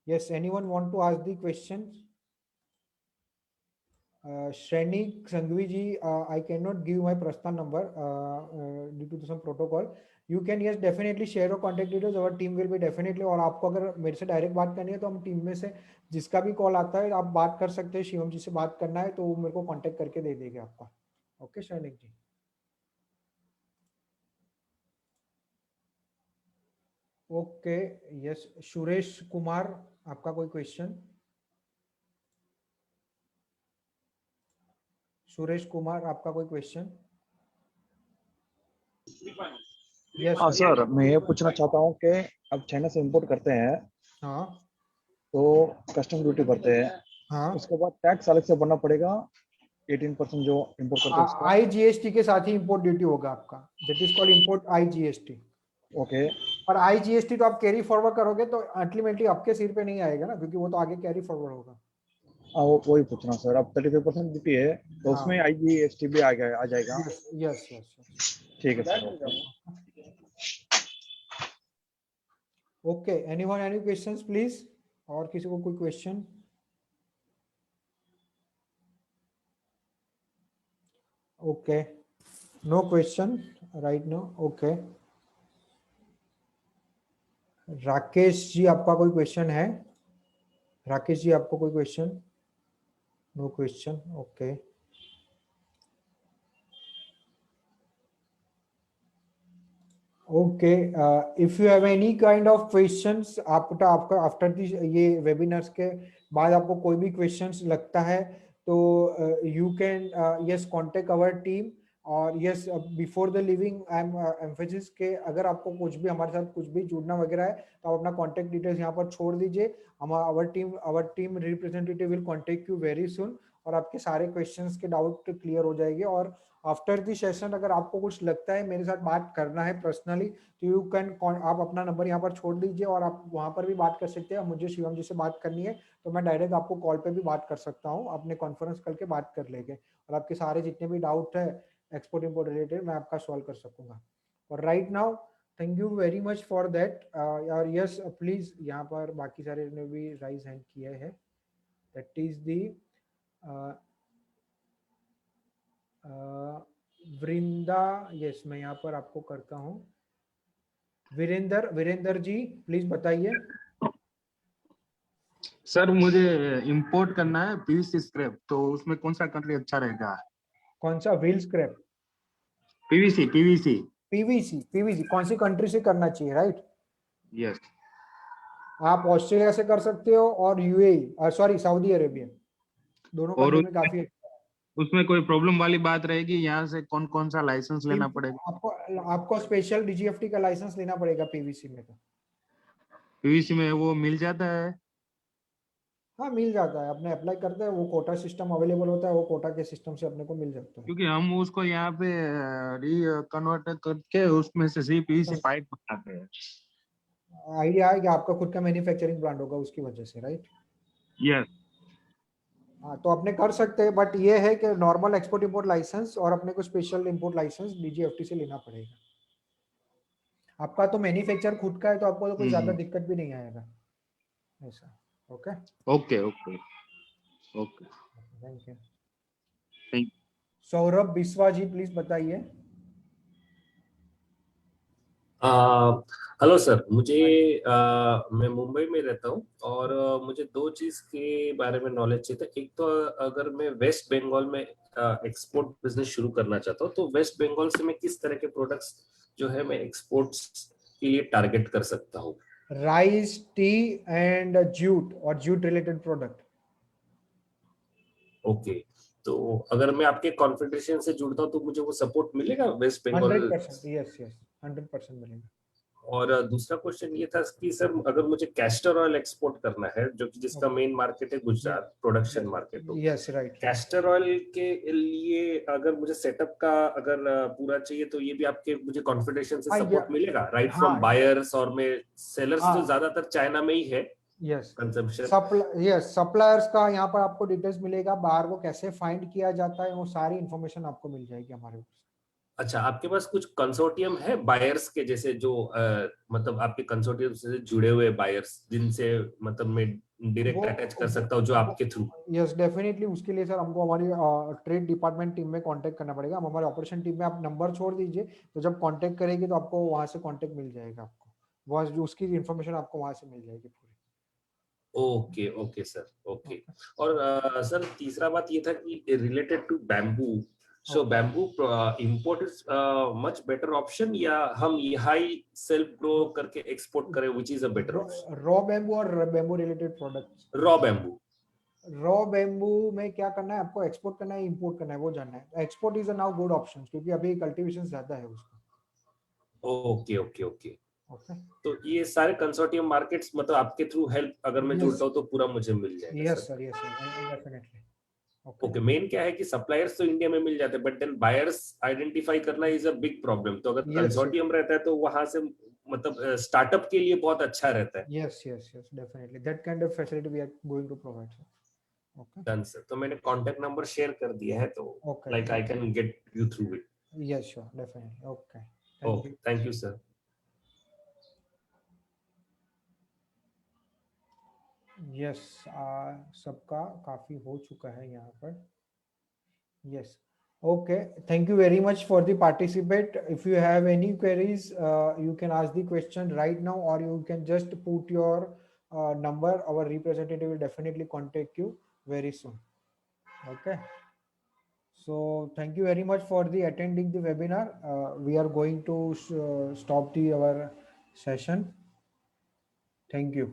Yes, anyone want to ask the question? Shrenik Sanghvi ji, I cannot give my personal number due to some protocol. You can yes definitely share your contact details. Our team will be definitely, और आपको अगर मेरे से direct बात करनी है तो हम टीम में से जिसका भी कॉल आता है आप बात कर सकते हैं। शिवम जी से बात करना है तो वो मेरे को कांटेक्ट करके दे देंगे आपका। ओके श्रेनिक जी। ओके, यस, सुरेश कुमार, आपका कोई क्वेश्चन? सुरेश कुमार, आपका कोई क्वेश्चन? हाँ सर, मैं ये पूछना चाहता हूँ कि अब चाइना से इंपोर्ट करते हैं, हाँ, तो कस्टम ड्यूटी भरते हैं, हाँ, उसके बाद टैक्स अलग से भरना पड़ेगा 18% जो इंपोर्ट करते हैं उसका? IGST के साथ ही इंपोर्ट ड्यूटी होगा आपका। That is called import IGST। Okay. और IGST तो आप कैरी फॉरवर्ड करोगे तो अल्टीमेटली आपके सिर पे नहीं आएगा ना, क्योंकि वो तो आगे कैरी फॉरवर्ड होगा। वही पूछना सर, अब 35% ड्यूटी है तो उसमें IGST भी आ जाएगा? यस यस, ठीक है sir. Okay, anyone any questions please? और किसी को कोई question? Okay, no question right no. Okay, Rakesh ji, आपका कोई क्वेश्चन है? राकेश जी, आपको कोई question? No question. Okay, okay, if you have any kind of questions, आपका आफ्टर दिस ये वेबिनार्स के बाद आपको कोई भी क्वेश्चंस लगता है तो you can yes contact our team. और yes, before the living I M emphasis के अगर आपको कुछ भी हमारे साथ कुछ भी जुड़ना वगैरह है तो आप अपना कांटेक्ट डिटेल्स यहाँ पर छोड़ दीजिए। हम our team representative will contact you very soon और आपके सारे क्वेश्चंस के डाउट क्लियर हो जाएंगे। और आफ्टर दी सेशन अगर आपको कुछ लगता है मेरे साथ बात करना है पर्सनली तो यू कैन, आप अपना नंबर यहाँ पर छोड़ दीजिए और आप वहाँ पर भी बात कर सकते हैं। मुझे शिवम जी से बात करनी है तो मैं डायरेक्ट आपको कॉल पे भी बात कर सकता हूँ, अपने कॉन्फ्रेंस करके बात कर लेंगे और आपके सारे जितने भी डाउट है एक्सपोर्ट इम्पोर्ट रिलेटेड मैं आपका सॉल्व कर सकूंगा। और right now thank you very much for that. और यस प्लीज, यहाँ पर बाकी सारे ने भी राइज हैंड किया है। That is the Vrinda, yes मैं यहाँ पर आपको करता हूँ। वीरेंद्र जी प्लीज बताइए। सर मुझे इंपोर्ट करना है पीवीसी स्क्रैप, तो उसमें कौन सा कंट्री अच्छा रहेगा? कौन सा? Wheel scrap? PVC PVC PVC कौन सी कंट्री से करना चाहिए, राइट? यस। आप ऑस्ट्रेलिया से कर सकते हो और यूएई, सॉरी सऊदी अरेबिया, दोनों और कंट्री में काफी उसमें कोई प्रॉब्लम वाली बात रहेगी? यहाँ से कौन कौन सा लाइसेंस लेना पड़ेगा? आपको स्पेशल डीजीएफटी का लाइसेंस लेना पड़ेगा पीवीसी में। तो पीवीसी में वो मिल जाता है? हाँ मिल जाता है, अपने अप्लाई करते हैं, वो कोटा सिस्टम अवेलेबल होता है, वो कोटा के सिस्टम से अपने को मिल जाता है। क्योंकि हम उसको यहाँ पे कन्वर्ट करके उसमें से सिर्फ पीवीसी पाइप बनाते हैं। आइडिया है कि आपका खुद का मैन्युफैक्चरिंग प्लांट होगा उसकी वजह से, राइट? यस। हाँ तो अपने कर सकते हैं, बट ये है कि नॉर्मल एक्सपोर्ट इंपोर्ट लाइसेंस और अपने को स्पेशल इंपोर्ट लाइसेंस डीजीएफटी से लेना पड़ेगा। आपका तो मैन्युफैक्चर खुद का है, तो आपको तो कोई ज्यादा दिक्कत भी नहीं आएगा ऐसा। Okay okay okay okay, thank you. Thank. Saurabh Biswa ji please बताइए। हेलो सर, मुझे मैं मुंबई में रहता हूँ और मुझे दो चीज के बारे में नॉलेज चाहिए था। एक तो अगर मैं वेस्ट बंगाल में एक्सपोर्ट बिजनेस शुरू करना चाहता हूँ, तो वेस्ट बंगाल से मैं किस तरह के प्रोडक्ट्स जो है मैं एक्सपोर्ट्स के लिए टारगेट कर सकता हूँ? राइस, टी एंड जूट और जूट रिलेटेड प्रोडक्ट। ओके, तो अगर मैं आपके कॉन्फेडरेशन से जुड़ता हूँ तो मुझे वो सपोर्ट मिलेगा वेस्ट बंगाल? 100%, यस यस 100% मिलेगा। और दूसरा क्वेश्चन ये था कि सर अगर मुझे कैस्टर ऑयल एक्सपोर्ट करना है, जो कि जिसका मेन मार्केट है गुजरात, प्रोडक्शन मार्केट, तो यस राइट, कैस्टर ऑयल के लिए अगर मुझे सेटअप का अगर पूरा चाहिए, तो ये भी आपके मुझे कॉन्फिडेंस से सपोर्ट मिलेगा, राइट फ्रॉम बायर्स? और मैं सेलर्स तो ज्यादातर चाइना में ही है यस कंजम्पशन। यस, सप्लायर्स का यहाँ पर आपको डिटेल्स मिलेगा, बाहर को कैसे फाइंड किया जाता है, वो सारी इंफॉर्मेशन आपको मिल जाएगी हमारे पास। अच्छा, आपके पास कुछ कंसोर्टियम है बायर्स के, जैसे जो मतलब आपके कंसोर्टियम से जुड़े हुए बायर्स, जिनसे मतलब मैं डायरेक्ट अटैच कर सकता हूँ जो आपके थ्रू? यस डेफिनेटली, उसके लिए सर हमको हमारी ट्रेड डिपार्टमेंट टीम में कांटेक्ट करना पड़ेगा। हम हमारे ऑपरेशन टीम में आप नंबर छोड़ दीजिए, तो जब कांटेक्ट करेगी तो आपको वहां से कांटेक्ट मिल जाएगा, आपको वहां जो उसकी इन्फॉर्मेशन आपको वहां से मिल जाएगी पूरी। Okay okay sir, okay. और सर तीसरा बात ये था कि related to bamboo, so bamboo import is much better option, या हम यहाँ ही सेल्फ ग्रो करके एक्सपोर्ट करें, which is a better option? Raw bamboo और bamboo related products. Raw bamboo, raw bamboo में क्या करना है आपको? एक्सपोर्ट करना है, इंपोर्ट करना है, वो जानना है। Export is a now good option, क्योंकि अभी कल्टीवेशन ज्यादा है उसका। Okay okay okay. ओके, तो ये सारे कंसोर्टियम मार्केट्स मतलब आपके थ्रू हेल्प अगर मैं जुड़ता हूँ तो पूरा मुझे मिल जाएगा? Yes sir, yes sir, definitely. Okay, main क्या है कि सप्लायर्स तो इंडिया में मिल जाते हैं, बट देन बायर्स आइडेंटिफाई करना इज अ बिग प्रॉब्लम। तो अगर कंसोर्टियम रहता है तो वहां से मतलब स्टार्टअप के लिए बहुत अच्छा रहता है। Yes yes yes definitely, that kind of facility we are going to provide sir. Okay done sir, तो मैंने कांटेक्ट नंबर शेयर कर दिया है, तो like I can get you through it. Yes sure, definitely. Okay, okay, thank you sir. Yes, सबका काफी हो चुका है यहाँ पर। Yes, okay, thank you very much for the participate. If you have any queries, you can ask the question right now, or you can just put your number. Our representative will definitely contact you very soon. Okay, so thank you very much for the attending the webinar. We are going to stop our session. Thank you.